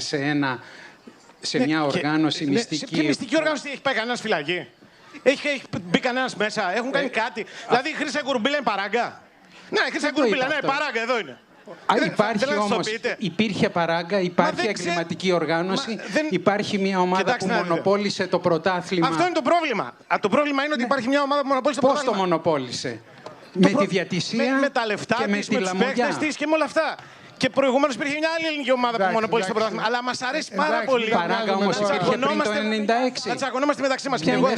σε μια οργάνωση μυστική. Σε ποια μυστική οργάνωση έχει πάει κανένας φυλακή? Έχει μπει κανένας μέσα? Έχουν κάνει κάτι? Δηλαδή η Χρύσα Κουρμπίλα είναι παράγκα? Ναι, η Χρύσα Κουρμπίλα, ναι, παράγκα, εδώ είναι. Υπάρχει όμως, υπήρχε παράγκα, υπάρχει εγκληματική οργάνωση, υπάρχει μια ομάδα που μονοπόλησε το πρωτάθλημα. Αυτό είναι το πρόβλημα. Το πρόβλημα είναι ότι υπάρχει μια ομάδα που μονοπόλησε το πρωτάθλημα. Πώς το μονοπόλησε? Με τη διατησία με τα λεφτά και με της, τη με τους παίκτες της και με όλα αυτά. Και προηγουμένως υπήρχε μια άλλη ελληνική ομάδα που μονοπόλησε το πρωτάθλημα. Αλλά μας αρέσει πάρα πολύ. Παράγκα όμως υπήρχε πριν το 96. Να τσακωνόμαστε μεταξύ μας. Εγώ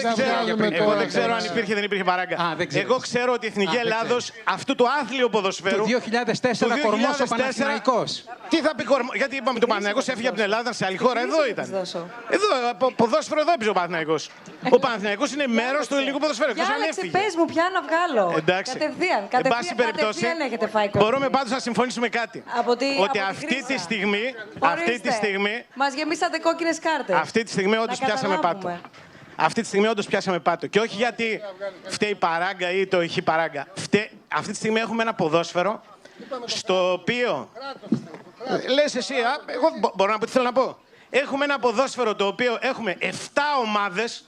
δεν ξέρω αν υπήρχε ή δεν υπήρχε Παράγκα. Εγώ ξέρω ότι η Εθνική Ελλάδος αυτού του άθλιου ποδοσφαίρου. Το 2004 κορμός ο Παναθηναϊκός. Τι θα πει κορμό, γιατί είπαμε το Παναθηναϊκός έφυγε από την Ελλάδα, ήταν σε άλλη χώρα, εδώ ήταν. Εδώ, ποδόσφαιρο εδώ έπαιζε ο Παναθηναϊκός. Ο Παναθηναϊκός είναι μέρος του ελληνικού ποδοσφαίρου. Διάλεξε, πες μου πια να βγάλω. Εντάξει. Κατευθείαν έχετε φάει κόμμα. Μπορούμε πάντως να συμφωνήσουμε κάτι. Ότι αυτή τη στιγμή. Μας γεμίσατε κόκκινες κάρτες. Αυτή τη στιγμή όντως πιάσαμε πάτο. Αυτή τη στιγμή όντως πιάσαμε πάτο. Και όχι γιατί φταίει η Παράγκα ή το ηχή Παράγκα. Αυτή τη στιγμή έχουμε ένα ποδόσφαιρο στο οποίο. Λες εσύ, εγώ μπορώ να πω τι θέλω να πω. Έχουμε ένα ποδόσφαιρο το οποίο έχουμε 7 ομάδες,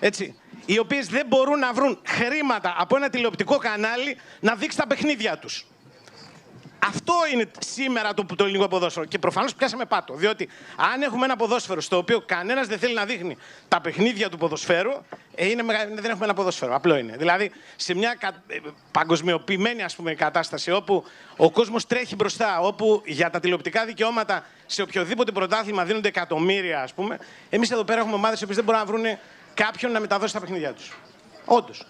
έτσι, οι οποίες δεν μπορούν να βρουν χρήματα από ένα τηλεοπτικό κανάλι να δείξει τα παιχνίδια τους. Αυτό είναι σήμερα το ελληνικό ποδόσφαιρο. Και προφανώς πιάσαμε πάτο. Διότι αν έχουμε ένα ποδόσφαιρο στο οποίο κανένας δεν θέλει να δείχνει τα παιχνίδια του ποδοσφαίρου, δεν έχουμε ένα ποδόσφαιρο. Απλό είναι. Δηλαδή, σε μια παγκοσμιοποιημένη κατάσταση όπου ο κόσμος τρέχει μπροστά, όπου για τα τηλεοπτικά δικαιώματα σε οποιοδήποτε πρωτάθλημα δίνονται εκατομμύρια, εμείς εδώ πέρα έχουμε ομάδες που δεν μπορούν να βρουν κάποιον να μεταδώσει τα παιχνίδια τους.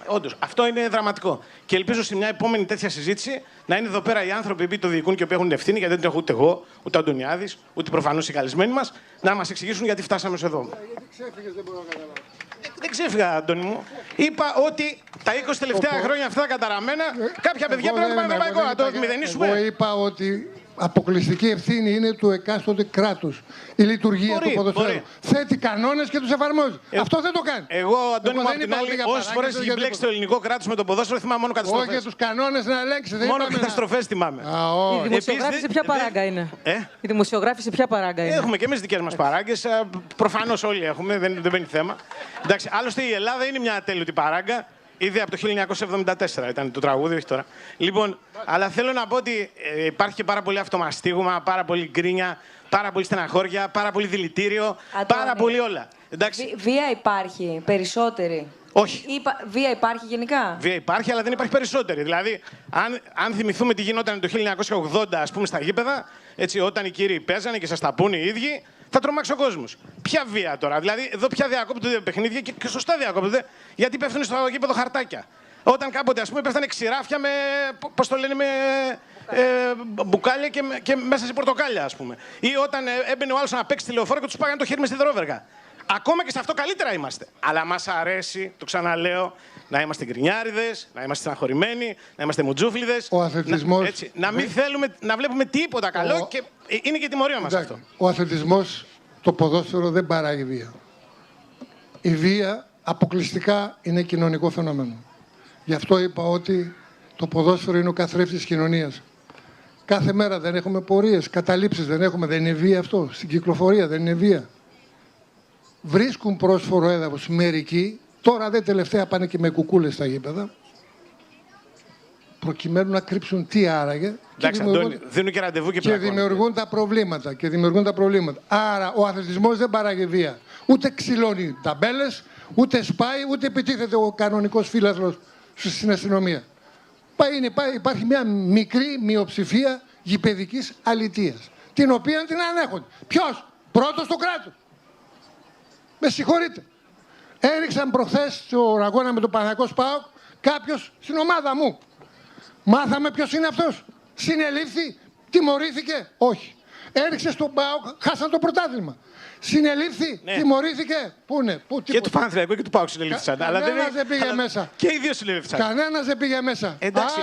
Όντως. Αυτό είναι δραματικό. Και ελπίζω σε μια επόμενη τέτοια συζήτηση να είναι εδώ πέρα οι άνθρωποι που το διοικούν και που έχουν ευθύνη, γιατί δεν την έχω ούτε εγώ, ούτε ο Αντωνιάδης, ούτε προφανώς οι καλεσμένοι μας, να μας εξηγήσουν γιατί φτάσαμε εδώ. Γιατί ξέφυγες, δεν μπορώ να καταλάβω. Δεν ξέφυγα, Αντώνη μου. Είπα ότι τα 20 τελευταία χρόνια αυτά καταραμένα, κάποια παιδιά πρέπει να πάνε ευρωπαϊκό, να το μηδενίσουμε. Εγώ είπα ότι αποκλειστική ευθύνη είναι του εκάστοτε κράτους. Η λειτουργία του ποδοσφαίρου. Θέτει κανόνες και τους εφαρμόζει. Αυτό δεν το κάνει. Εγώ, Αντώνη μου, απ' την άλλη, όσες φορές έχει μπλέξει το ελληνικό κράτος με το ποδόσφαιρο, θυμάμαι μόνο καταστροφές. Όχι για τους κανόνες να ελέγξει. Μόνο καταστροφές θυμάμαι. Η δημοσιογράφηση σε ποια παράγκα είναι? Η δημοσιογράφηση σε ποια παράγκα είναι? Έχουμε και εμείς δικές μας παράγκες. Προφανώς όλοι έχουμε, δεν μπαίνει θέμα. Εντάξει, άλλωστε η Ελλάδα είναι μια ατέλειωτη παράγκα. Ήδη από το 1974 ήταν το τραγούδι, όχι τώρα. Λοιπόν, αλλά θέλω να πω ότι υπάρχει και πάρα πολύ αυτομαστίγωμα, πάρα πολύ γκρίνια, πάρα πολύ στεναχώρια, πάρα πολύ δηλητήριο, πάρα πολύ όλα. Εντάξει. Βία υπάρχει, περισσότερη? Όχι. Βία υπάρχει γενικά? Βία υπάρχει, αλλά δεν υπάρχει περισσότερη. Δηλαδή, αν θυμηθούμε τι γινόταν το 1980, ας πούμε, στα γήπεδα, έτσι, όταν οι κύριοι παίζανε και σας τα πούνε οι ίδιοι, θα τρομάξει ο κόσμος. Ποια βία τώρα? Δηλαδή, εδώ πια διακόπτονται παιχνίδια και σωστά διακόπτονται, γιατί πέφτουν στο γήπεδο χαρτάκια. Όταν κάποτε, ας πούμε, πέφτανε ξηράφια με, πώς το λένε, με μπουκάλια και μέσα σε πορτοκάλια, ας πούμε. Ή όταν έμπαινε ο άλλος να παίξει τηλεοφόρο και τους πάγανε το χέρι με σιδερόβεργα. Ακόμα και σε αυτό καλύτερα είμαστε. Αλλά μας αρέσει, το ξαναλέω, να είμαστε γκρινιάριδες, να είμαστε στεναχωρημένοι, να είμαστε μουτζούφλιδες. Ο αθλητισμός. Να μην θέλουμε να βλέπουμε τίποτα καλό και είναι και η τιμωρία μας αυτό. Ο αθλητισμός, το ποδόσφαιρο δεν παράγει βία. Η βία αποκλειστικά είναι κοινωνικό φαινόμενο. Γι' αυτό είπα ότι το ποδόσφαιρο είναι ο καθρέφτης της κοινωνίας. Κάθε μέρα δεν έχουμε πορείες, καταλήψεις δεν έχουμε. Δεν είναι βία αυτό. Στην κυκλοφορία δεν είναι βία. Βρίσκουν πρόσφορο έδαφος μερικοί. Τώρα δεν τελευταία πάνε και με κουκούλες στα γήπεδα. Προκειμένου να κρύψουν τι άραγε. Εντάξει, Αντώνη, δίνουν και ραντεβού και πλακώνουν. Δημιουργούν τα προβλήματα. Άρα ο αθλητισμός δεν παράγει βία. Ούτε ξυλώνει ταμπέλες, ούτε σπάει, ούτε επιτίθεται ο κανονικός φύλαθλος στην αστυνομία. Υπάρχει μια μικρή μειοψηφία γηπεδικής αλητείας, την οποία την ανέχονται. Ποιος? Πρώτος το κράτος. Με συγχωρείτε. Έριξαν προχθές στο αγώνα με τον Παναθηναϊκό ΠΑΟΚ κάποιος στην ομάδα μου. Μάθαμε ποιος είναι αυτός. Συνελήφθη, τιμωρήθηκε. Όχι. Έριξε στον ΠΑΟΚ, χάσαν το πρωτάθλημα. Συνελήφθη, τιμωρήθηκε. Πού είναι, και του Παναθηναϊκού και του ΠΑΟΚ συνελήφθησαν. Κανένας δεν πήγε μέσα. Και οι δύο συνελήφθησαν. Κανένας δεν πήγε μέσα. Εντάξει.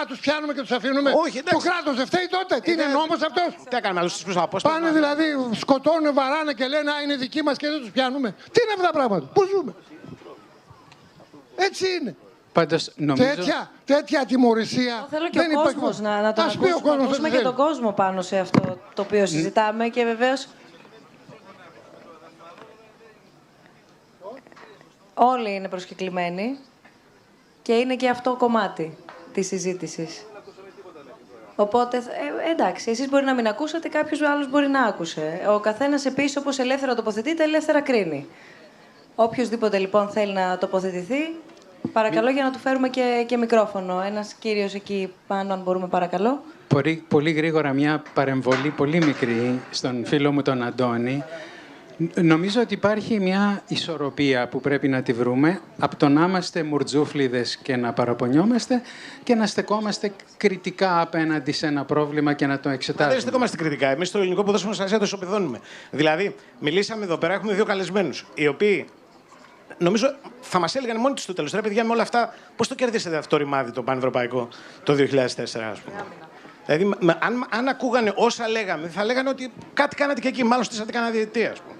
Τους πιάνουμε και τους αφήνουμε. Όχι, το κράτος δεν φταίει τότε. Τι είναι νόμος αυτός? Τι έκαναμε, τους πίσω απόσταση. Πάνε δηλαδή, σκοτώνουν, βαράνε και λένε είναι δικοί μας και δεν τους πιάνουμε. Τι είναι αυτά τα πράγματα? Πού ζούμε? Έτσι είναι. Πάντως, νομίζω... Τέτοια τιμωρησία. Θέλω και ο κόσμος να το ακούσουμε και τον κόσμο πάνω σε αυτό το οποίο συζητάμε και βεβαίως όλοι είναι προσκεκλημένοι και είναι και αυτό κομμάτι της συζήτησης. Οπότε, εντάξει, εσείς μπορεί να μην ακούσατε, κάποιος άλλος μπορεί να άκουσε. Ο καθένας επίσης, όπως ελεύθερα τοποθετείται, ελεύθερα κρίνει. Οποιοςδήποτε λοιπόν θέλει να τοποθετηθεί, παρακαλώ για να του φέρουμε και μικρόφωνο. Ένας κύριος εκεί πάνω, αν μπορούμε, παρακαλώ. πολύ γρήγορα μια παρεμβολή πολύ μικρή στον φίλο μου τον Αντώνη. Νομίζω ότι υπάρχει μια ισορροπία που πρέπει να τη βρούμε από το να είμαστε μουρτζούφλιδες και να παραπονιόμαστε και να στεκόμαστε κριτικά απέναντι σε ένα πρόβλημα και να το εξετάζουμε. Δεν στεκόμαστε κριτικά. Εμείς στο ελληνικό ποδόσφαιρο στην Ασία το ισοπεδώνουμε. Δηλαδή, μιλήσαμε εδώ πέρα, έχουμε 2 καλεσμένους, οι οποίοι νομίζω θα μας έλεγαν μόνοι τους στο τέλος. Ρε παιδιά, με όλα αυτά, πώς το κερδίσατε αυτό το ρημάδι το πανευρωπαϊκό το 2004, ας πούμε. Δηλαδή, αν ακούγανε όσα λέγαμε, θα λέγανε ότι κάτι κάνατε και εκεί, μάλλον στήσατε κανένα διετία, ας πούμε.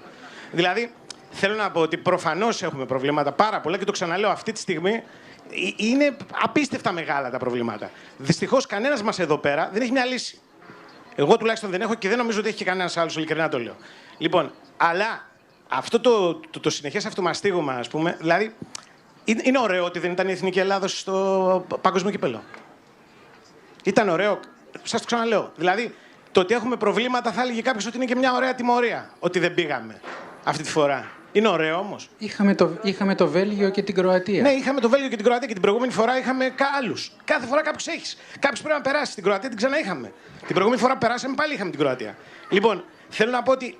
Δηλαδή, θέλω να πω ότι προφανώς έχουμε προβλήματα πάρα πολλά και το ξαναλέω αυτή τη στιγμή. Είναι απίστευτα μεγάλα τα προβλήματα. Δυστυχώς, κανένας μας εδώ πέρα δεν έχει μια λύση. Εγώ τουλάχιστον δεν έχω και δεν νομίζω ότι έχει και κανένας άλλος, ειλικρινά το λέω. Λοιπόν, αλλά αυτό το συνεχές αυτομαστίγωμα, ας πούμε, δηλαδή, είναι ωραίο ότι δεν ήταν η Εθνική Ελλάδος στο Παγκόσμιο Κύπελλο. Ήταν ωραίο, σας το ξαναλέω. Δηλαδή, το ότι έχουμε προβλήματα θα έλεγε κάποιος ότι είναι και μια ωραία τιμωρία, ότι δεν πήγαμε αυτή τη φορά. Είναι ωραίο όμως. Είχαμε το Βέλγιο και την Κροατία. Ναι, είχαμε το Βέλγιο και την Κροατία και την προηγούμενη φορά είχαμε άλλους. Κάθε φορά κάποιος έχεις. Κάποιος πρέπει να περάσει. Την Κροατία την ξαναείχαμε. Την προηγούμενη φορά περάσαμε πάλι είχαμε την Κροατία. Λοιπόν, θέλω να πω ότι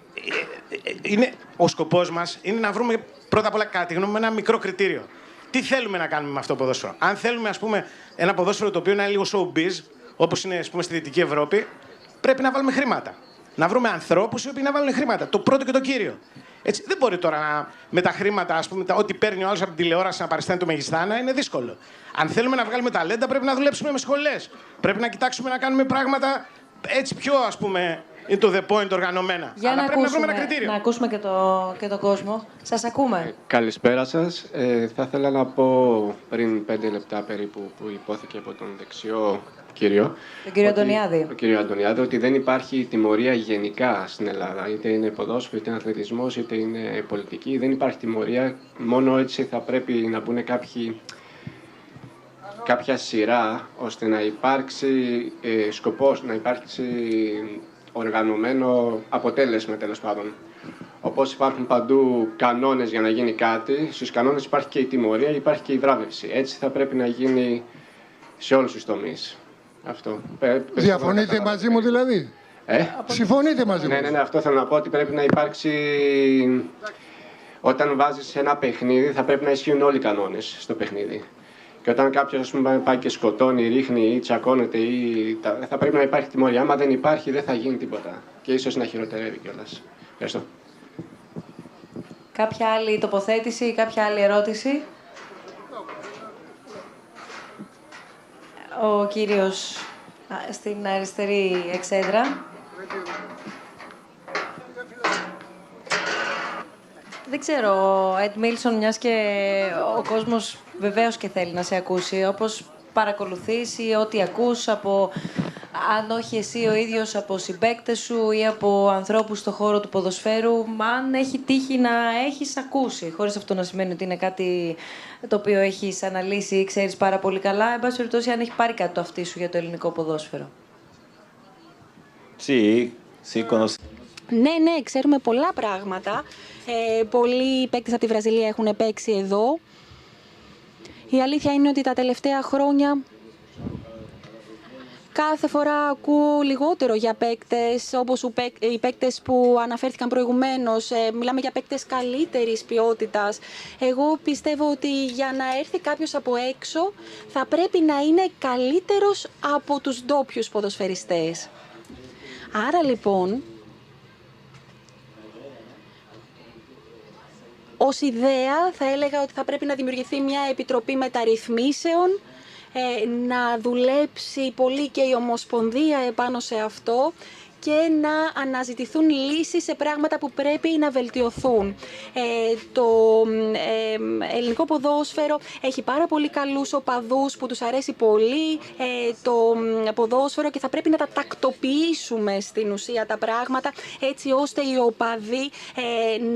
ο σκοπός μας είναι να βρούμε πρώτα απ' όλα κάτι γνώμη με ένα μικρό κριτήριο. Τι θέλουμε να κάνουμε με αυτό το ποδόσφαιρο. Αν θέλουμε, ας πούμε, ένα ποδόσφαιρο το οποίο είναι λίγο showbiz, όπως είναι, ας πούμε, στη Δυτική Ευρώπη, πρέπει να βάλουμε χρήματα. Να βρούμε ανθρώπους οι οποίοι να βάλουν χρήματα. Το πρώτο και το κύριο. Έτσι, δεν μπορεί τώρα με τα χρήματα, ας πούμε, ό,τι παίρνει ο άλλος από την τηλεόραση να παριστάνει το μεγιστάνα, είναι δύσκολο. Αν θέλουμε να βγάλουμε ταλέντα, πρέπει να δουλέψουμε με σχολές. Πρέπει να κοιτάξουμε να κάνουμε πράγματα έτσι πιο, ας πούμε, είναι το the point οργανωμένα. Για αλλά να πρέπει ακούσουμε, να βρούμε ένα κριτήριο. να ακούσουμε και τον κόσμο. Σας ακούμε. Καλησπέρα σας. Θα ήθελα να πω πριν 5 λεπτά περίπου που υπόθηκε από τον δεξιό κύριο. Τον κύριο Αντωνιάδη. Τον κύριο Αντωνιάδη, ότι δεν υπάρχει τιμωρία γενικά στην Ελλάδα. Είτε είναι ποδόσφαιρο, είτε είναι αθλητισμός, είτε είναι πολιτική. Δεν υπάρχει τιμωρία. Μόνο έτσι θα πρέπει να μπουν κάποια σειρά ώστε να υπάρξει σκοπός, να υπάρξει οργανωμένο αποτέλεσμα, τέλος πάντων. Όπως υπάρχουν παντού κανόνες για να γίνει κάτι, στους κανόνες υπάρχει και η τιμωρία, υπάρχει και η βράβευση. Έτσι θα πρέπει να γίνει σε όλους τους τομείς. Αυτό. Διαφωνείτε μαζί μου δηλαδή? Συμφωνείτε μαζί μου? Ναι, αυτό θέλω να πω, ότι πρέπει να υπάρξει... Όταν βάζεις ένα παιχνίδι θα πρέπει να ισχύουν όλοι οι κανόνες στο παιχνίδι. Και όταν κάποιος πάει και σκοτώνει, ρίχνει ή τσακώνεται, θα πρέπει να υπάρχει τιμωρία. Άμα δεν υπάρχει, δεν θα γίνει τίποτα. Και ίσως να χειροτερεύει κιόλας. Ευχαριστώ. Κάποια άλλη τοποθέτηση, κάποια άλλη ερώτηση? Ο κύριος στην αριστερή εξέδρα. Δεν ξέρω, Εντ Μίλσον, μιας και ο κόσμος βεβαίως και θέλει να σε ακούσει, όπως παρακολουθείς ή ό,τι ακούς από, αν όχι εσύ ο ίδιος, από συμπαίκτες σου ή από ανθρώπους στον χώρο του ποδοσφαίρου, αν έχει τύχει να έχεις ακούσει, χωρίς αυτό να σημαίνει ότι είναι κάτι το οποίο έχεις αναλύσει ή ξέρεις πάρα πολύ καλά, εν πάση περιπτώσει αν έχει πάρει κάτι το αυτί σου για το ελληνικό ποδόσφαιρο. Ναι, ξέρουμε πολλά πράγματα. Πολλοί παίκτες από τη Βραζιλία έχουν παίξει εδώ. Η αλήθεια είναι ότι τα τελευταία χρόνια κάθε φορά ακούω λιγότερο για παίκτες, όπως οι παίκτες που αναφέρθηκαν προηγουμένως. Μιλάμε για παίκτες καλύτερης ποιότητας. Εγώ πιστεύω ότι για να έρθει κάποιος από έξω θα πρέπει να είναι καλύτερος από τους ντόπιους ποδοσφαιριστές. Άρα λοιπόν, ως ιδέα θα έλεγα ότι θα πρέπει να δημιουργηθεί μια επιτροπή μεταρρυθμίσεων, να δουλέψει πολύ και η Ομοσπονδία επάνω σε αυτό και να αναζητηθούν λύσεις σε πράγματα που πρέπει να βελτιωθούν. Το ελληνικό ποδόσφαιρο έχει πάρα πολύ καλούς οπαδούς που τους αρέσει πολύ το ποδόσφαιρο και θα πρέπει να τα τακτοποιήσουμε στην ουσία τα πράγματα, έτσι ώστε οι οπαδοί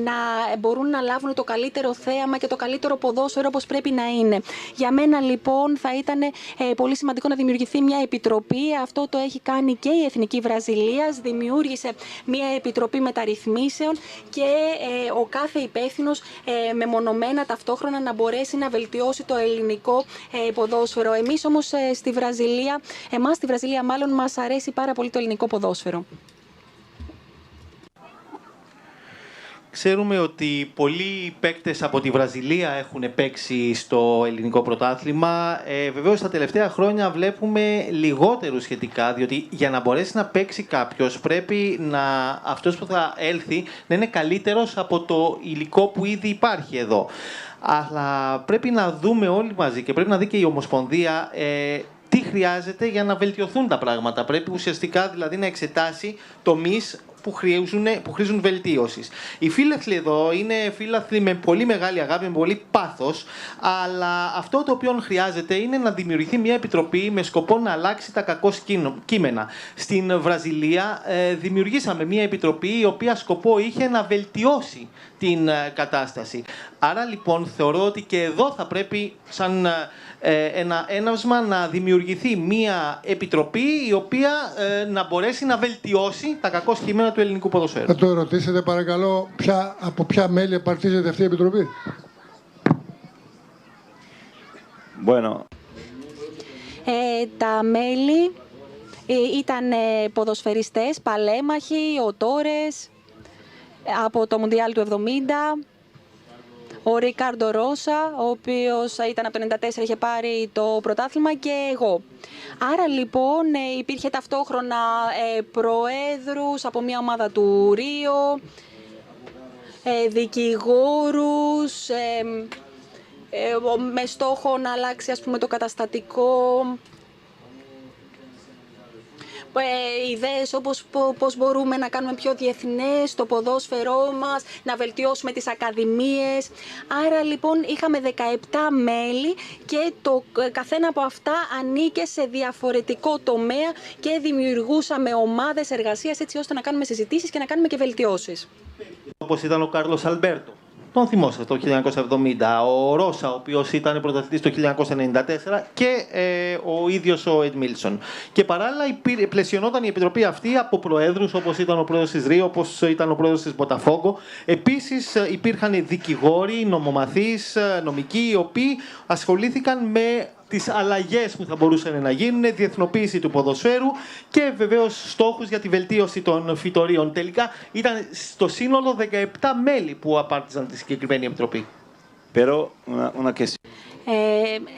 να μπορούν να λάβουν το καλύτερο θέαμα και το καλύτερο ποδόσφαιρο όπως πρέπει να είναι. Για μένα λοιπόν θα ήταν πολύ σημαντικό να δημιουργηθεί μια επιτροπή. Αυτό το έχει κάνει και η Εθνική Βραζιλίας. Βραζιλίας, δημιούργησε μια επιτροπή μεταρρυθμίσεων και ο κάθε υπεύθυνος μεμονωμένα ταυτόχρονα να μπορέσει να βελτιώσει το ελληνικό ποδόσφαιρο. Εμείς όμως στη Βραζιλία, μας αρέσει πάρα πολύ το ελληνικό ποδόσφαιρο. Ξέρουμε ότι πολλοί παίκτες από τη Βραζιλία έχουν παίξει στο ελληνικό πρωτάθλημα. Βεβαίως, τα τελευταία χρόνια βλέπουμε λιγότερου σχετικά, διότι για να μπορέσει να παίξει κάποιος πρέπει αυτός που θα έλθει να είναι καλύτερος από το υλικό που ήδη υπάρχει εδώ. Αλλά πρέπει να δούμε όλοι μαζί και πρέπει να δει και η Ομοσπονδία τι χρειάζεται για να βελτιωθούν τα πράγματα. Πρέπει ουσιαστικά δηλαδή να εξετάσει τομείς που χρήζουν βελτίωσης. Οι φίλαθλοι εδώ είναι φίλαθλοι με πολύ μεγάλη αγάπη, με πολύ πάθος, αλλά αυτό το οποίο χρειάζεται είναι να δημιουργηθεί μια επιτροπή με σκοπό να αλλάξει τα κακώς κείμενα. Στην Βραζιλία δημιουργήσαμε μια επιτροπή η οποία σκοπό είχε να βελτιώσει την κατάσταση. Άρα λοιπόν θεωρώ ότι και εδώ θα πρέπει σαν ένα έναυσμα να δημιουργηθεί μια επιτροπή η οποία να μπορέσει να βελτιώσει τα κακώς κείμενα του ελληνικού ποδοσφαίρου. Θα το ρωτήσετε παρακαλώ από ποια μέλη απαρτίζεται αυτή η επιτροπή. Bueno. Τα μέλη ήταν ποδοσφαιριστές, παλέμαχοι, ο Τόρες, από το Μουντιάλ του 70, ο Ρικάρντο Ρώσα, ο οποίος ήταν από το 1994, είχε πάρει το πρωτάθλημα, και εγώ. Άρα λοιπόν υπήρχε ταυτόχρονα προέδρους από μια ομάδα του Ρίο, δικηγόρους, με στόχο να αλλάξει το καταστατικό, ιδέες όπως πώς μπορούμε να κάνουμε πιο διεθνές το ποδόσφαιρό μας, να βελτιώσουμε τις ακαδημίες. Άρα λοιπόν είχαμε 17 μέλη και το καθένα από αυτά ανήκε σε διαφορετικό τομέα και δημιουργούσαμε ομάδες εργασίας έτσι ώστε να κάνουμε συζητήσεις και να κάνουμε και βελτιώσεις. Όπως ήταν ο Κάρλος Αλμπέρτο. Τον θυμόσαστε το 1970, ο Ρώσα, ο οποίος ήταν πρωταθλητής το 1994 και ο ίδιος ο Εντ Μίλσον. Και παράλληλα πλαισιωνόταν η επιτροπή αυτή από προέδρους όπως ήταν ο πρόεδρος της Ρίο, όπως ήταν ο πρόεδρος της Μποταφόγκο. Επίσης υπήρχαν δικηγόροι, νομομαθείς, νομικοί, οι οποίοι ασχολήθηκαν με τις αλλαγές που θα μπορούσαν να γίνουν, διεθνοποίηση του ποδοσφαίρου και βεβαίως στόχους για τη βελτίωση των φυτορίων. Τελικά ήταν στο σύνολο 17 μέλη που απάρτησαν τη συγκεκριμένη επιτροπή.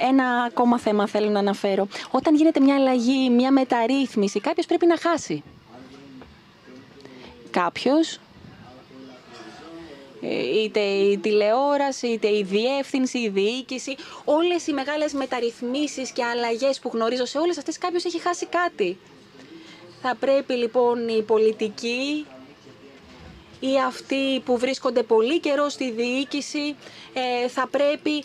Ένα ακόμα θέμα θέλω να αναφέρω. Όταν γίνεται μια αλλαγή, μια μεταρρύθμιση, κάποιος πρέπει να χάσει. Κάποιος, είτε η τηλεόραση, είτε η διεύθυνση, η διοίκηση, όλες οι μεγάλες μεταρρυθμίσεις και αλλαγές που γνωρίζω, σε όλες αυτές κάποιος έχει χάσει κάτι. Θα πρέπει λοιπόν οι πολιτικοί ή αυτοί που βρίσκονται πολύ καιρό στη διοίκηση θα πρέπει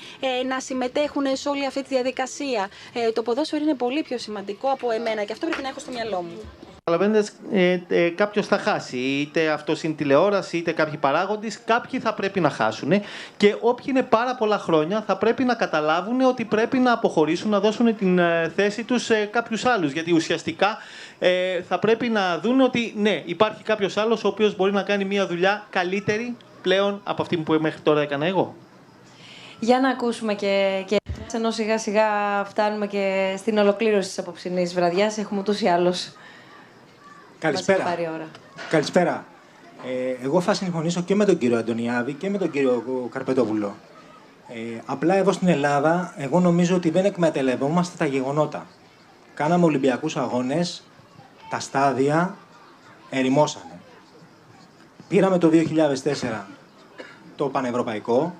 να συμμετέχουν σε όλη αυτή τη διαδικασία. Το ποδόσφαιρο είναι πολύ πιο σημαντικό από εμένα και αυτό πρέπει να έχω στο μυαλό μου. Καταλαβαίνετε, κάποιος θα χάσει. Είτε αυτός είναι τηλεόραση, είτε κάποιοι παράγοντες. Κάποιοι θα πρέπει να χάσουν. Και όποιοι είναι πάρα πολλά χρόνια θα πρέπει να καταλάβουν ότι πρέπει να αποχωρήσουν, να δώσουν την θέση τους σε κάποιους άλλους. Γιατί ουσιαστικά θα πρέπει να δουν ότι ναι, υπάρχει κάποιος άλλος ο οποίος μπορεί να κάνει μια δουλειά καλύτερη πλέον από αυτή που μέχρι τώρα έκανα εγώ. Για να ακούσουμε και ενώ σιγά σιγά φτάνουμε και στην ολοκλήρωση της απόψινής βραδιάς. Έχουμε ούτως ή άλλως. Καλησπέρα. Καλησπέρα. Εγώ θα συμφωνήσω και με τον κύριο Αντωνιάδη και με τον κύριο Καρπετόπουλο. Απλά εδώ στην Ελλάδα, εγώ νομίζω ότι δεν εκμεταλλευόμαστε τα γεγονότα. Κάναμε Ολυμπιακούς αγώνες, τα στάδια ερημώσανε. Πήραμε το 2004 το Πανευρωπαϊκό,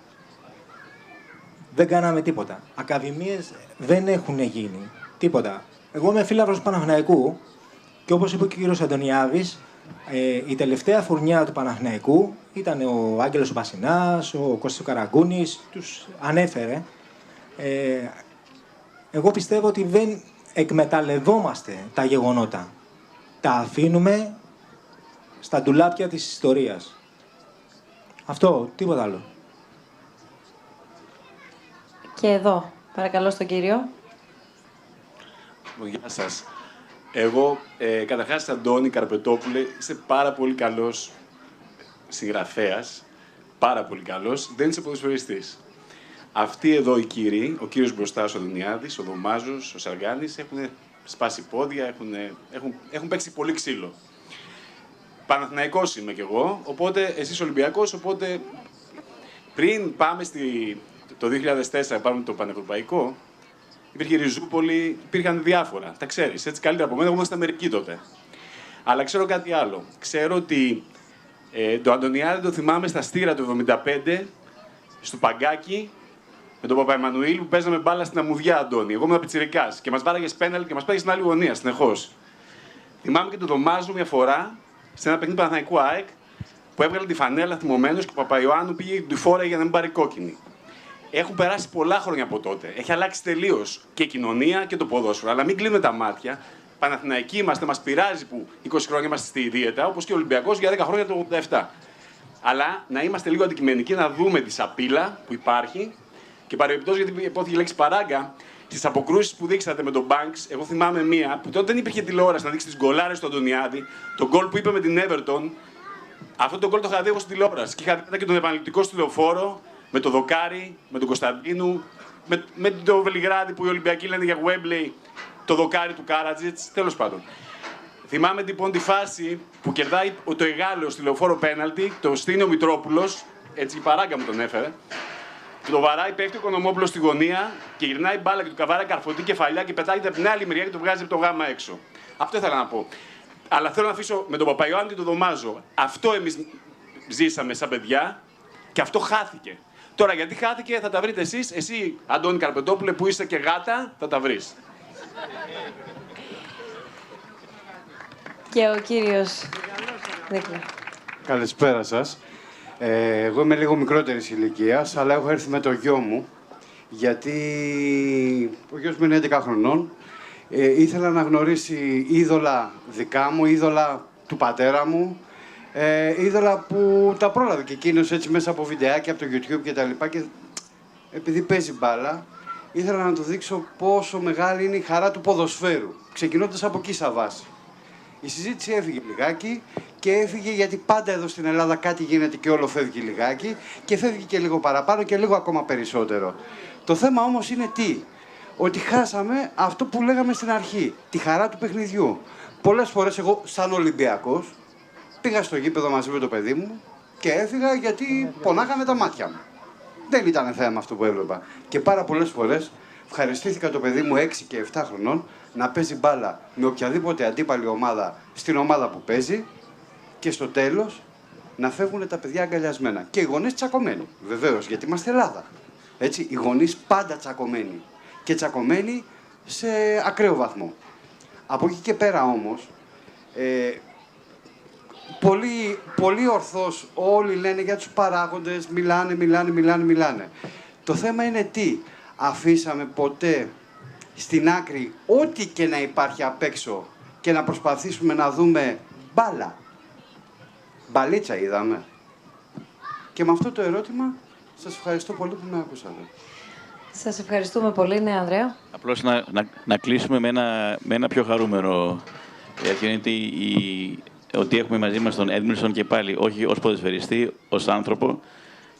δεν κάναμε τίποτα. Ακαδημίες δεν έχουν γίνει τίποτα. Εγώ είμαι φίλαθλος του Παναθηναϊκού και όπως είπε και ο κύριος Αντωνιάδης, η τελευταία φουρνιά του Παναθηναϊκού ήταν ο Άγγελος ο Πασινάς, ο Κώστας ο Καραγκούνης, τους ανέφερε. Εγώ πιστεύω ότι δεν εκμεταλλευόμαστε τα γεγονότα. Τα αφήνουμε στα ντουλάπια της ιστορίας. Αυτό, τίποτα άλλο. Και εδώ, παρακαλώ στον κύριο. Γεια σας. Εγώ, καταρχάς, Αντώνη Καρπετόπουλε, είσαι πάρα πολύ καλός συγγραφέας. Πάρα πολύ καλός. Δεν είσαι ποδοσφαιριστής. Αυτοί εδώ οι κύριοι, ο κύριος μπροστά, ο Δουνιάδης, ο Δωμάζος, ο Σαργάνης, έχουν σπάσει πόδια, έχουν παίξει πολύ ξύλο. Παναθηναϊκός είμαι κι εγώ, οπότε εσείς Ολυμπιακός, οπότε πριν πάμε το 2004 πάμε το Πανευρωπαϊκό, υπήρχε η Ριζούπολη, υπήρχαν διάφορα. Τα ξέρεις, έτσι καλύτερα από μένα, εγώ ήμουν στην Αμερική τότε. Αλλά ξέρω κάτι άλλο. Ξέρω ότι το Αντωνιάδη το θυμάμαι στα Στήρα του 1975, στο Παγκάκι, με τον Παπαεμμανουήλ που παίζαμε μπάλα στην Αμμουδιά, Αντώνη. Εγώ ήμουν πιτσιρικάς και μας βάραγες πέναλτι και μας πήγες στην άλλη γωνία, συνεχώς. Θυμάμαι και τον Δωμάζο μια φορά σε ένα παιχνίδι Παναθηναϊκού ΑΕΚ που έβγαλε τη φανέλα θυμωμένος και ο Παπαϊωάννου πήγε τη φόρα για να μην πάρει κόκκινη. Έχουν περάσει πολλά χρόνια από τότε. Έχει αλλάξει τελείως και η κοινωνία και το ποδόσφαιρο. Αλλά μην κλείνουμε τα μάτια. Παναθηναϊκοί είμαστε, μας πειράζει που 20 χρόνια είμαστε στη δίαιτα, όπως και ο Ολυμπιακός για 10 χρόνια το 87. Αλλά να είμαστε λίγο αντικειμενικοί, να δούμε τη σαπίλα που υπάρχει. Και παρεμπιπτόντως, γιατί υπόθηκε η λέξη παράγκα, στις αποκρούσεις που δείξατε με τον Banks, εγώ θυμάμαι μία που τότε δεν υπήρχε τηλεόραση να δείξει τις γκολάρες του Αντωνιάδη, τον γκολ που είπε με την Everton. Αυτό το γκολ το είχα δει εγώ στην τηλεόραση. Και είχα δει και τον επαναληπτικό στη Λεωφόρο, με τον Δοκάρη, με τον Κωνσταντίνου, με το Βελιγράδι που οι Ολυμπιακοί λένε για Wembley, το Δοκάρη του Κάρατζιτς, τέλος πάντων. Θυμάμαι λοιπόν τη φάση που κερδάει το Εγάλεο στη Λεωφόρο πέναλτι, το στείνει ο Μητρόπουλος, έτσι η παράγκα μου τον έφερε. Του το βαράει, πέφτει ο Οικονομόπουλος στη γωνία και γυρνάει μπάλα και του καβάρει καρφωτή κεφαλιά και πετάγεται από την άλλη μεριά και το βγάζει από το γάμα έξω. Αυτό ήθελα να πω. Αλλά θέλω να αφήσω με τον Παπαϊωάννη και τον Δωμάζο. Αυτό εμείς ζήσαμε σαν παιδιά και αυτό χάθηκε. Τώρα γιατί χάθηκε θα τα βρείτε εσείς. Εσύ, Αντώνη Καρπετόπουλε, που είσαι και γάτα, θα τα βρεις. Και ο κύριος δίπλα. Καλησπέρα σας. Εγώ είμαι λίγο μικρότερης ηλικίας, αλλά έχω έρθει με το γιο μου, γιατί ο γιος μου είναι 11 χρονών. Ήθελα να γνωρίσει είδωλα δικά μου, είδωλα του πατέρα μου, είδωλα που τα πρόλαβε και εκείνος έτσι μέσα από βιντεάκια, από το YouTube και τα λοιπά. Και επειδή παίζει μπάλα, ήθελα να του δείξω πόσο μεγάλη είναι η χαρά του ποδοσφαίρου, ξεκινώντας από εκεί σαν βάση. Η συζήτηση έφυγε λιγάκι και έφυγε γιατί πάντα εδώ στην Ελλάδα κάτι γίνεται και όλο φεύγει λιγάκι και φεύγει και λίγο παραπάνω και λίγο ακόμα περισσότερο. Το θέμα όμως είναι τι? Ότι χάσαμε αυτό που λέγαμε στην αρχή, τη χαρά του παιχνιδιού. Πολλές φορές εγώ σαν Ολυμπιακός πήγα στο γήπεδο μαζί με το παιδί μου και έφυγα γιατί πονάγανε τα μάτια μου. Δεν ήταν θέμα αυτό που έβλεπα. Και πάρα πολλές φορές ευχαριστήθηκα το παιδί μου 6 και 7 χρονών να παίζει μπάλα με οποιαδήποτε αντίπαλη ομάδα στην ομάδα που παίζει και στο τέλος να φεύγουν τα παιδιά αγκαλιασμένα. Και οι γονείς τσακωμένοι, βεβαίως, γιατί είμαστε Ελλάδα. Έτσι, οι γονείς πάντα τσακωμένοι. Και τσακωμένοι σε ακραίο βαθμό. Από εκεί και πέρα όμως, πολύ ορθώς όλοι λένε για τους παράγοντες, μιλάνε. Το θέμα είναι τι? Αφήσαμε ποτέ στην άκρη ό,τι και να υπάρχει απ' έξω και να προσπαθήσουμε να δούμε μπάλα? Μπαλίτσα είδαμε. Και με αυτό το ερώτημα σας ευχαριστώ πολύ που με ακούσατε. Σας ευχαριστούμε πολύ, ναι, Ανδρέα. Απλώς να κλείσουμε με ένα πιο χαρούμενο. Είναι ότι έχουμε μαζί μας τον Έντμιλσον και πάλι, όχι ως ποδοσφαιριστή, ως άνθρωπο,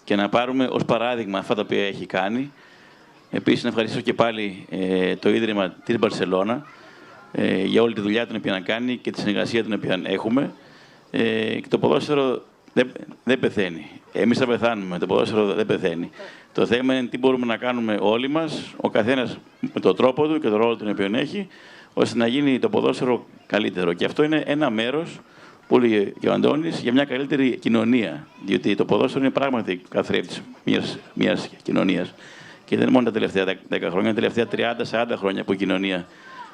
και να πάρουμε ως παράδειγμα αυτά τα οποία έχει κάνει. Επίσης, να ευχαριστήσω και πάλι το Ίδρυμα της Μπαρσελόνα για όλη τη δουλειά την οποία κάνει και τη συνεργασία την οποία έχουμε. Και το ποδόσφαιρο δεν πεθαίνει. Εμείς θα πεθάνουμε, το ποδόσφαιρο δεν πεθαίνει. Το θέμα είναι τι μπορούμε να κάνουμε όλοι μας, ο καθένας με τον τρόπο του και τον ρόλο τον οποίο έχει, ώστε να γίνει το ποδόσφαιρο καλύτερο. Και αυτό είναι ένα μέρος, που λέει και ο Αντώνης, για μια καλύτερη κοινωνία. Διότι το ποδόσφαιρο είναι πράγματι καθρέφτης μιας κοινωνίας. Και δεν είναι μόνο τα τελευταία 10 χρόνια, τα τελευταία 30-40 χρόνια που η κοινωνία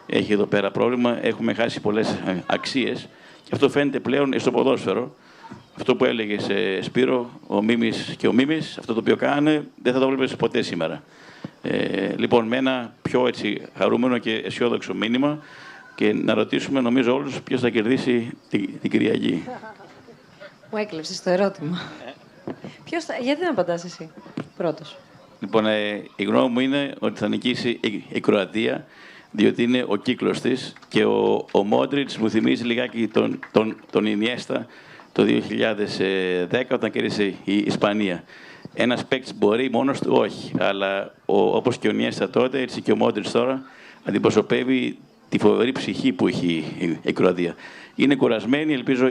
έχει εδώ πέρα πρόβλημα. Έχουμε χάσει πολλές αξίες. Και αυτό φαίνεται πλέον στο ποδόσφαιρο. Αυτό που έλεγε Σπύρο, ο Μίμης και ο Μίμης, αυτό το οποίο κάνανε, δεν θα το βλέπεις ποτέ σήμερα. Λοιπόν, με ένα πιο έτσι, χαρούμενο και αισιόδοξο μήνυμα και να ρωτήσουμε, νομίζω, όλους ποιος θα κερδίσει την Κυριακή. Μου έκλεψες το ερώτημα. Γιατί δεν απαντάς εσύ πρώτος? Λοιπόν, η γνώμη μου είναι ότι θα νικήσει η Κροατία, διότι είναι ο κύκλος της και ο Μόντριτς μου θυμίζει λιγάκι τον Ινιέστα το 2010 όταν κέρδισε η Ισπανία. Ένας παίκτης μπορεί μόνος του, όχι, αλλά όπως και ο Ινιέστα τότε, έτσι και ο Μόντριτς τώρα αντιπροσωπεύει τη φοβερή ψυχή που έχει η Κροατία. Είναι κουρασμένοι, ελπίζω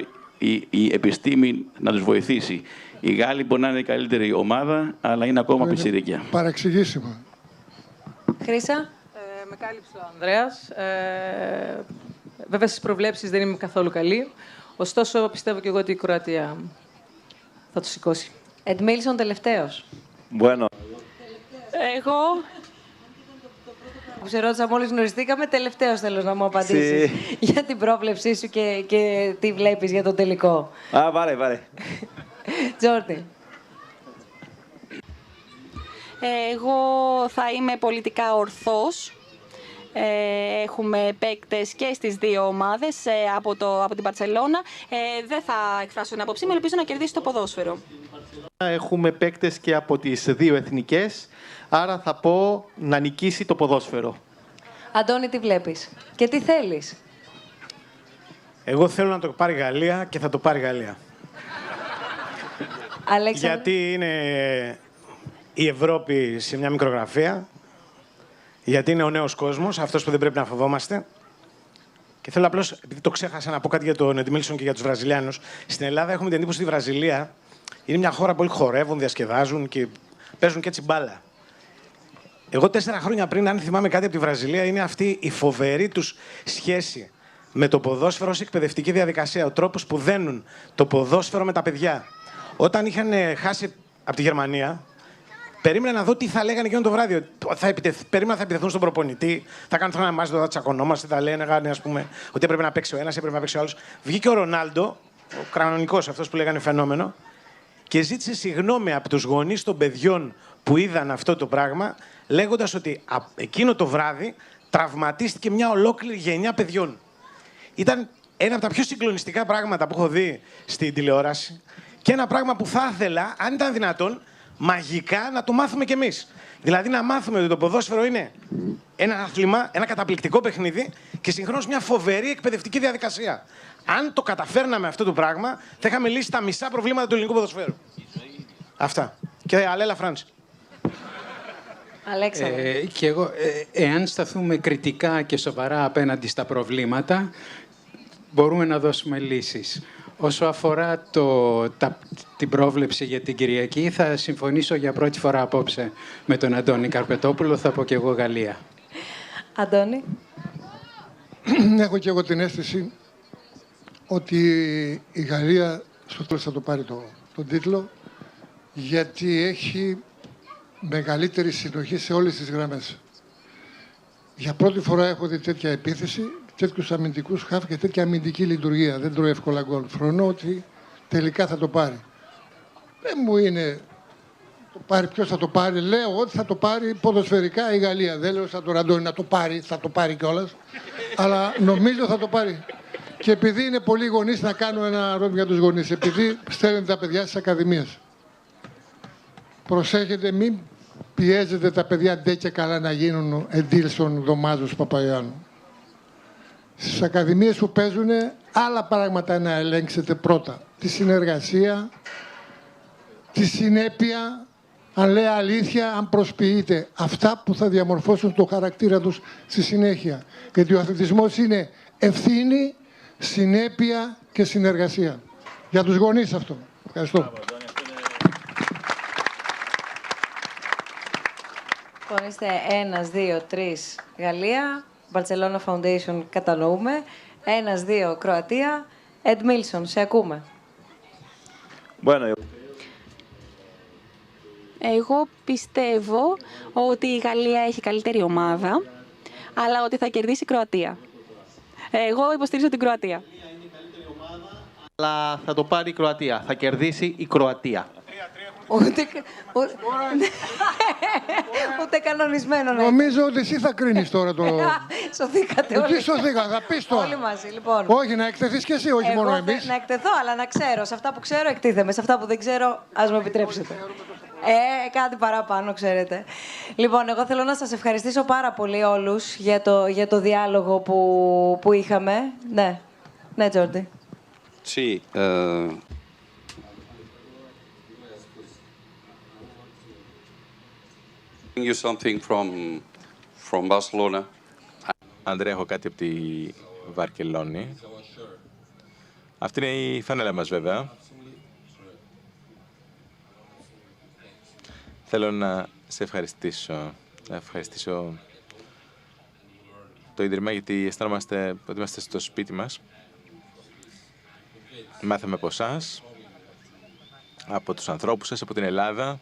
η επιστήμη να τους βοηθήσει. Οι Γάλλοι μπορεί να είναι η καλύτερη ομάδα, αλλά είναι ακόμα πιτσιρίκια. Παραξηγήσιμο. Χρύσα. Με κάλυψε ο Ανδρέας. Βέβαια στις προβλέψεις δεν είμαι καθόλου καλή. Ωστόσο πιστεύω και εγώ ότι η Κροατία θα το σηκώσει. Εντμίλσον τελευταίος. Bueno. Εγώ... Που σε ρώτησα μόλις γνωριστήκαμε, τελευταίος θέλω να μου απαντήσεις για την πρόβλεψή σου και τι βλέπεις για τον τελικό. Vale. Τζόρντι. Εγώ θα είμαι πολιτικά ορθός. Έχουμε παίκτες και στις δύο ομάδες από την Μπαρτσελώνα. Δεν θα εκφράσω την άποψή μου, ελπίζω να κερδίσει το ποδόσφαιρο. Έχουμε παίκτες και από τις δύο εθνικές, άρα θα πω να νικήσει το ποδόσφαιρο. Αντώνη, τι βλέπεις και τι θέλεις? Εγώ θέλω να το πάρει η Γαλλία και θα το πάρει η Γαλλία. Γιατί είναι η Ευρώπη σε μια μικρογραφία, γιατί είναι ο νέος κόσμος, αυτός που δεν πρέπει να φοβόμαστε. Και θέλω απλώς, επειδή το ξέχασα, να πω κάτι για τον Εντμίλσον και για τους Βραζιλιάνους. Στην Ελλάδα έχουμε την εντύπωση ότι η Βραζιλία είναι μια χώρα που όλοι χορεύουν, διασκεδάζουν και παίζουν και έτσι μπάλα. Εγώ 4 χρόνια πριν, αν θυμάμαι κάτι από τη Βραζιλία, είναι αυτή η φοβερή τους σχέση με το ποδόσφαιρο ως εκπαιδευτική διαδικασία. Ο τρόπος που δένουν το ποδόσφαιρο με τα παιδιά. Όταν είχαν χάσει από τη Γερμανία, περίμενα να δω τι θα λέγανε εκείνο το βράδυ. Περίμενα θα επιτεθούν στον προπονητή, θα κάνουν ένα μάζι, θα τσακωνόμαστε, θα λένε ας πούμε, ότι έπρεπε να παίξει ο ένας, έπρεπε να παίξει ο άλλος. Βγήκε ο Ρονάλντο, ο κανονικός αυτός που λέγανε φαινόμενο, και ζήτησε συγγνώμη από τους γονείς των παιδιών που είδαν αυτό το πράγμα, λέγοντας ότι εκείνο το βράδυ τραυματίστηκε μια ολόκληρη γενιά παιδιών. Ήταν ένα από τα πιο συγκλονιστικά πράγματα που έχω δει στην τηλεόραση και ένα πράγμα που θα ήθελα, αν ήταν δυνατόν, μαγικά να το μάθουμε κι εμείς. Δηλαδή να μάθουμε ότι το ποδόσφαιρο είναι ένα άθλημα, ένα καταπληκτικό παιχνίδι και συγχρόνως μια φοβερή εκπαιδευτική διαδικασία. Αν το καταφέρναμε αυτό το πράγμα, θα είχαμε λύσει τα μισά προβλήματα του ελληνικού ποδοσφαίρου. Αυτά. Και αλέλα Φράνση. Και εγώ, εάν σταθούμε κριτικά και σοβαρά απέναντι στα προβλήματα, μπορούμε να δώσουμε λύσεις. Όσο αφορά την πρόβλεψη για την Κυριακή, θα συμφωνήσω για πρώτη φορά απόψε με τον Αντώνη Καρπετόπουλο, θα πω και εγώ Γαλλία. Αντώνη. Έχω και εγώ την αίσθηση ότι η Γαλλία στο τέλος θα το πάρει τον τίτλο, γιατί έχει μεγαλύτερη συνοχή σε όλες τις γραμμές. Για πρώτη φορά έχω δει τέτοια επίθεση, τέτοιους αμυντικούς χαφ και τέτοια αμυντική λειτουργία. Δεν τρώει εύκολα γκολ. Φρονώ ότι τελικά θα το πάρει. Δεν μου είναι ποιος θα το πάρει. Λέω ότι θα το πάρει ποδοσφαιρικά η Γαλλία. Δεν λέω σαν τον Αντώνη να το πάρει, θα το πάρει κιόλας. Αλλά νομίζω θα το πάρει. Και επειδή είναι πολλοί γονείς, να κάνω ένα ερώτημα για τους γονείς. Επειδή στέλνουν τα παιδιά στις ακαδημίες. Προσέχετε, μην πιέζετε τα παιδιά ντε και καλά να γίνουν Εντίλσον, Δωμάζος, Παπαϊάνου. Στις ακαδημίες που παίζουν άλλα πράγματα να ελέγξετε πρώτα. Τη συνεργασία, τη συνέπεια, αν λέει αλήθεια, αν προσποιείται. Αυτά που θα διαμορφώσουν το χαρακτήρα τους στη συνέχεια. Γιατί ο αθλητισμός είναι ευθύνη, συνέπεια και συνεργασία. Για τους γονείς αυτό. Ευχαριστώ. Λοιπόν, είστε 1, 2, 3 Γαλλία, Barcelona Foundation κατανοούμε, 1, 2 Κροατία, Εντμίλσον, σε ακούμε. Εγώ πιστεύω ότι η Γαλλία έχει καλύτερη ομάδα, αλλά ότι θα κερδίσει η Κροατία. Εγώ υποστηρίζω την Κροατία. Αλλά θα το πάρει η Κροατία. Θα κερδίσει η Κροατία. Ούτε κανονισμένο να. Νομίζω ότι εσύ θα κρίνεις τώρα το. Σωθήκατε όλοι. Τι σωθήκα, θα πεις τώρα. Όλοι μαζί, λοιπόν. Όχι, να εκτεθείς και εσύ, όχι μόνο εμείς. Να εκτεθώ, αλλά να ξέρω. Σε αυτά που ξέρω εκτίθεμαι. Σε αυτά που δεν ξέρω, ας μου επιτρέψετε. Κάτι παραπάνω, ξέρετε. Λοιπόν, εγώ θέλω να σας ευχαριστήσω πάρα πολύ όλους για το διάλογο που είχαμε. Ναι, ναι, Τζόρντι. Sì, you something from Barcelona. Ανδρέα, έχω κάτι από τη Βαρκελόνη. Αυτή είναι η φανέλα μας, βέβαια. Θέλω να σε ευχαριστήσω. Να ευχαριστήσω το Ίδρυμα, γιατί αισθανόμαστε ότι είμαστε στο σπίτι μας. Μάθαμε από εσάς, από τους ανθρώπους σας, από την Ελλάδα.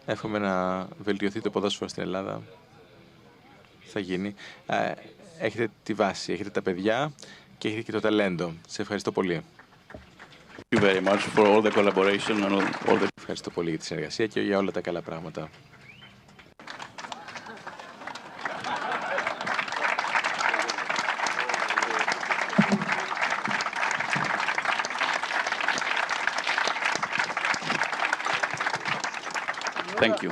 Εύχομαι να βελτιωθεί το ποδόσφαιρο στην Ελλάδα. Θα γίνει. Έχετε τη βάση, έχετε τα παιδιά και έχετε και το ταλέντο. Σε ευχαριστώ πολύ. Thank you very much for all the collaboration and all the... Ευχαριστώ πολύ για τη συνεργασία και για όλα τα καλά πράγματα. Thank you.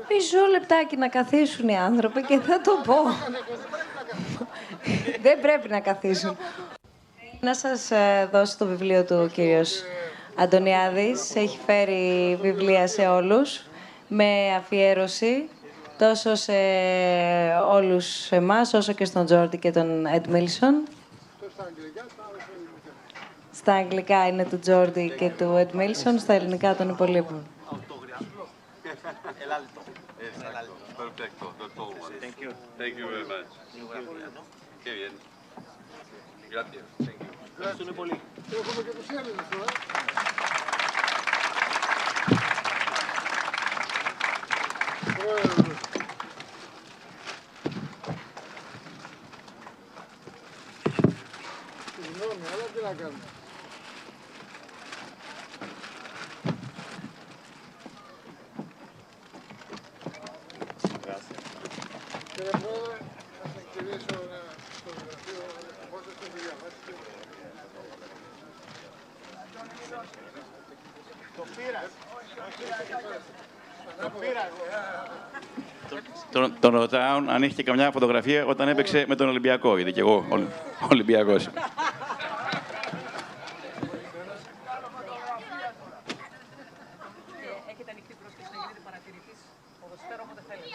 Μισό λεπτάκι να καθίσουν οι άνθρωποι και θα το πω. Δεν πρέπει να καθίσουν. Να σας δώσω το βιβλίο του ο κύριος Αντωνιάδης. Έχει φέρει βιβλία σε όλους με αφιέρωση τόσο σε όλους εμάς όσο και στον Τζόρντι και τον Εντ Μίλσον. Στα αγγλικά είναι του Τζόρντι και του Εντ Μίλσον, στα ελληνικά των υπολείπων. Perfecto, doctor. Thank you. Thank you very much. Qué bien. Gracias. Thank you. Ευχαριστούμε πολύ. Έχουμε και τους Έλληνες τώρα. Συγγνώμη, αλλά τι να κάνουμε. Κύριε Πρόεδρε, να σας κηρύσω ένα φωτογραφείο από όσο το διαβάσετε. Το πήρα. Το πήρα. Τον ρωτάω αν έχει και καμιά φωτογραφία όταν έπαιξε με τον Ολυμπιακό, γιατί και εγώ Ολυμπιακός είμαι. Έχετε ανοιχτή πρόσκληση να γίνετε παρατηρητής ποδοσφαίρου όποτε θέλετε.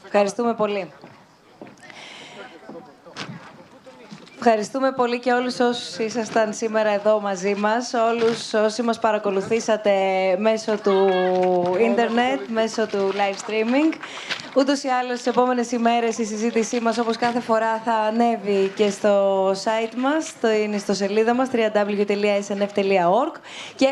Ευχαριστούμε πολύ. Ευχαριστούμε πολύ και όλους όσους ήσασταν σήμερα εδώ μαζί μας, όλους όσοι μας παρακολουθήσατε μέσω του ίντερνετ, μέσω του live streaming. Ούτως ή άλλως, τις επόμενες ημέρες η συζήτησή μας, όπως κάθε φορά, θα ανέβει και στο site μας, στο ιστοσελίδα μας, www.snf.org. Και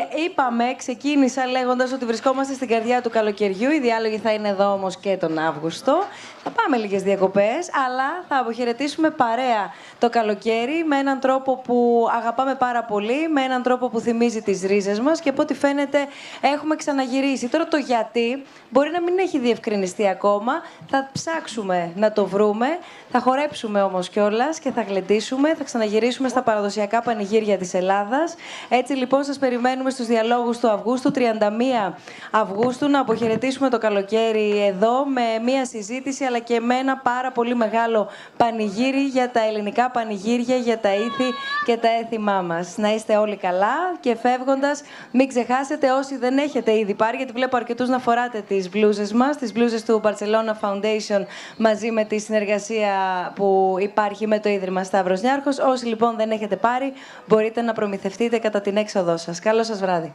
ξεκίνησα λέγοντας ότι βρισκόμαστε στην καρδιά του καλοκαιριού. Οι διάλογοι θα είναι εδώ όμως και τον Αύγουστο. Θα πάμε λίγες διακοπές, αλλά θα αποχαιρετήσουμε παρέα το καλοκαίρι με έναν τρόπο που αγαπάμε πάρα πολύ, με έναν τρόπο που θυμίζει τις ρίζες μας και από ό,τι φαίνεται έχουμε ξαναγυρίσει. Τώρα το γιατί μπορεί να μην έχει διευκρινιστεί ακόμα, θα ψάξουμε να το βρούμε, θα χορέψουμε όμως κιόλας και θα γλεντήσουμε, θα ξαναγυρίσουμε στα παραδοσιακά πανηγύρια της Ελλάδας. Έτσι λοιπόν σας περιμένουμε στους διαλόγους του Αυγούστου, 31 Αυγούστου, να αποχαιρετήσουμε το καλοκαίρι εδώ με μία συζήτηση αλλά και με ένα πάρα πολύ μεγάλο πανηγύρι για τα ελληνικά πανηγύρια, για τα ήθη και τα έθιμά μας. Να είστε όλοι καλά και φεύγοντας μην ξεχάσετε όσοι δεν έχετε ήδη πάρει, γιατί βλέπω αρκετούς να φοράτε τις μπλούζες μας, τις μπλούζες του Barcelona Foundation μαζί με τη συνεργασία που υπάρχει με το Ίδρυμα Σταύρος Νιάρχος. Όσοι λοιπόν δεν έχετε πάρει μπορείτε να προμηθευτείτε κατά την έξοδό σας. Καλό σας βράδυ.